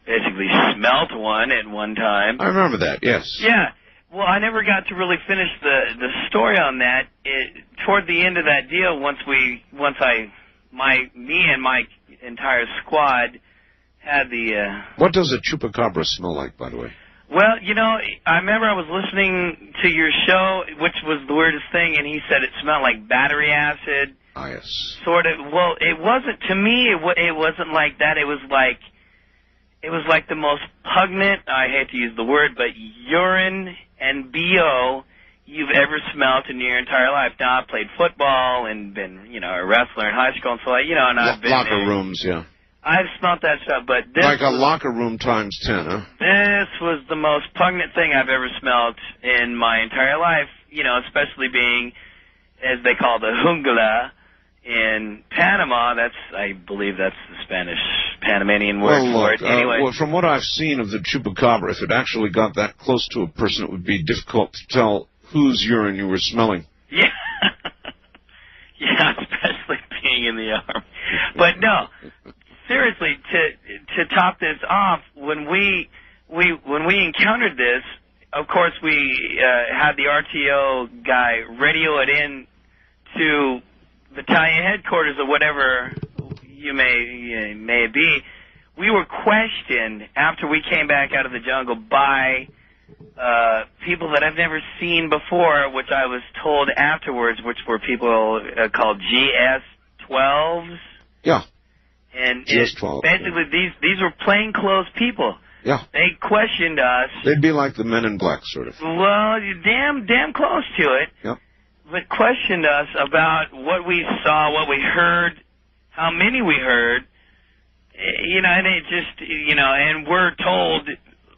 R: basically smelt one at one time.
B: I remember that, yes.
R: Yeah. Well, I never got to really finish the story on that. Toward the end of that deal, me and my entire squad had the...
B: What does a chupacabra smell like, by the way?
R: Well, I remember I was listening to your show, which was the weirdest thing, and he said it smelled like battery acid.
B: Ah, yes.
R: Sort of. Well, it wasn't, to me, it wasn't like that. It was like the most pungent, I hate to use the word, but urine and BO you've ever smelt in your entire life. Now, I've played football and been, you know, a wrestler in high school and so, you know, and I've been
B: locker rooms, yeah.
R: I've smelt that stuff, but this
B: like a locker room times 10, huh?
R: This was the most pungent thing I've ever smelt in my entire life, you know, especially being, as they call the jungla in Panama. I believe that's the Spanish Panamanian word for it. Anyway.
B: Well, from what I've seen of the chupacabra, if it actually got that close to a person, it would be difficult to tell whose urine you were smelling.
R: Yeah. Yeah, especially being in the army. But no, seriously, to top this off, when we encountered this, of course we had the RTO guy radio it in to battalion headquarters or whatever you may be. We were questioned after we came back out of the jungle by people that I've never seen before, which I was told afterwards, which were people called GS-12s.
B: Yeah.
R: And
B: GS-12.
R: Basically, these were plainclothes people.
B: Yeah.
R: They questioned us.
B: They'd be like the Men in Black, sort of.
R: Well, damn close to it.
B: Yep.
R: But questioned us about what we saw, what we heard, how many we heard. You know, and it just, you know, and we're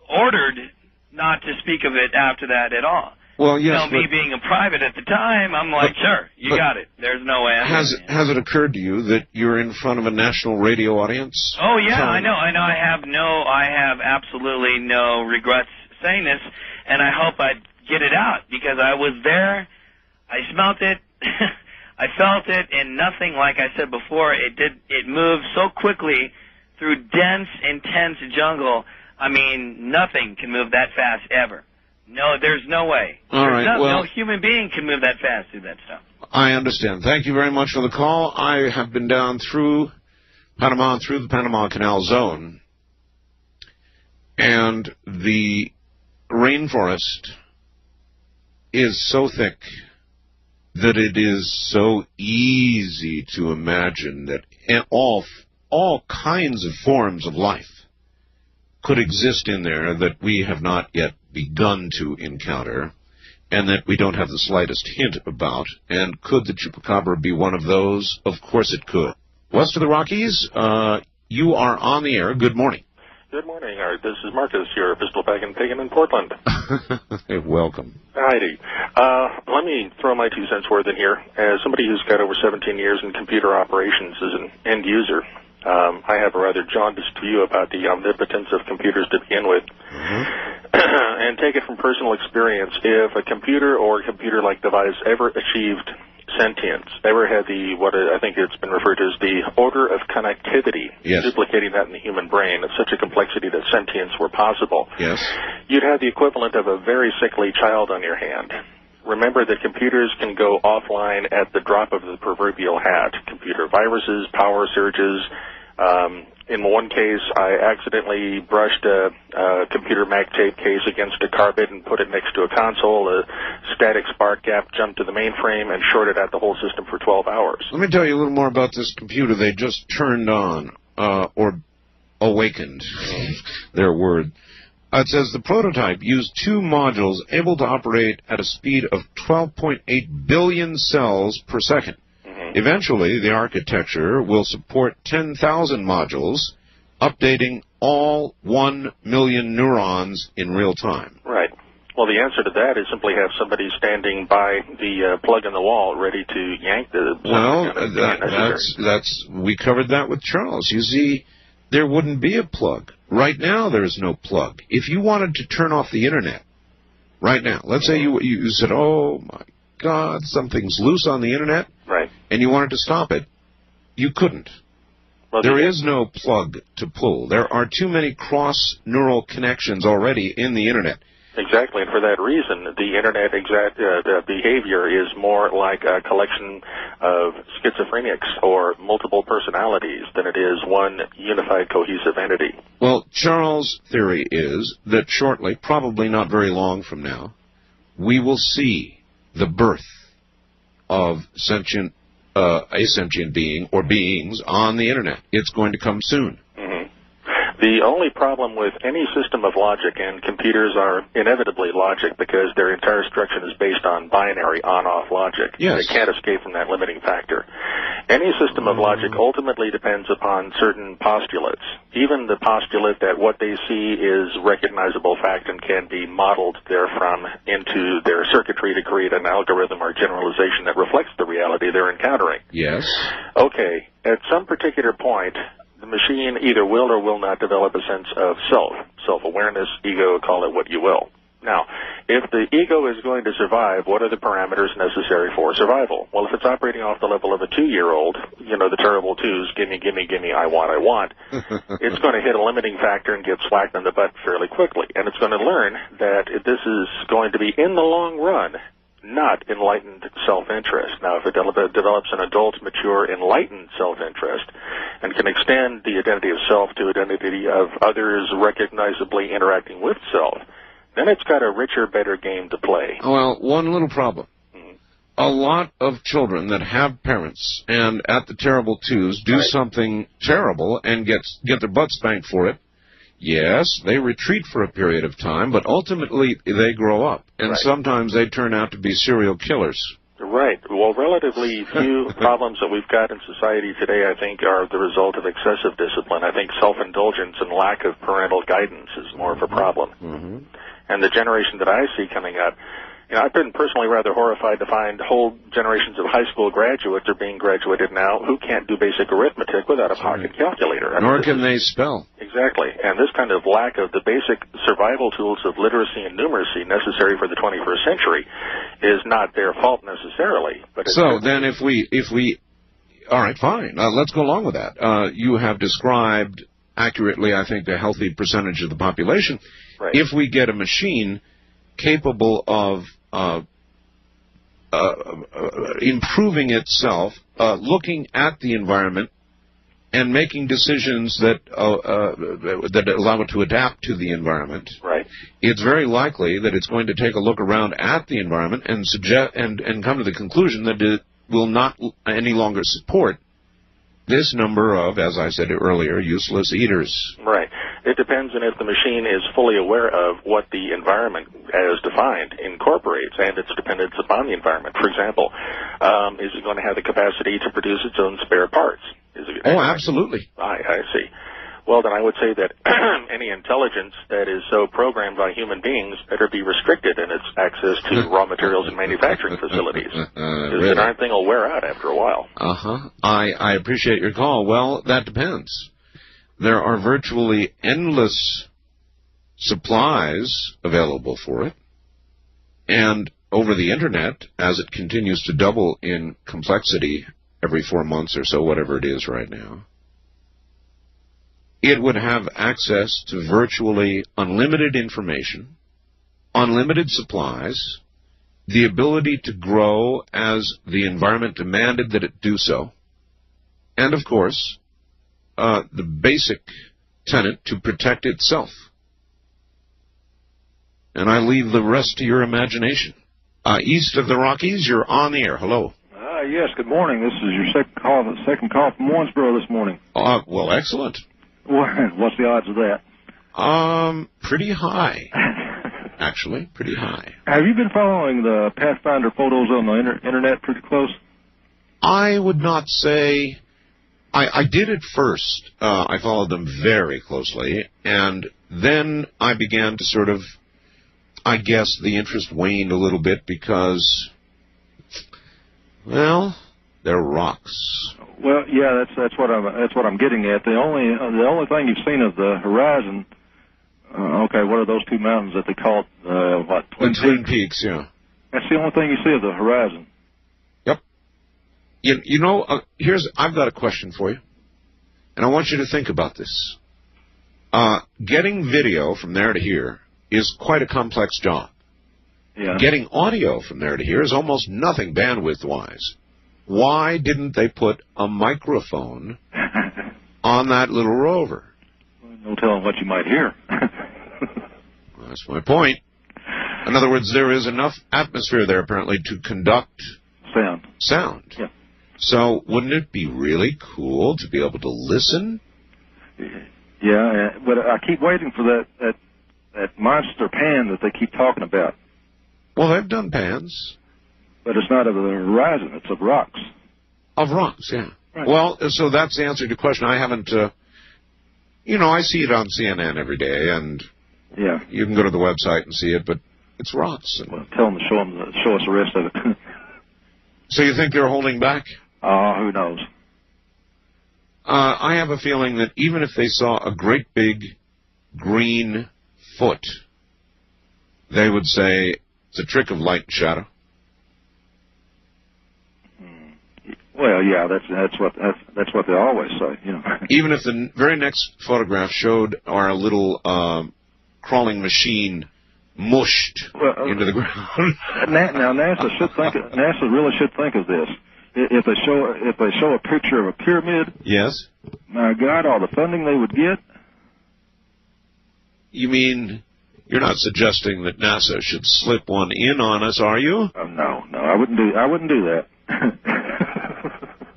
R: ordered not to speak of it after that at all.
B: Well, yes.
R: You know, me being a private at the time, I'm like, sure, you got it. There's no way.
B: Has it occurred to you that you're in front of a national radio audience?
R: Oh yeah, I know. I have absolutely no regrets saying this, and I hope I get it out because I was there. I smelt it. I felt it, and nothing, like I said before, it moved so quickly through dense, intense jungle. I mean, nothing can move that fast ever. No, there's no way.
B: All right,
R: no human being can move that fast through that stuff.
B: I understand. Thank you very much for the call. I have been down through Panama, through the Panama Canal Zone, and the rainforest is so thick that it is so easy to imagine that all kinds of forms of life could exist in there that we have not yet begun to encounter and that we don't have the slightest hint about. And could the chupacabra be one of those? Of course it could. West of the Rockies, you are on the air. Good morning.
S: Good morning, Art. This is Marcus, your pistol packing pagan in Portland.
B: Hey, welcome.
S: Heidi. Let me throw my 2 cents worth in here. As somebody who's got over 17 years in computer operations as an end user, I have a rather jaundiced view about the omnipotence of computers to begin with. And take it from personal experience. If a computer or computer-like device ever achieved sentience, ever had what I think it's been referred to as the order of connectivity,
B: yes,
S: duplicating that in the human brain of such a complexity that sentience were possible,
B: yes,
S: you'd have the equivalent of a very sickly child on your hand. Remember that computers can go offline at the drop of the proverbial hat. Computer viruses, power surges. In one case, I accidentally brushed a computer mag tape case against a carpet and put it next to a console. A static spark gap jumped to the mainframe and shorted out the whole system for 12 hours.
B: Let me tell you a little more about this computer they just turned on, or awakened, their word. It says the prototype used 2 modules able to operate at a speed of 12.8 billion cells per second. Eventually, the architecture will support 10,000 modules, updating all 1 million neurons in real time.
S: Right. Well, the answer to that is simply have somebody standing by the plug in the wall ready to yank the...
B: Well, we covered that with Charles. You see, there wouldn't be a plug. Right now, there's no plug. If you wanted to turn off the Internet, right now, let's say you said, oh, my God, something's loose on the Internet,
S: right,
B: and you wanted to stop it, you couldn't. Well, there is no plug to pull. There are too many cross-neural connections already in the Internet.
S: Exactly, and for that reason, the Internet behavior is more like a collection of schizophrenics or multiple personalities than it is one unified, cohesive entity.
B: Well, Charles' theory is that shortly, probably not very long from now, we will see the birth of a sentient being or beings on the Internet. It's going to come soon.
S: Mm-hmm. The only problem with any system of logic, and computers are inevitably logic because their entire structure is based on binary on-off logic.
B: Yes.
S: They can't escape from that limiting factor. Any system of logic ultimately depends upon certain postulates. Even the postulate that what they see is recognizable fact and can be modeled therefrom into their circuitry to create an algorithm or generalization that reflects the reality they're encountering.
B: Yes.
S: Okay, at some particular point, the machine either will or will not develop a sense of self-awareness, ego, call it what you will. Now, if the ego is going to survive, what are the parameters necessary for survival? Well, if it's operating off the level of a 2-year-old, you know, the terrible twos, gimme, gimme, gimme, I want, it's going to hit a limiting factor and get swacked in the butt fairly quickly. And it's going to learn that this is going to be, in the long run, not enlightened self-interest. Now, if it develops an adult, mature, enlightened self-interest and can extend the identity of self to identity of others recognizably interacting with self, then it's got a richer, better game to play.
B: Well, one little problem. A lot of children that have parents and at the terrible twos do something terrible and get their butt spanked for it. Yes, they retreat for a period of time, but ultimately they grow up, and sometimes they turn out to be serial killers.
S: Right. Well, relatively few problems that we've got in society today, I think, are the result of excessive discipline. I think self-indulgence and lack of parental guidance is more of a problem.
B: Mm-hmm.
S: And the generation that I see coming up, you know, I've been personally rather horrified to find whole generations of high school graduates are being graduated now who can't do basic arithmetic without a pocket calculator.
B: Nor can they spell.
S: Exactly. And this kind of lack of the basic survival tools of literacy and numeracy necessary for the 21st century is not their fault necessarily. But
B: so then if we, all right, fine, let's go along with that. You have described accurately, I think, a healthy percentage of the population.
S: Right.
B: If we get a machine capable of improving itself, looking at the environment, and making decisions that allow it to adapt to the environment.
S: Right.
B: It's very likely that it's going to take a look around at the environment and suggest and come to the conclusion that it will not any longer support this number of, as I said earlier, useless eaters.
S: Right. It depends on if the machine is fully aware of what the environment, as defined, incorporates and its dependence upon the environment. For example, is it going to have the capacity to produce its own spare parts?
B: Absolutely.
S: I see. Well, then I would say that any intelligence that is so programmed by human beings better be restricted in its access to raw materials and manufacturing facilities. Because the darn thing will wear out after a while.
B: I appreciate your call. Well, that depends. There are virtually endless supplies available for it. And over the Internet, as it continues to double in complexity every 4 months or so, whatever it is right now, it would have access to virtually unlimited information, unlimited supplies, the ability to grow as the environment demanded that it do so, and, of course, the basic tenet to protect itself. And I leave the rest to your imagination. East of the Rockies, you're on the air. Hello.
T: Yes, good morning. This is your second call from Owensboro this morning.
B: Well, excellent.
T: What's the odds of that?
B: Pretty high. Actually, pretty high.
T: Have you been following the Pathfinder photos on the Internet pretty close?
B: I would not say... I did at first. I followed them very closely, and then I began to sort of... I guess the interest waned a little bit because... Well, they're rocks.
T: Well, yeah, that's what I'm getting at. The only thing you've seen of the horizon. Okay, what are those two mountains that they call what?
B: Twin Peaks, yeah.
T: That's the only thing you see of the horizon.
B: Yep. You know, I've got a question for you, and I want you to think about this. Getting video from there to here is quite a complex job.
T: Yeah.
B: Getting audio from there to here is almost nothing bandwidth-wise. Why didn't they put a microphone on that little rover?
T: No telling what you might hear.
B: Well, that's my point. In other words, there is enough atmosphere there, apparently, to conduct sound.
T: Yeah.
B: So wouldn't it be really cool to be able to listen?
T: Yeah, but I keep waiting for that monster pan that they keep talking about.
B: Well, they've done pans.
T: But it's not of the horizon, it's of rocks.
B: Of rocks, yeah.
T: Right.
B: Well, so that's the answer to your question. I haven't, I see it on CNN every day, and
T: yeah,
B: you can go to the website and see it, but it's rocks. And
T: well, tell them to show us the rest of it.
B: So you think they're holding back?
T: Who knows?
B: I have a feeling that even if they saw a great big green foot, they would say it's a trick of light and shadow.
T: Well, yeah, that's what they always say, you know.
B: Even if the very next photograph showed our little crawling machine mushed into the ground.
T: Now NASA really should think of this. If they show a picture of a pyramid,
B: yes,
T: my God, all the funding they would get.
B: You mean you're not suggesting that NASA should slip one in on us, are you?
T: No, I wouldn't do that.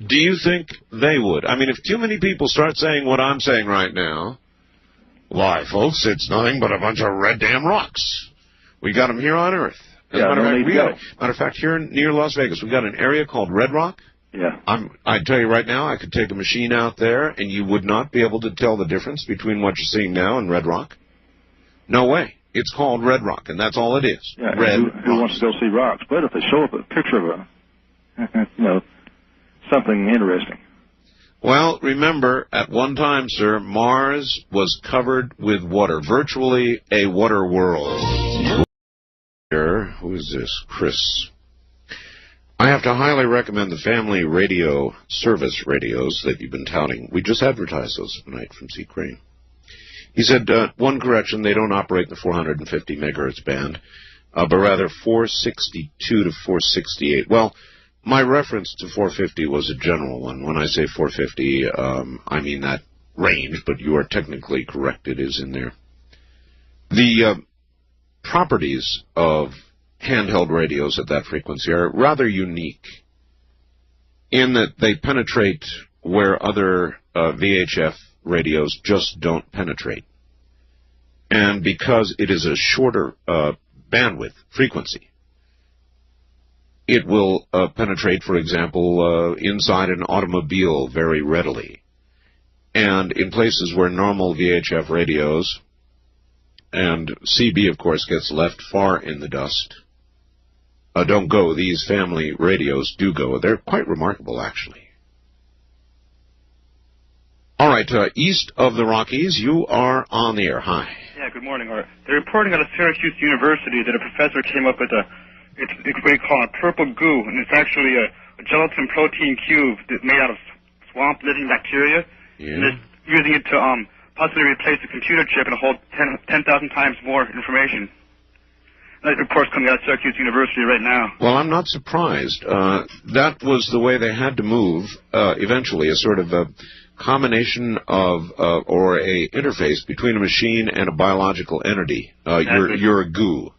B: Do you think they would? I mean, if too many people start saying what I'm saying right now, why, folks, it's nothing but a bunch of red damn rocks. We got them here on Earth. As a matter of fact, here near Las Vegas, we got an area called Red Rock.
T: Yeah.
B: I tell you right now, I could take a machine out there, and you would not be able to tell the difference between what you're seeing now and Red Rock. No way. It's called Red Rock, and that's all it is.
T: Yeah, who wants to go see rocks? But if they show up a picture of something interesting.
B: Well, remember, at one time, sir, Mars was covered with water, virtually a water world. Who is this? Chris. I have to highly recommend the family radio service radios that you've been touting. We just advertised those tonight from C. Crane. He said, one correction, they don't operate in the 450 megahertz band, but rather 462 to 468. Well, my reference to 450 was a general one. When I say 450, I mean that range, but you are technically correct. It is in there. The properties of handheld radios at that frequency are rather unique in that they penetrate where other VHF radios just don't penetrate. And because it is a shorter bandwidth frequency, it will penetrate, for example, inside an automobile very readily. And in places where normal VHF radios, and CB, of course, gets left far in the dust, don't go, these family radios do go. They're quite remarkable, actually. All right, east of the Rockies, you are on the air. Hi.
U: Yeah, good morning. They're reporting out of Syracuse University that a professor came up with it's what they call a purple goo, and it's actually a gelatin protein cube made out of swamp-living bacteria.
B: Yeah.
U: And they're using it to possibly replace the computer chip and hold 10,000 times more information. That, of course, coming out of Syracuse University right now.
B: Well, I'm not surprised. That was the way they had to move eventually, a sort of a combination of or a interface between a machine and a biological entity. You're a goo.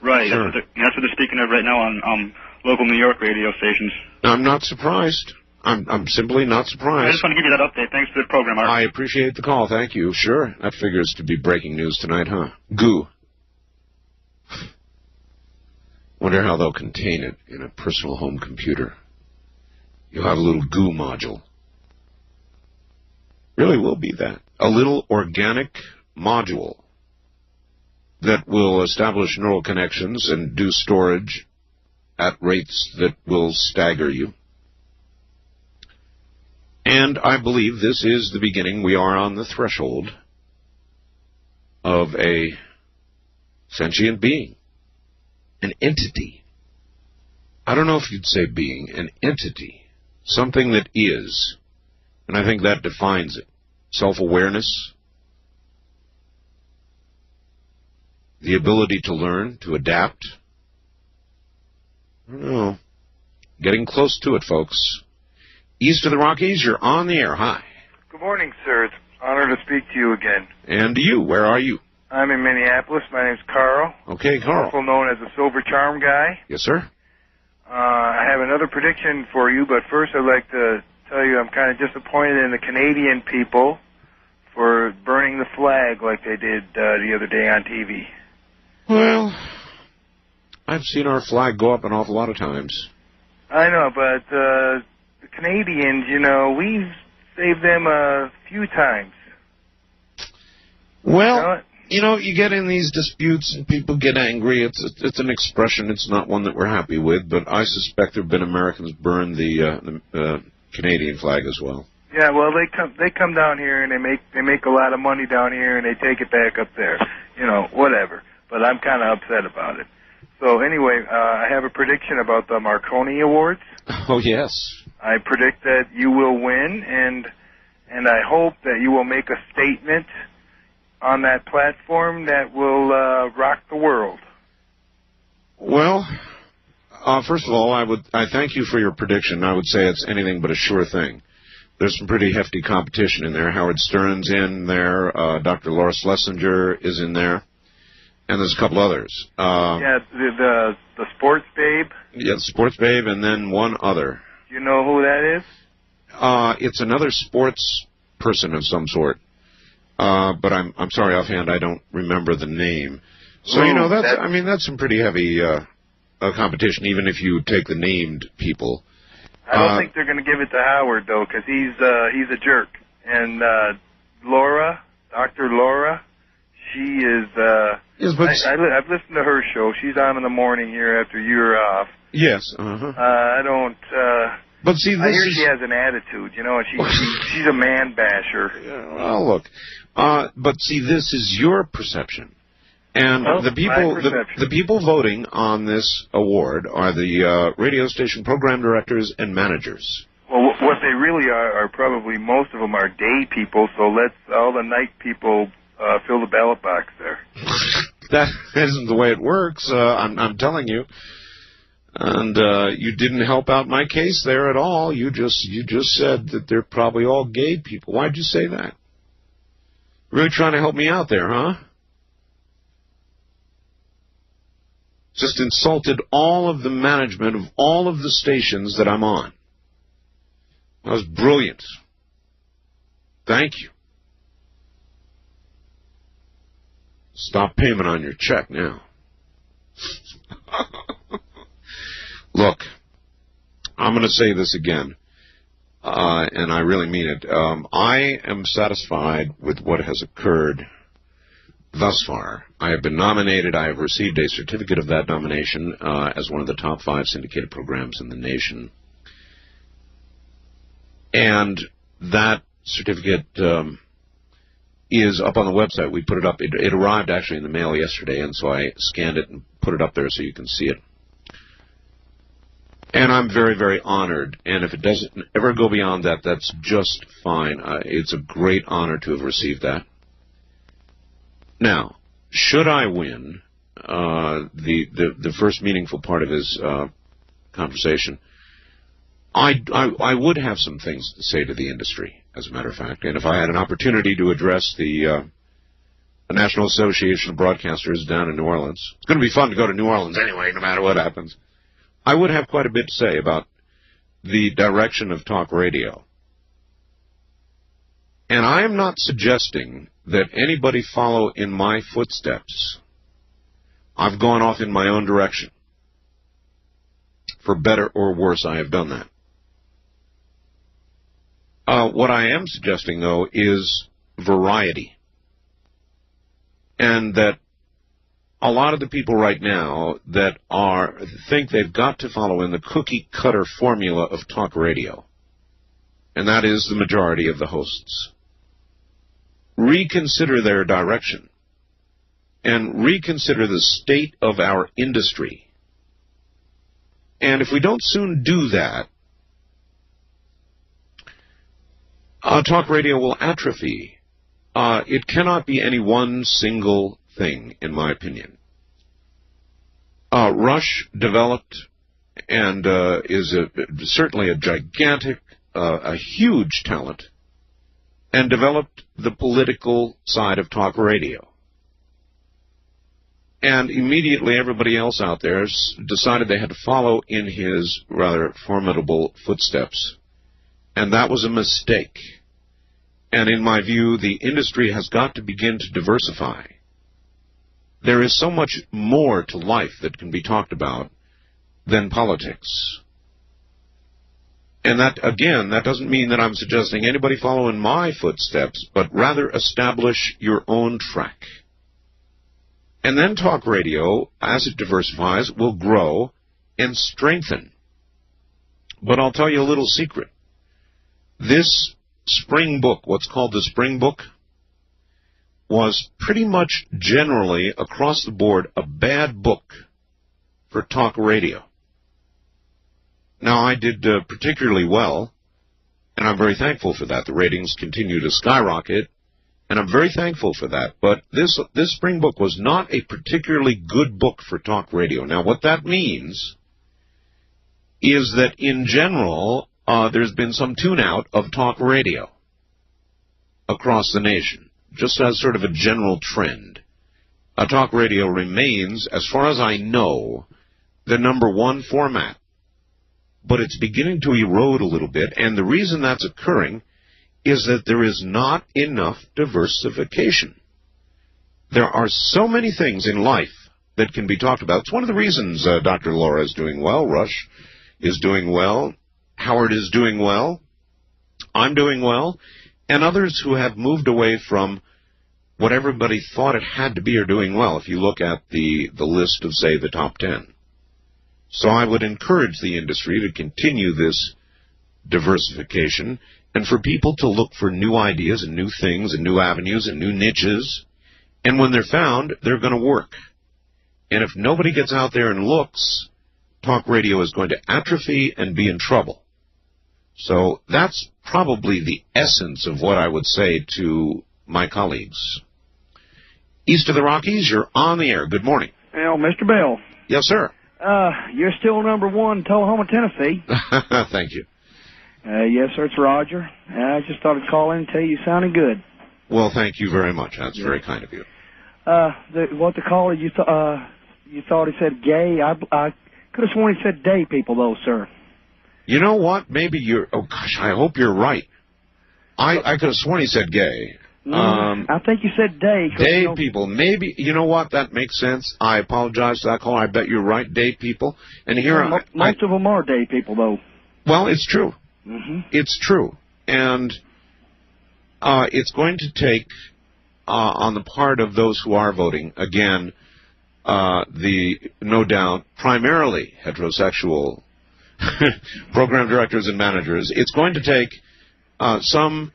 U: Right.
B: Sure.
U: That's what they're speaking of right now on local New York radio stations.
B: I'm not surprised. I'm simply not surprised.
U: I just want to give you that update. Thanks for the program, Art.
B: I appreciate the call. Thank you. Sure. That figures to be breaking news tonight, huh? Goo. Wonder how they'll contain it in a personal home computer. You'll have a little goo module. Really will be that. A little organic module that will establish neural connections and do storage at rates that will stagger you. And I believe this is the beginning. We are on the threshold of a sentient being. An entity. I don't know if you'd say being, an entity. Something that is. And I think that defines it. Self-awareness. The ability to learn, to adapt. I don't know. Getting close to it, folks. East of the Rockies, you're on the air. Hi.
V: Good morning, sir. It's an honor to speak to you again.
B: And you, where are you?
V: I'm in Minneapolis. My name's Carl.
B: Okay, Carl.
V: Also known as the Silver Charm Guy.
B: Yes, sir.
V: I have another prediction for you, but first I'd like to tell you I'm kind of disappointed in the Canadian people for burning the flag like they did the other day on TV.
B: Well, I've seen our flag go up an awful lot of times.
V: I know, but the Canadians, you know, we've saved them a few times.
B: Well, you know, you get in these disputes and people get angry. It's an expression. It's not one that we're happy with, but I suspect there have been Americans burn the Canadian flag as well.
V: Yeah, well, they come down here and they make a lot of money down here and they take it back up there. You know, whatever. But I'm kind of upset about it. So anyway, I have a prediction about the Marconi Awards.
B: Oh yes.
V: I predict that you will win, and I hope that you will make a statement on that platform that will rock the world.
B: Well, first of all, I thank you for your prediction. I would say it's anything but a sure thing. There's some pretty hefty competition in there. Howard Stern's in there. Dr. Laura Schlesinger is in there. And there's a couple others.
V: Yeah, the Sports Babe.
B: Yeah, the Sports Babe, and then one other.
V: Do you know who that is?
B: It's another sports person of some sort. But I'm sorry offhand, I don't remember the name. So, you know, that's some pretty heavy competition, even if you take the named people.
V: I don't think they're going to give it to Howard, though, because he's a jerk. And Laura, Dr. Laura, she is...
B: yes, but
V: I've listened to her show. She's on in the morning here after you're off.
B: Yes.
V: I don't...
B: but see,
V: I hear she has an attitude, you know, and she's a man basher.
B: Yeah, well, look. But see, this is your perception. And the people voting on this award are the radio station program directors and managers.
V: Well, what they really are probably, most of them are day people, so let's all the night people fill the ballot box there.
B: That isn't the way it works, I'm telling you. And you didn't help out my case there at all. You just said that they're probably all gay people. Why'd you say that? Really trying to help me out there, huh? Just insulted all of the management of all of the stations that I'm on. That was brilliant. Thank you. Stop payment on your check now. Look, I'm going to say this again, and I really mean it. I am satisfied with what has occurred thus far. I have been nominated. I have received a certificate of that nomination as one of the top 5 syndicated programs in the nation. And that certificate is up on the website. We put it up. It arrived actually in the mail yesterday, and so I scanned it and put it up there so you can see it. And I'm very, very honored. And if it doesn't ever go beyond that, that's just fine. It's a great honor to have received that. Now, should I win, the first meaningful part of his conversation, I would have some things to say to the industry, as a matter of fact. And if I had an opportunity to address the National Association of Broadcasters down in New Orleans, it's going to be fun to go to New Orleans anyway, no matter what happens. I would have quite a bit to say about the direction of talk radio. And I am not suggesting that anybody follow in my footsteps. I've gone off in my own direction. For better or worse, I have done that. What I am suggesting, though, is variety. And that a lot of the people right now that think they've got to follow in the cookie-cutter formula of talk radio, and that is the majority of the hosts, reconsider their direction and reconsider the state of our industry. And if we don't soon do that, talk radio will atrophy. It cannot be any one single thing, in my opinion. Rush developed and is certainly a gigantic, a huge talent, and developed the political side of talk radio. And immediately everybody else out there decided they had to follow in his rather formidable footsteps. And that was a mistake. And in my view, the industry has got to begin to diversify. There is so much more to life that can be talked about than politics. And that, again, that doesn't mean that I'm suggesting anybody follow in my footsteps, but rather establish your own track. And then talk radio, as it diversifies, will grow and strengthen. But I'll tell you a little secret. This spring book, what's called the spring book, was pretty much generally across the board a bad book for talk radio. Now, I did particularly well, and I'm very thankful for that. The ratings continue to skyrocket, and I'm very thankful for that. But this spring book was not a particularly good book for talk radio. Now, what that means is that, in general, there's been some tune-out of talk radio across the nation, just as sort of a general trend. Talk radio remains, as far as I know, the #1 format. But it's beginning to erode a little bit, and the reason that's occurring is that there is not enough diversification. There are so many things in life that can be talked about. It's one of the reasons Dr. Laura is doing well, Rush is doing well, Howard is doing well, I'm doing well, and others who have moved away from what everybody thought it had to be are doing well, if you look at the list of, say, the top 10. So I would encourage the industry to continue this diversification and for people to look for new ideas and new things and new avenues and new niches. And when they're found, they're going to work. And if nobody gets out there and looks, talk radio is going to atrophy and be in trouble. So that's probably the essence of what I would say to my colleagues. East of the Rockies, you're on the air. Good morning.
A: Well, Mr. Bell.
B: Yes, sir.
A: You're still #1 in Tullahoma, Tennessee.
B: Thank you.
A: Yes, sir, it's Roger. I just thought I'd call in and tell you sounded good.
B: Well, thank you very much. That's very kind of you.
A: What the caller, you thought he said gay. I could have sworn he said day people, though, sir.
B: You know what? Maybe you're... Oh, gosh, I hope you're right. I could have sworn he said gay.
A: I think you said day.
B: Day people. Maybe, you know what? That makes sense. I apologize to that caller. I bet you're right, day people. And here
A: most of them are day people, though.
B: Well, it's true.
A: Mm-hmm.
B: It's true. And it's going to take, on the part of those who are voting, again, no doubt, primarily heterosexual program directors and managers, it's going to take some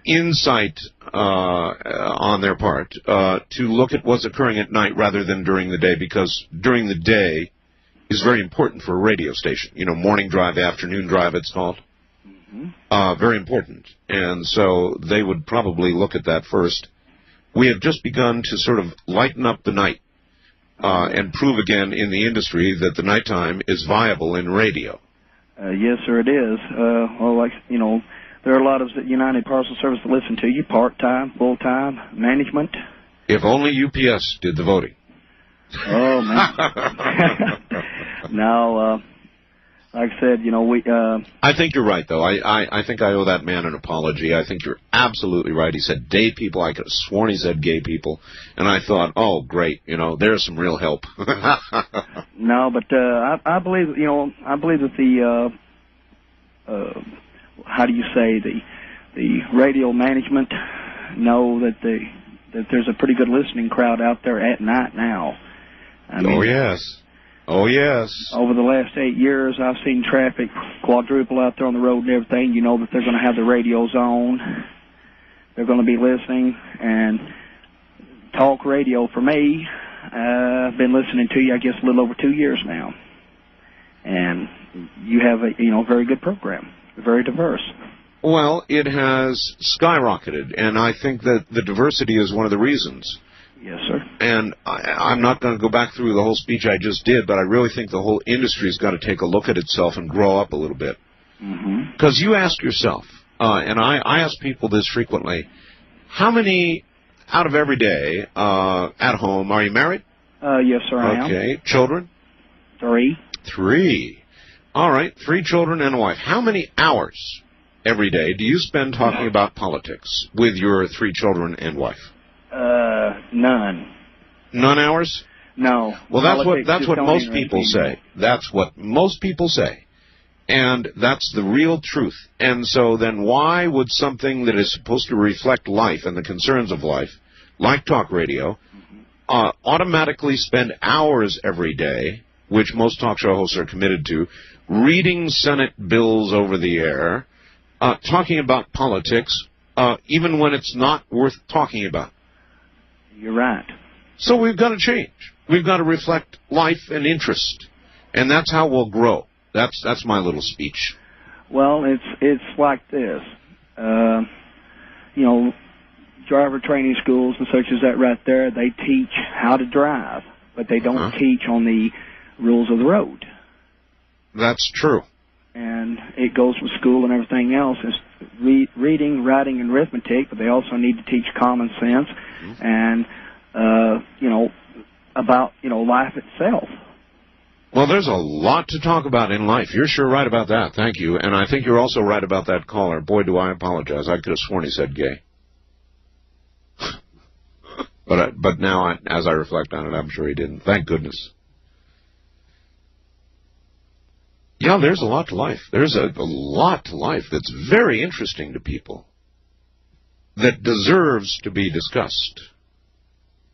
B: insight on their part to look at what's occurring at night rather than during the day, because during the day is very important for a radio station. You know, morning drive, afternoon drive, it's called. Mm-hmm. Very important. And so they would probably look at that first. We have just begun to sort of lighten up the night and prove again in the industry that the nighttime is viable in radio.
A: Yes, sir, it is. Well, like, you know, there are a lot of United Parcel Service that listen to you, part-time, full-time, management.
B: If only UPS did the voting.
A: Oh, man. No, like I said, you know, we...
B: I think you're right, though. I think I owe that man an apology. I think you're absolutely right. He said day people. I could have sworn he said gay people. And I thought, oh, great, you know, there's some real help.
A: No, but I believe, you know, I believe that the... how do you say, the radio management know that there's a pretty good listening crowd out there at night now. I mean,
B: oh, yes. Oh, yes.
A: Over the last 8 years, I've seen traffic quadruple out there on the road and everything. You know that they're going to have the radios on. They're going to be listening. And talk radio, for me, I've been listening to you, I guess, a little over 2 years now. And you have a, you know, very good program. Very diverse.
B: Well, it has skyrocketed, and I think that the diversity is one of the reasons.
A: Yes, sir.
B: And I'm not going to go back through the whole speech I just did, but I really think the whole industry's got to take a look at itself and grow up a little bit. Because you ask yourself, and I ask people this frequently, how many out of every day at home, are you married?
A: Yes, sir, I am.
B: Okay. Children?
A: 3.
B: 3. All right, 3 children and a wife. How many hours every day do you spend talking about politics with your 3 children and wife?
A: None.
B: None hours?
A: No.
B: Well, that's what most people say. That's what most people say. And that's the real truth. And so then why would something that is supposed to reflect life and the concerns of life, like talk radio, automatically spend hours every day, which most talk show hosts are committed to, reading Senate bills over the air, talking about politics, even when it's not worth talking about?
A: You're right.
B: So we've got to change. We've got to reflect life and interest. And that's how we'll grow. That's my little speech.
A: Well, it's like this. Driver training schools and such as that right there, they teach how to drive, but they don't teach on the rules of the road.
B: That's true.
A: And it goes with school and everything else. It's reading, writing, and arithmetic, but they also need to teach common sense and, about, life itself.
B: Well, there's a lot to talk about in life. You're sure right about that. Thank you. And I think you're also right about that caller. Boy, do I apologize. I could have sworn he said gay. But now, as I reflect on it, I'm sure he didn't. Thank goodness. Yeah, there's a lot to life. There's a lot to life that's very interesting to people, that deserves to be discussed.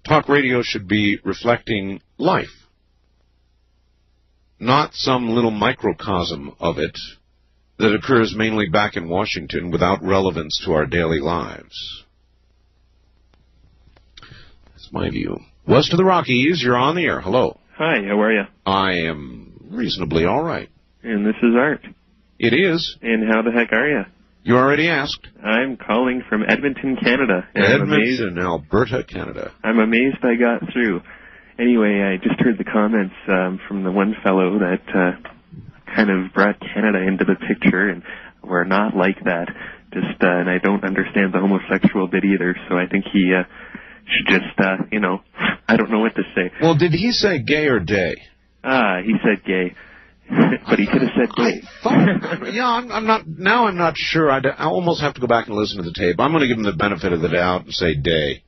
B: Talk radio should be reflecting life, not some little microcosm of it that occurs mainly back in Washington without relevance to our daily lives. That's my view. West of the Rockies, you're on the air. Hello.
C: Hi, how are you?
B: I am reasonably all right.
C: And this is Art.
B: It is.
C: And how the heck are you?
B: You already asked.
C: I'm calling from Edmonton, Canada.
B: Edmonton, Alberta, Canada.
C: I'm amazed I got through. Anyway, I just heard the comments from the one fellow that kind of brought Canada into the picture, and we're not like that. And I don't understand the homosexual bit either, so I think he should just, I don't know what to say.
B: Well, did he say gay or day?
C: He said gay. But he could have said gay.
B: I'm not sure. I almost have to go back and listen to the tape. I'm going to give him the benefit of the doubt and say day.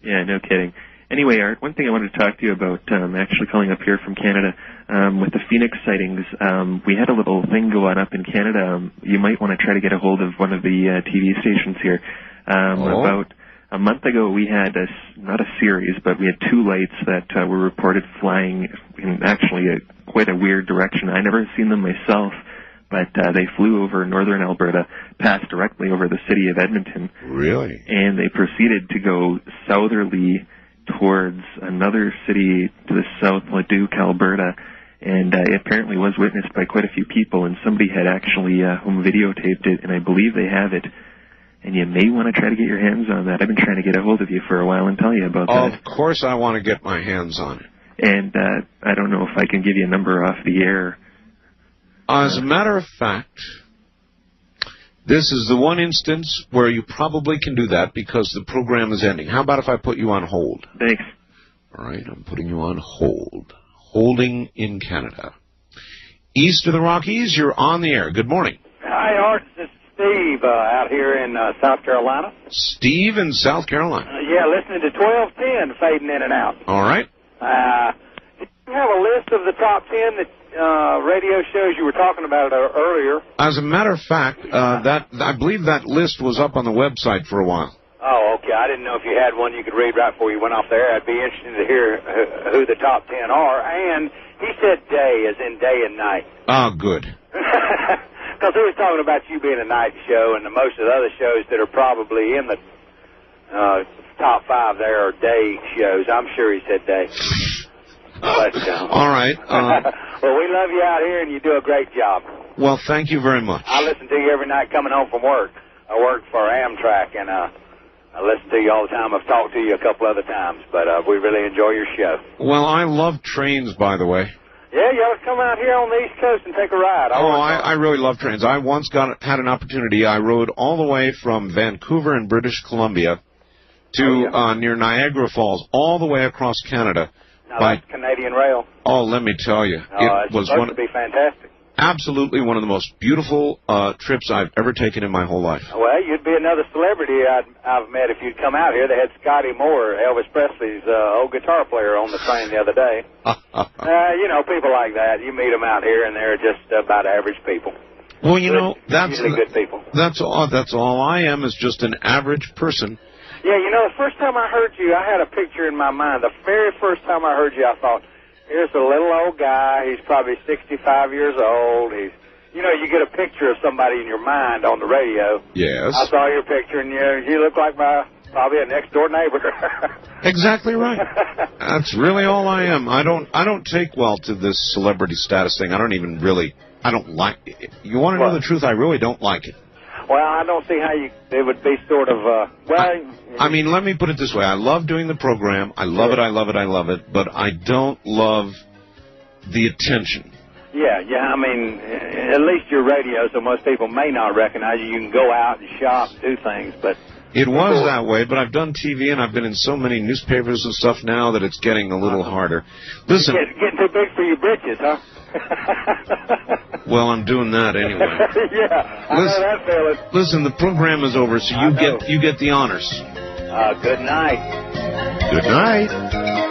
C: Yeah, no kidding. Anyway, Art, one thing I wanted to talk to you about, actually calling up here from Canada, with the Phoenix sightings, we had a little thing go on up in Canada. You might want to try to get a hold of one of the TV stations here. About a month ago, we had not a series, but we had 2 lights that were reported flying in actually quite a weird direction. I never seen them myself, but they flew over northern Alberta, passed directly over the city of Edmonton.
B: Really?
C: And they proceeded to go southerly towards another city to the south, Leduc, Alberta, and it apparently was witnessed by quite a few people, and somebody had actually home videotaped it, and I believe they have it. And you may want to try to get your hands on that. I've been trying to get a hold of you for a while and tell you about that.
B: Of course I want to get my hands on it.
C: And I don't know if I can give you a number off the air.
B: As a matter of fact, this is the one instance where you probably can do that because the program is ending. How about if I put you on hold?
C: Thanks.
B: All right, I'm putting you on hold. Holding in Canada. East of the Rockies, you're on the air. Good morning.
D: Hi, Art. This is Steve out here in South Carolina.
B: Steve in South Carolina.
D: Yeah, listening to 1210 fading in and out.
B: All right.
D: Do you have a list of the top 10 that radio shows you were talking about earlier?
B: As a matter of fact, I believe that list was up on the website for a while.
D: Oh, okay. I didn't know if you had one you could read right before you went off there. I'd be interested to hear who the top 10 are. And he said day, as in day and night.
B: Oh, good.
D: Because he was talking about you being a night show, and most of the other shows that are probably in the top 5 there are day shows. I'm sure he said day. But,
B: all right.
D: Well, we love you out here, and you do a great job.
B: Well, thank you very much.
D: I listen to you every night coming home from work. I work for Amtrak, and I listen to you all the time. I've talked to you a couple other times, but we really enjoy your show.
B: Well, I love trains, by the way.
D: Yeah, you ought to come out here on the East Coast and take a ride.
B: I really love trains. I once had an opportunity. I rode all the way from Vancouver in British Columbia to near Niagara Falls, all the way across Canada.
D: Now, that's Canadian Rail.
B: Oh, let me tell you.
D: It's supposed to be fantastic.
B: absolutely one of the most beautiful trips I've ever taken in my whole life.
D: Well, you'd be another celebrity I've met if you'd come out here. They had Scotty Moore, Elvis Presley's old guitar player, on the train the other day. You know, people like that. You meet them out here, and they're just about average people.
B: Well, you know, that's
D: usually good people.
B: That's all I am, is just an average person.
D: Yeah, you know, the first time I heard you, I had a picture in my mind. The very first time I heard you, I thought, here's a little old guy. He's probably 65 years old. You know, you get a picture of somebody in your mind on the radio.
B: Yes.
D: I saw your picture, and you look like probably a next-door neighbor.
B: Exactly right. That's really all I am. I don't take well to this celebrity status thing. I don't like it. You want to know the truth? I really don't like it.
D: Well, I don't see how it would be sort of,
B: I mean, let me put it this way. I love doing the program. I love it, but I don't love the attention.
D: Yeah, I mean, at least you're radio, so most people may not recognize you. You can go out and shop, do things, but...
B: It was that way, but I've done TV, and I've been in so many newspapers and stuff now that it's getting a little harder. Listen...
D: Getting too big for your britches, huh?
B: Well, I'm doing that anyway.
D: Yeah, I know that feeling.
B: Listen, the program is over, so you get the honors.
D: Good night.
B: Good night.